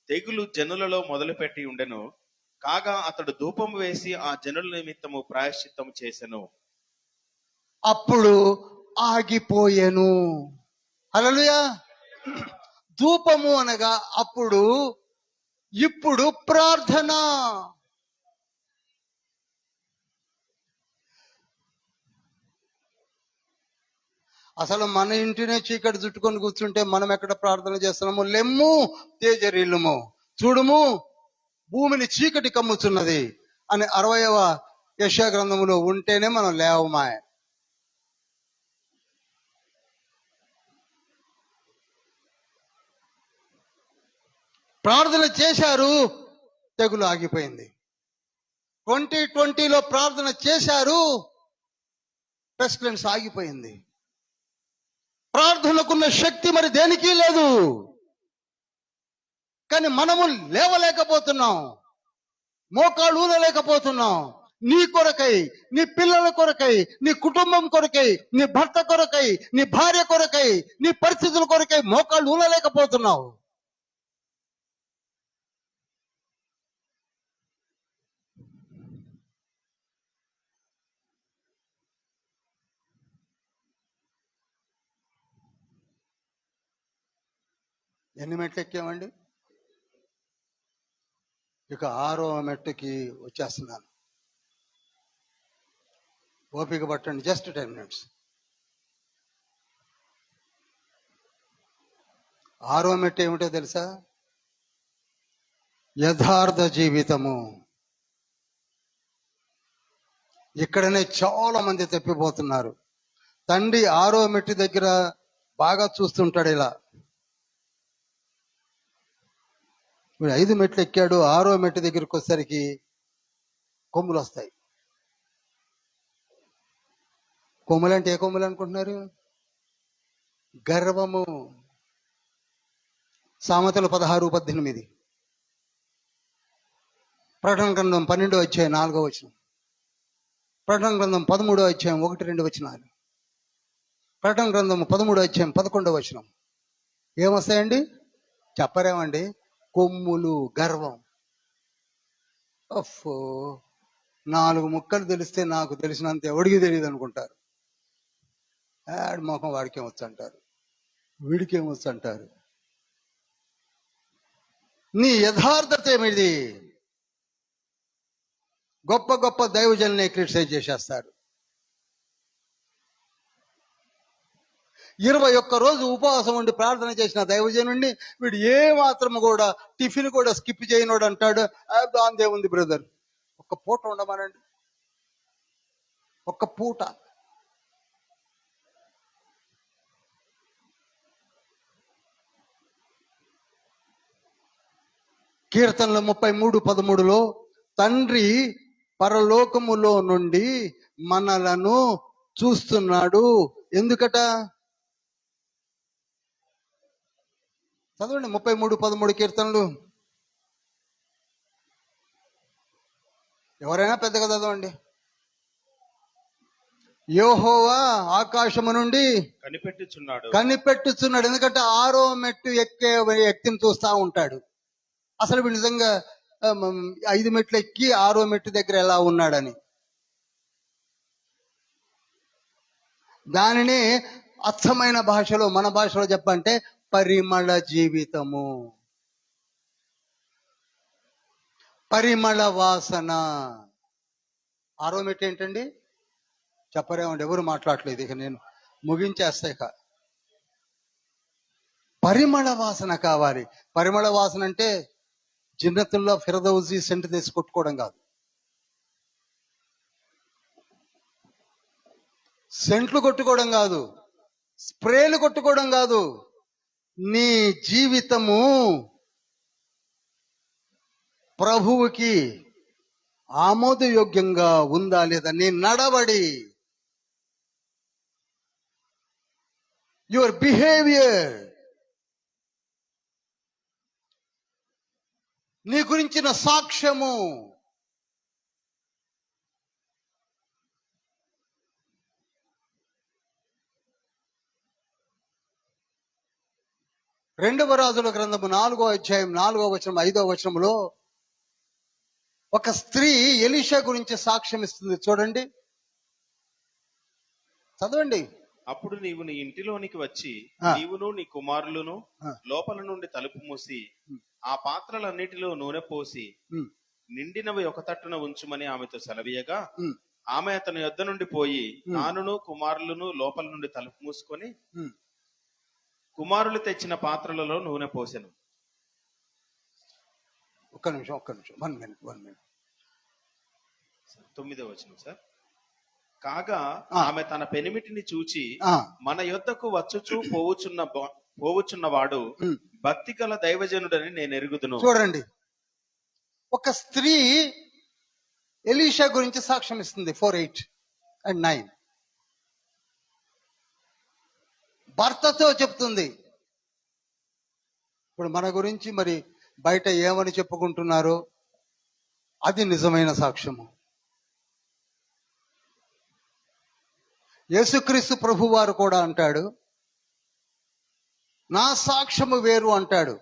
తెగులు జనులలో మొదలుపెట్టి ఉండెను. కాగా అతడు ధూపం వేసి ఆ జనుల నిమిత్తము ప్రాయశ్చిత్తము చేసెను. అప్పుడు ఆగిపోయెను. హల్లెలూయా. ధూపము అనగా అప్పుడు, ఇప్పుడు ప్రార్థన. అసలు మన ఇంటినే చీకటి చుట్టుకొని కూర్చుంటే మనం ఎక్కడ ప్రార్థన చేస్తున్నాము? లెమ్ము తేజరిల్లుము, చూడుము భూమిని చీకటి కమ్ముచున్నది అని 60వ యెషయా గ్రంథములో ఉంటేనే మనం లేవమాయ. ప్రార్థన చేశారు, తెగులు ఆగిపోయింది. 2020లో ప్రార్థన చేశారు, పెస్టిలెన్స్ ఆగిపోయింది. ప్రార్థనకున్న శక్తి మరి దేనికి లేదు. కానీ మనము లేవలేకపోతున్నాం, మోకాళ్ళు ఊనలేకపోతున్నాం. నీ కొరకై, నీ పిల్లల కొరకై, నీ కుటుంబం కొరకై, నీ భర్త కొరకై, నీ భార్య కొరకై, నీ పరిస్థితుల కొరకై మోకాళ్ళు ఊనలేకపోతున్నావు. ఎన్ని మెట్లు ఎక్కామండి? ఇక 6వ మెట్టుకి వచ్చేస్తున్నాను. ఓపిక పట్టండి, జస్ట్ 10 minutes. ఆరో మెట్టు ఏమిటో తెలుసా? యథార్థ జీవితము. ఇక్కడనే చాలా మంది తప్పిపోతున్నారు. తండ్రి ఆరో మెట్టు దగ్గర బాగా చూస్తుంటాడు ఇలా. ఇప్పుడు 5 మెట్లు ఎక్కాడు, ఆరో మెట్టు దగ్గరికి వచ్చేసరికి కొమ్ములు వస్తాయి. కొమ్ములు అంటే ఏ కొమ్ములు అనుకుంటున్నారు? గర్వము. సామెతలు 16:18, ప్రకటన గ్రంథం 12వ అధ్యాయం 4వ వచనం, ప్రకటన గ్రంథం 13వ అధ్యాయం 1-2 వచనాలు, ప్రకటన గ్రంథం 13వ అధ్యాయం 11వ వచనం. ఏమొస్తాయండి? చెప్పరేమండి? కొమ్ములు, గర్వం. అఫ్ఫో, 4 ముక్కలు తెలిస్తే నాకు తెలిసినంత ఎవడికి తెలియదు అనుకుంటారు. ఆడి మొఖం వాడికేమొచ్చు అంటారు, వీడికేమొచ్చు అంటారు. నీ యథార్థత ఏమిటి? గొప్ప గొప్ప దైవజనుల్ని క్రిటిసైజ్ చేసేస్తారు. 21 రోజు ఉపవాసం ఉండి ప్రార్థన చేసిన దైవజనుడిని వీడు ఏ మాత్రం కూడా టిఫిన్ కూడా స్కిప్ చేయనోడు అంటాడు. దాందే ఉంది బ్రదర్, ఒక్క పూట ఉండమనండి, ఒక్క పూట. కీర్తనలు 33:13 తండ్రి పరలోకములో నుండి మనలను చూస్తున్నాడు. ఎందుకట? చదవండి 33:13 కీర్తనలు. ఎవరైనా పెద్దగా చదవండి. యెహోవా ఆకాశము నుండి కనిపెట్టుచున్నాడు. ఎందుకంటే ఆరో మెట్టు ఎక్కే వ్యక్తిని చూస్తా ఉంటాడు. అసలు వీడు నిజంగా 5 మెట్లు ఎక్కి ఆరో మెట్టు దగ్గర ఎలా ఉన్నాడని. దానిని అచ్చమైన భాషలో, మన భాషలో చెప్పంటే పరిమళ జీవితము, పరిమళ వాసన. ఆరో మెట్టు ఏంటండి? చెప్పరేమండి, ఎవరు మాట్లాడలేదు. ఇక నేను ముగించేస్తా. ఇక పరిమళ వాసన కావాలి. పరిమళ వాసన అంటే జన్నతుల్లో ఫిరదౌజీ సెంట్ తీసి కొట్టుకోవడం కాదు, సెంట్లు కొట్టుకోవడం కాదు, స్ప్రేలు కొట్టుకోవడం కాదు. నీ జీవితము ప్రభువుకి ఆమోదయోగ్యంగా ఉందా లేదా? నీ నడవడి, యువర్ బిహేవియర్, నీ గురించిన సాక్ష్యము. రెండవ రాజుల గ్రంథము 4వ అధ్యాయం 4వ వచనం 5వ వచనంలో ఒక స్త్రీ ఎలీషా గురించి సాక్ష్యం ఇస్తుంది. చూడండి, చదవండి. అప్పుడు నీవు నీ ఇంటిలోనికి వచ్చి నీవును నీ కుమారులను లోపల నుండి తలుపు మూసి ఆ పాత్రలన్నిటిలో నూనె పోసి నిండినవి ఒక తట్టున ఉంచుమని ఆమెతో సెలవీయగా ఆమె అతని యొద్ద నుండి పోయి నానును కుమారులను లోపల నుండి తలుపు మూసుకొని కుమారులు తెచ్చిన పాత్రలలో నూనె పోసెను. ఒక్క నిమిషం 1 మినిట్. 9వ వచనం సార్. కాగా ఆమె తన పెనిమిటిని చూచి మన యొద్దకు వచ్చుచూ పోవుచున్నవాడు భక్తి గల దైవజనుడని నేను ఎరుగుదును. చూడండి, ఒక స్త్రీ ఎలీషా గురించి సాక్ష్యం ఇస్తుంది 4:8 and 9. భర్తతో చెప్తుంది. ఇప్పుడు మన గురించి మరి బయట ఏమని చెప్పుకుంటున్నారో అది నిజమైన సాక్ష్యము. యేసుక్రీస్తు ప్రభు వారు కూడా అంటాడు, నా సాక్ష్యము వేరు అంటాడు.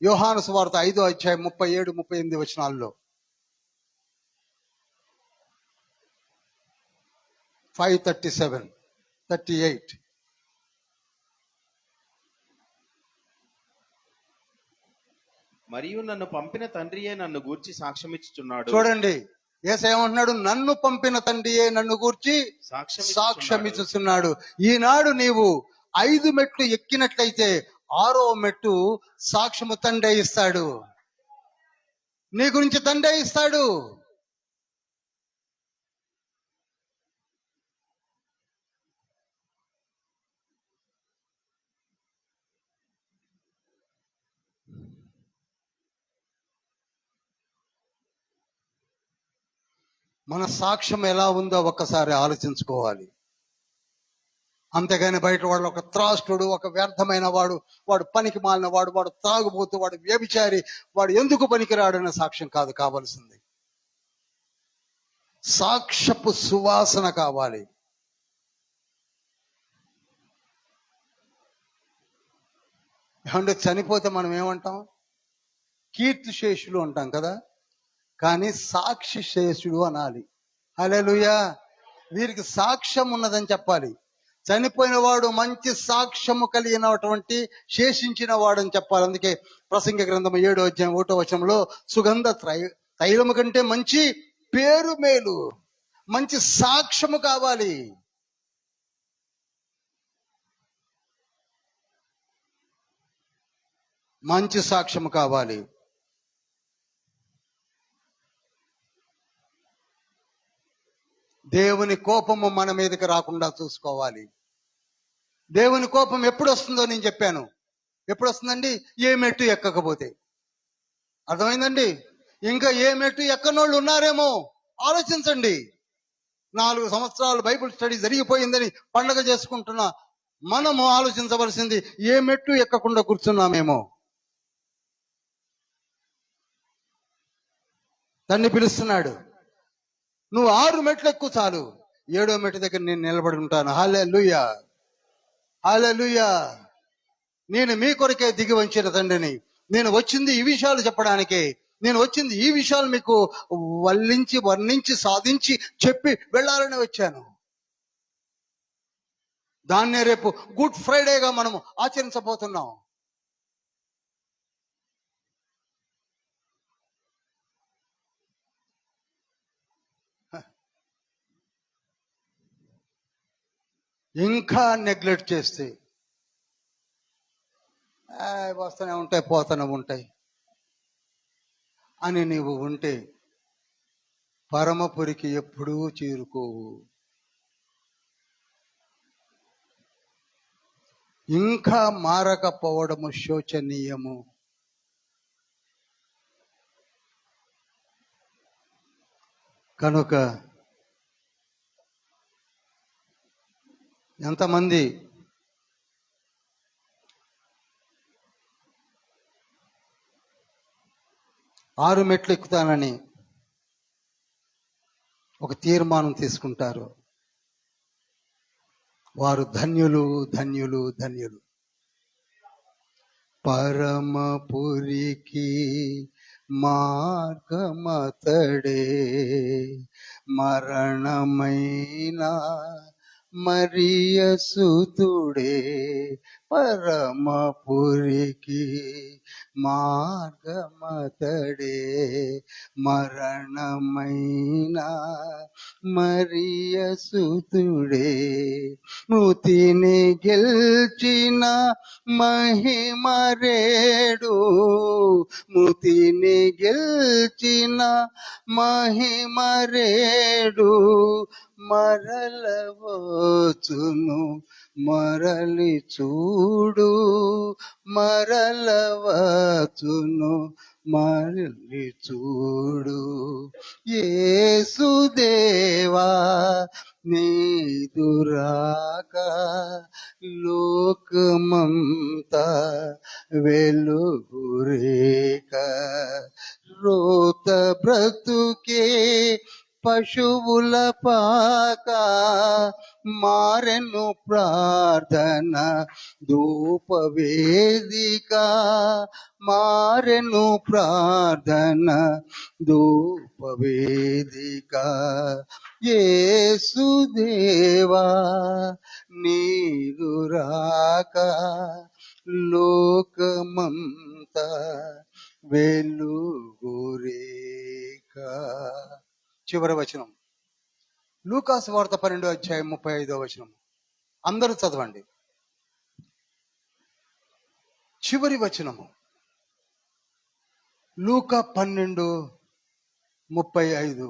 యోహాను సువార్త 5వ అధ్యాయం 37-38 వచనాల్లో. 5:37-38. మరియు నన్ను పంపిన తండ్రియే నన్ను గూర్చి సాక్ష్యం ఇచ్చుచున్నాడు. చూడండి, యేసు ఏమంటున్నాడు? నన్ను పంపిన తండ్రియే నన్ను గూర్చి సాక్ష్యం ఇచ్చుచున్నాడు. ఈనాడు నీవు 5 మెట్లు ఎక్కినట్లయితే ఆరో మెట్టు సాక్ష్యము తండ్రి ఇస్తాడు. నీ గురించి తండ్రి ఇస్తాడు. మన సాక్ష్యం ఎలా ఉందో ఒక్కసారి ఆలోచించుకోవాలి. అంతేగాని బయట వాడు ఒక త్రాష్టుడు, ఒక వ్యర్థమైన వాడు, వాడు పనికి మాలిన వాడు, వాడు తాగుబోతు, వాడు వ్యభిచారి, వాడు ఎందుకు పనికిరాడన్న సాక్ష్యం కాదు కావాల్సింది. సాక్ష్యపు సువాసన కావాలి. ఏమంటే చనిపోతే మనం ఏమంటాం? కీర్తిశేషులు అంటాం కదా, కానీ సాక్షి శేషుడు అనాలి. హల్లెలూయా. వీరికి సాక్ష్యం ఉన్నదని చెప్పాలి. చనిపోయిన వాడు మంచి సాక్ష్యము కలిగినటువంటి శేషించిన వాడు అని చెప్పాలి. అందుకే ప్రసంగి గ్రంథం 7వ అధ్యాయం 1వ వచనంలో సుగంధ తైలము కంటే మంచి పేరు మేలు, మంచి సాక్ష్యము కావాలి. మంచి సాక్ష్యము కావాలి. దేవుని కోపము మన మీదకి రాకుండా చూసుకోవాలి. దేవుని కోపం ఎప్పుడు వస్తుందో నేను చెప్పాను. ఎప్పుడు వస్తుందండి? ఏ మెట్టు ఎక్కకపోతే. అర్థమైందండి? ఇంకా ఏ మెట్టు ఎక్కనోళ్ళు ఉన్నారేమో ఆలోచించండి. 4 సంవత్సరాలు బైబిల్ స్టడీ జరిగిపోయిందని పండగ చేసుకుంటున్నా మనము ఆలోచించవలసింది, ఏ మెట్టు ఎక్కకుండా కూర్చున్నామేమో. తన్ని పిలుస్తున్నాడు, నువ్వు 6 మెట్లు ఎక్కువ చాలు, 7వ మెట్టు దగ్గర నేను నిలబడి ఉంటాను. హల్లెలూయా, హల్లెలూయా. నేను మీ కొరకే దిగి వచ్చిన తండ్రిని. నేను వచ్చింది ఈ విషయాలు చెప్పడానికే. నేను వచ్చింది ఈ విషయాలు మీకు వల్లించి వర్ణించి సాధించి చెప్పి వెళ్ళాలని వచ్చాను. దాన్నే రేపు గుడ్ ఫ్రైడేగా మనము ఆచరించబోతున్నాం. ఇంకా నెగ్లెక్ట్ చేస్తే వస్తూనే ఉంటాయి, పోతూనే ఉంటాయి అని నీవు ఉంటే పరమపురికి ఎప్పుడూ చేరుకోవు. ఇంకా మారకపోవడము శోచనీయము. కనుక ఎంతమంది ఆరు మెట్లు ఎక్కుతానని ఒక తీర్మానం తీసుకుంటారు, వారు ధన్యులు, ధన్యులు, ధన్యులు. పరమపురికి మార్గమతడే, మరణమైన మరియ సుతుడే. పరమపురికి మార్గమతడే, మరణమైన మరియ సుతుడే. మృతిని గెల్చిన మహిమరేడు, మృతిని గెల్చిన మహిమరేడు. మరలవచ్చును మరలి చూడు, మరలవచ్చును మరలి చూడు. యేసుదేవా నీదురాక లోకమంతా వెలుగురేక, రోత బ్రతుకే పశువుల పాక, మారెను ప్రార్థన ధూపవేదిక, మారెను ప్రార్థన ధూపవేదిక. యేసుదేవా నీదు రాక లోకమంతా వెలుగురేక. చివరి వచనం లూకాసు వార్త 12వ అధ్యాయం 35వ వచనం. అందరూ చదవండి. చివరి వచనము లూకా 12:35.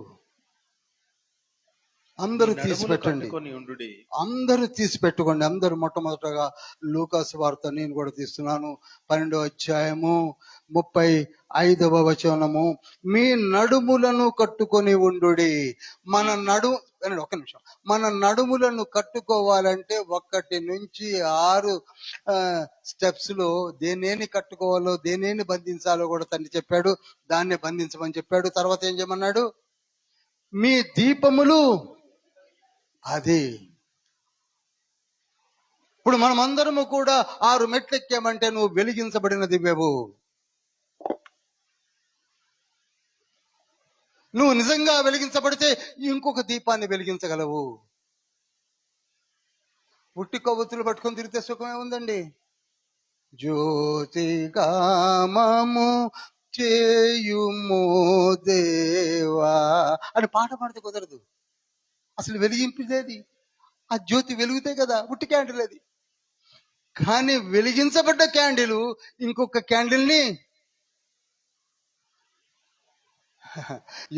అందరూ మీ తీసి నడుమును పెట్టండి, కట్టుకొని ఉండుడి. అందరూ తీసి పెట్టుకోండి. అందరూ మొట్టమొదటగా లూకాసు వార్త నేను కూడా తీస్తున్నాను. 12వ అధ్యాయము 35వ వచనము. మీ నడుములను కట్టుకొని ఉండుడి. మన వినండి, ఒక్క నిమిషం. మన నడుములను కట్టుకోవాలంటే 1 నుంచి 6 స్టెప్స్ లో దేనేని కట్టుకోవాలో, దేనేని బంధించాలో కూడా తండ్రి చెప్పాడు. దాన్ని బంధించమని చెప్పాడు. తర్వాత ఏం చేయమన్నాడు? మీ దీపములు అది. ఇప్పుడు మనమందరము కూడా 6 మెట్లు ఎక్కామంటే నువ్వు వెలిగించబడిన దివ్యవు. నువ్వు నిజంగా వెలిగించబడితే ఇంకొక దీపాన్ని వెలిగించగలవు. ఉట్టి కొవ్వొత్తులు పట్టుకొని తిరిగితే సుఖమే ఉందండి. జ్యోతిగామము చేయుము దేవా అని పాట పాడితే కుదరదు. అసలు వెలిగింపేది ఆ జ్యోతి వెలుగుతే కదా. ఉట్టి క్యాండిల్ అది. కానీ వెలిగించబడ్డ క్యాండిల్ ఇంకొక క్యాండిల్ని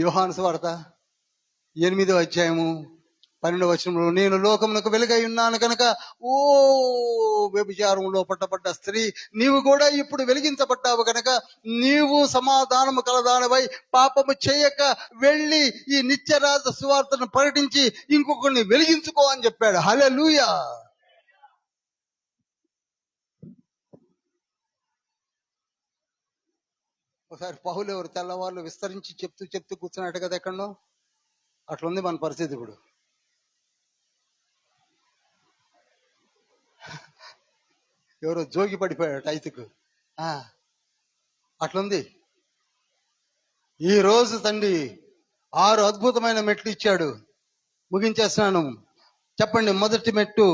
యోహాను సువార్త 8వ అధ్యాయము 12వ వచనంలో, నేను లోకమునకు వెలుగై ఉన్నాను కనుక ఓ వ్యభిచారంలో పట్టబడ్డ స్త్రీ, నీవు కూడా ఇప్పుడు వెలిగించబడ్డావు కనుక నీవు సమాధానము కలదానవై పాపము చేయక వెళ్ళి ఈ నిత్యరాజ సువార్తను ప్రకటించి ఇంకొకరిని వెలిగించుకో అని చెప్పాడు. హల్లెలూయా. ఒకసారి పౌలు ఎవరు తెల్లవాళ్ళు విస్తరించి చెప్తూ కూర్చున్నట్టు కదా ఎక్కడో. అట్లుంది మన పరిస్థితి ఇప్పుడు. ఎవరో జోగి పడిపోయాడు ఐతుకు. అట్లుంది. ఈ రోజు తండ్రి 6 అద్భుతమైన మెట్లు ఇచ్చాడు. ముగించేస్తున్నాను. చెప్పండి. మొదటి మెట్టు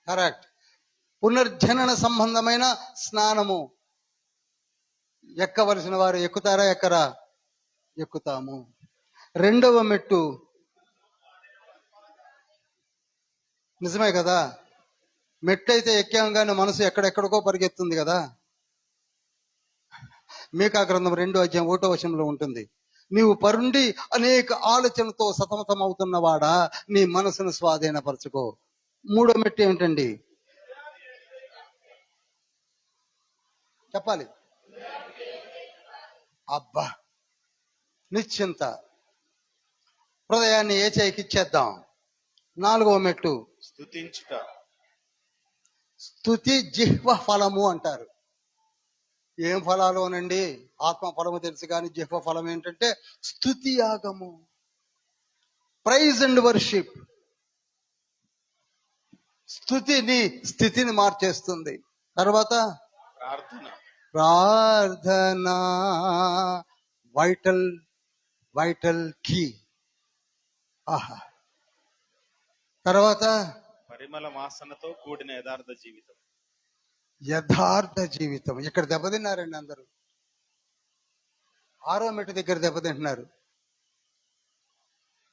కరెక్ట్. పునర్జనన సంబంధమైన స్నానము. ఎక్కవలసిన వారు ఎక్కుతారా? ఎక్కరా? ఎక్కుతాము. రెండవ మెట్టు నిజమే కదా. మెట్లయితే ఎక్కాం కానీ మనసు ఎక్కడెక్కడికో పరిగెత్తుంది కదా. మీకా గ్రంథం 2వ అధ్యాయం 1వ వచనంలో ఉంటుంది. నీవు పరుండి అనేక ఆలోచనలతో సతమతమవుతున్నవాడా, నీ మనసును స్వాధీనపరచుకో. మూడో మెట్టు ఏమిటండి? చెప్పాలి. అబ్బా, నిశ్చింత. హృదయాన్ని ఏ చేయికిచ్చేద్దాం. 4వ మెట్టు స్తుతించుట. స్తుతి జిహ్వ ఫలము అంటారు. ఏం ఫలాలోనండి? ఆత్మ ఫలము తెలుసు కానీ జిహ్వ ఫలం ఏంటంటే స్తుతి యాగము, ప్రైజ్ అండ్ వర్షిప్. స్తుతిని స్థితిని మార్చేస్తుంది. తర్వాత ప్రార్థన వైటల్ కీ. ఆహా. తర్వాత పరిమళ వాసనతో కూడిన యథార్థ జీవితం. యథార్థ జీవితం. ఇక్కడ దెబ్బతిన్నారండి అందరూ. 6వ మెట్టు దగ్గర దెబ్బతింటున్నారు.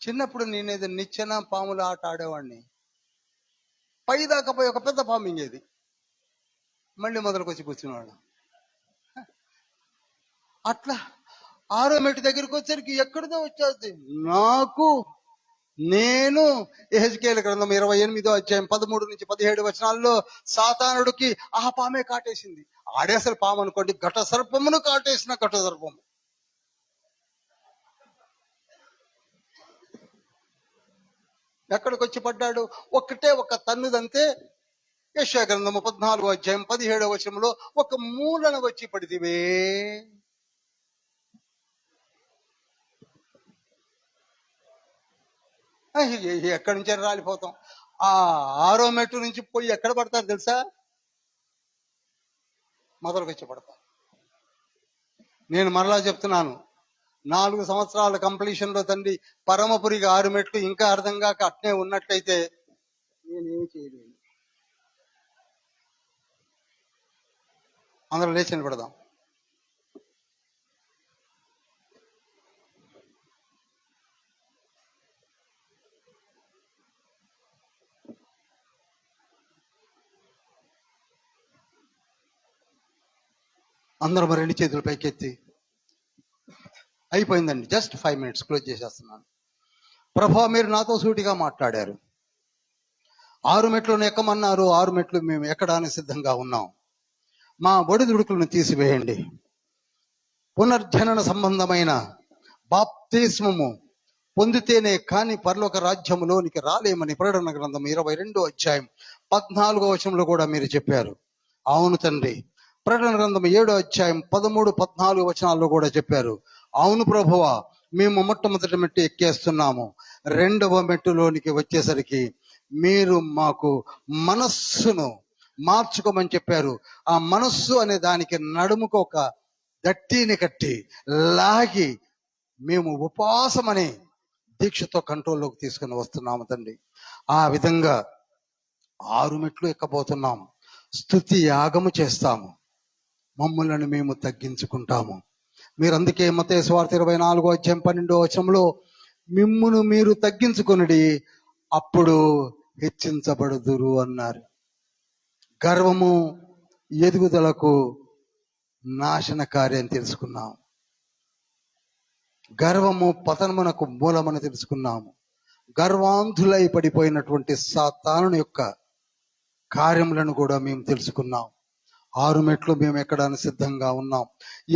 చిన్నప్పుడు నేనేదో నిచ్చెన పాముల ఆట ఆడేవాడిని. పైదాకా పోయి ఒక పెద్ద పాము మింగేది. మళ్ళీ మొదలుకొచ్చి కూర్చున్నాడు. అట్లా 6వ మెట్టు దగ్గరికి వచ్చేసరికి ఎక్కడిదో వచ్చేది నాకు. నేను యెహెజ్కేలు గ్రంథం 28వ అధ్యాయం 13 నుంచి 17 వచనాల్లో సాతానుడికి ఆ పామే కాటేసింది. ఆడే అసలు పాము అనుకోండి, ఘట సర్పమును కాటేసిన ఘట సర్పము. ఎక్కడికి వచ్చి పడ్డాడు? ఒక్కటే ఒక తన్నుదంతే. యెషయా గ్రంథము 14వ అధ్యాయం 17వ వచనంలో ఒక మూలన వచ్చి పడితివే. ఎక్కడి నుంచి రాలిపోతాం. ఆ 6వ మెట్టు నుంచి పోయి ఎక్కడ పడతారు తెలుసా? మొదలుకు వచ్చి పడతారు. నేను మరలా చెప్తున్నాను, 4 సంవత్సరాల కంప్లీషన్ లో తండ్రి పరమపురికి 6 మెట్లు ఇంకా అర్థం కాక అట్నే ఉన్నట్లయితే నేనేమి చేయలేను. అందరూ లేచి నిలబడదాం. అందరం రెండు చేతులు పైకెత్తి, అయిపోయిందండి, జస్ట్ 5 minutes క్లోజ్ చేసేస్తున్నాను. ప్రభువా, మీరు నాతో సూటిగా మాట్లాడారు. 6 మెట్లను ఎక్కమన్నారు. 6 మెట్లు మేము ఎక్కడానికి సిద్ధంగా ఉన్నాం. మా ఒడిదుడుకులను తీసివేయండి. పునర్జనన సంబంధమైన బాప్తిస్మము పొందితేనే కాని పరలోక రాజ్యములోనికి రాలేమని ప్రకటన గ్రంథం 22 కూడా మీరు చెప్పారు. అవును తండ్రి. ప్రకటన గ్రంథం 7:13-14 కూడా చెప్పారు. అవును ప్రభువా, మేము మొట్టమొదటి మెట్టు ఎక్కేస్తున్నాము. 2వ మెట్టులోనికి వచ్చేసరికి మీరు మాకు మనస్సును మార్చుకోమని చెప్పారు. ఆ మనస్సు అనే దానికి నడుముకు ఒక దట్టిని కట్టి లాగి మేము ఉపవాసమని దీక్షతో కంట్రోల్లోకి తీసుకుని వస్తున్నాము తండ్రి. ఆ విధంగా 6 మెట్లు ఎక్కబోతున్నాము. స్తుతి యాగము చేస్తాము. మమ్మల్ని మేము తగ్గించుకుంటాము. మీరు అందుకే మత్తయి సువార్త 24:12 మిమ్మును మీరు తగ్గించుకొనుడి, అప్పుడు హెచ్చించబడుదురు అన్నారు. గర్వము ఎదుగుదలకు నాశనకారి అని తెలుసుకున్నాము. గర్వము పతనమునకు మూలమని తెలుసుకున్నాము. గర్వాంధులై పడిపోయినటువంటి సాతాను యొక్క కార్యములను కూడా మేము తెలుసుకున్నాం. 6 మెట్లు మేము ఎక్కడానికి సిద్ధంగా ఉన్నాం.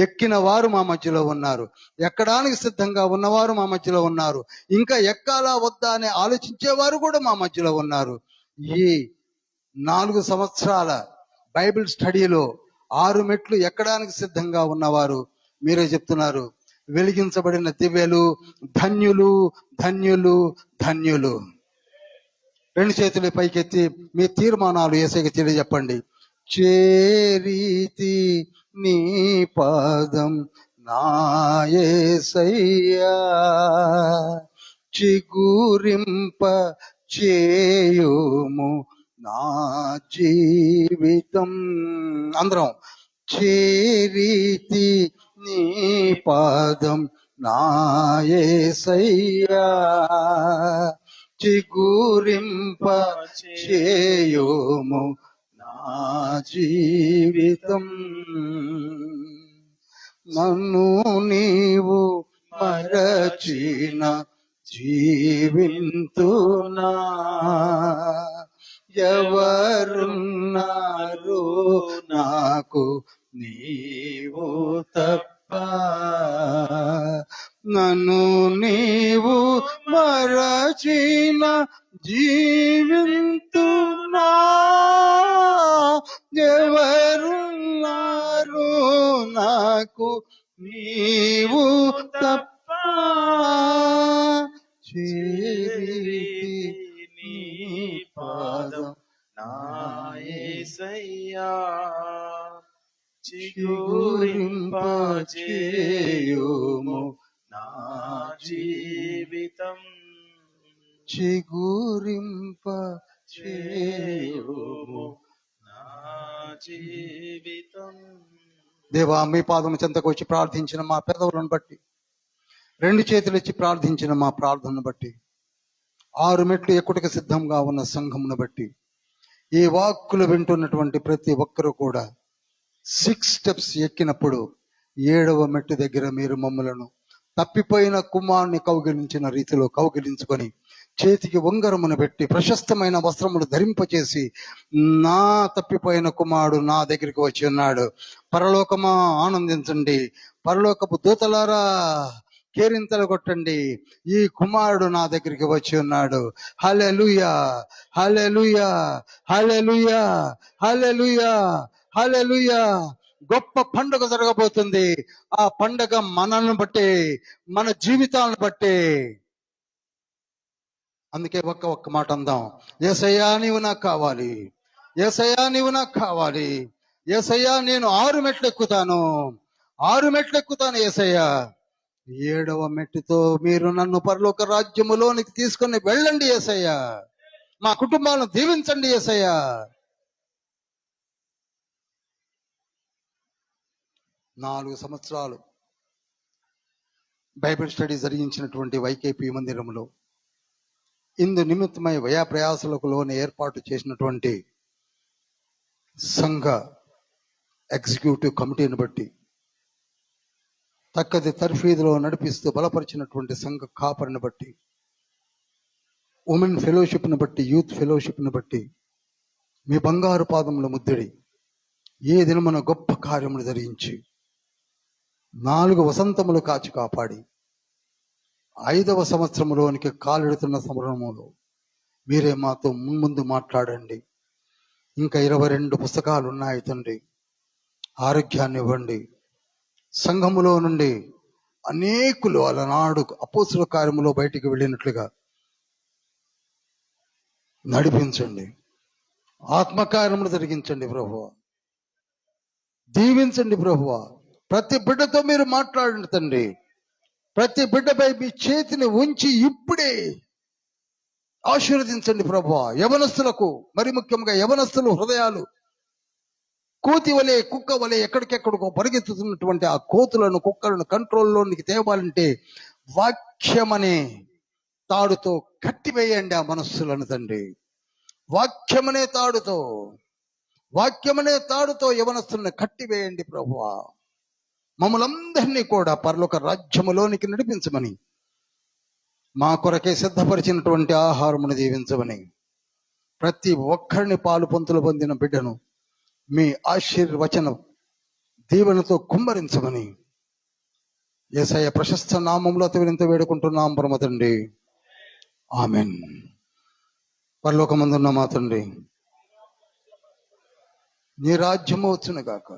ఎక్కిన వారు మా మధ్యలో ఉన్నారు. ఎక్కడానికి సిద్ధంగా ఉన్నవారు మా మధ్యలో ఉన్నారు. ఇంకా ఎక్కాలా వద్దా అని ఆలోచించేవారు కూడా మా మధ్యలో ఉన్నారు. ఈ 4 సంవత్సరాల బైబిల్ స్టడీలో 6 మెట్లు ఎక్కడానికి సిద్ధంగా ఉన్నవారు మీరే చెప్తున్నారు. వెలిగించబడిన దివ్యలు ధన్యులు, ధన్యులు, ధన్యులు. 2 చేతులు పైకెత్తి మీ తీర్మానాలు యేసయ్యకి తెలియజెప్పండి. చేరీతి నీ పాదం నా యేసయ్యా, చిగురింప చేయుము నా జీవితం. అందరం చేరీతి నీ పాదం నా యేసయ్యా, చిగురింప చేయుము నా జీవితం. నన్ను నీవు మరచిన జీవింతునా, ఎవరున్నారు నాకు నీవు తప్ప. నన్ను నీవు మరచిన జీవింతునా, ఎవరున్నారు నాకు నీవు తప్ప. చేరి నీ పాదం నా యేసయ్యా, చిగురింప చేయుము నా జీవితం. చిగురింప చేయుము నా జీవితం. దేవా, మీ పాదము చెంతకు వచ్చి ప్రార్థించిన మా పెదవులను బట్టి, 2 చేతులు ఇచ్చి ప్రార్థించిన మా ప్రార్థనను బట్టి, 6 మెట్లు ఎక్కుటకు సిద్ధంగా ఉన్న సంఘమును బట్టి, ఈ వాక్కులు వింటున్నటువంటి ప్రతి ఒక్కరూ కూడా 6 steps ఎక్కినప్పుడు 7వ మెట్టు దగ్గర మీరు మమ్మలను తప్పిపోయిన కుమారుని కౌగిలించిన రీతిలో కౌగిలించుకొని చేతికి ఉంగరమును పెట్టి ప్రశస్తమైన వస్త్రములు ధరింపచేసి, నా తప్పిపోయిన కుమారుడు నా దగ్గరికి వచ్చి ఉన్నాడు, పరలోకమా ఆనందించండి, పరలోకపు దూతలారా కేరింతలు కొట్టండి, ఈ కుమారుడు నా దగ్గరికి వచ్చి ఉన్నాడు. హల్లెలూయా, హల్లెలూయా, హల్లెలూయా, హల్లెలూయా, హల్లెలూయా. గొప్ప పండుగ జరగబోతుంది. ఆ పండుగ మనల్ని బట్టి, మన జీవితాలను బట్టి. అందుకే ఒక్క మాట అందాం. యేసయ్యా నీవు నాకు కావాలి, యేసయ్యా నీవు నాకు కావాలి, యేసయ్యా నేను 6 మెట్లు ఎక్కుతాను, 6 మెట్లు ఎక్కుతాను యేసయ్యా. 7వ మెట్టుతో మీరు నన్ను పరలోక రాజ్యములోనికి తీసుకొని వెళ్ళండి యేసయ్యా, మా కుటుంబాలను దీవించండి యేసయ్యా. 4 సంవత్సరాలు బైబిల్ స్టడీ జరిగించినటువంటి వైకేపీ మందిరంలో ఇందు నిమిత్తమై వ్యయ ప్రయాసలకు లోని ఏర్పాటు చేసినటువంటి సంఘ ఎగ్జిక్యూటివ్ కమిటీని బట్టి తక్కది తర్ఫీదులో నడిపిస్తూ బలపరిచినటువంటి సంఘ కాపరిని బట్టి, ఉమెన్ ఫెలోషిప్ని బట్టి, యూత్ ఫెలోషిప్ని బట్టి మీ బంగారు పాదముల ముద్దుడి ఏ దినమున గొప్ప కార్యములు ధరించి 4 వసంతములు కాచి కాపాడి 5వ సంవత్సరములోనికి కాలెడుతున్న సమరములో మీరే మాతో ముందు మాట్లాడండి. ఇంకా 22 పుస్తకాలు ఉన్నాయి తండ్రి. ఆరోగ్యాన్ని ఇవ్వండి. సంఘములో నుండి అనేకులు అలనాడు అపోస్తుల కార్యములో బయటికి వెళ్ళినట్లుగా నడిపించండి. ఆత్మకార్యములు జరిగించండి ప్రభువా. దీవించండి ప్రభువా. ప్రతి బిడ్డతో మీరు మాట్లాడండి తండ్రి. ప్రతి బిడ్డపై మీ చేతిని ఉంచి ఇప్పుడే ఆశీర్వదించండి ప్రభువా. యవనస్తులకు, మరి ముఖ్యంగా యవనస్తులు హృదయాలు కోతి వలె, కుక్క వలె ఎక్కడికెక్కడికో పరిగెత్తుతున్నటువంటి ఆ కోతులను, కుక్కలను కంట్రోల్లోనికి తేవాలంటే వాక్యమనే తాడుతో కట్టివేయండి ఆ మనస్సులను తండ్రి. వాక్యమనే తాడుతో యవనస్తులను కట్టివేయండి ప్రభువా. మమ్మలందరినీ కూడా పరలోక రాజ్యములోనికి నడిపించమని, మా కొరకే సిద్ధపరిచినటువంటి ఆహారమును దీవించమని, ప్రతి ఒక్కరిని పాలు పొంతులు పొందిన బిడ్డను మీ ఆశీర్వచన దీవెనతో కుమ్మరించమని యేసయ్య ప్రశస్త నామములో అతివింత వేడుకుంటున్నాం పరమ తండ్రి. ఆమెన్. పరలోకమందున్న మా తండ్రి, నీ రాజ్యము వచ్చును గాక.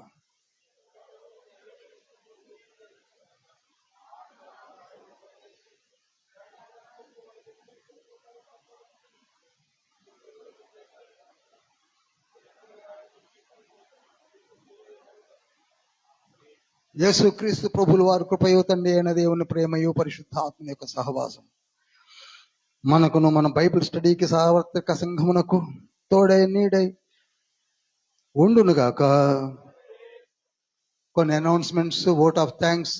యేసుక్రీస్తు ప్రభుల వారి కృపయు తండ్రి అయిన దేవుని ప్రేమయు పరిశుద్ధాత్మ యొక్క సహవాసం మనకును, మన బైబిల్ స్టడీకి, సార్వత్రిక సంఘమునకు తోడై నీడై ఉండునుగాక. కొన్ని అనౌన్స్మెంట్స్, ఓట్ ఆఫ్ థ్యాంక్స్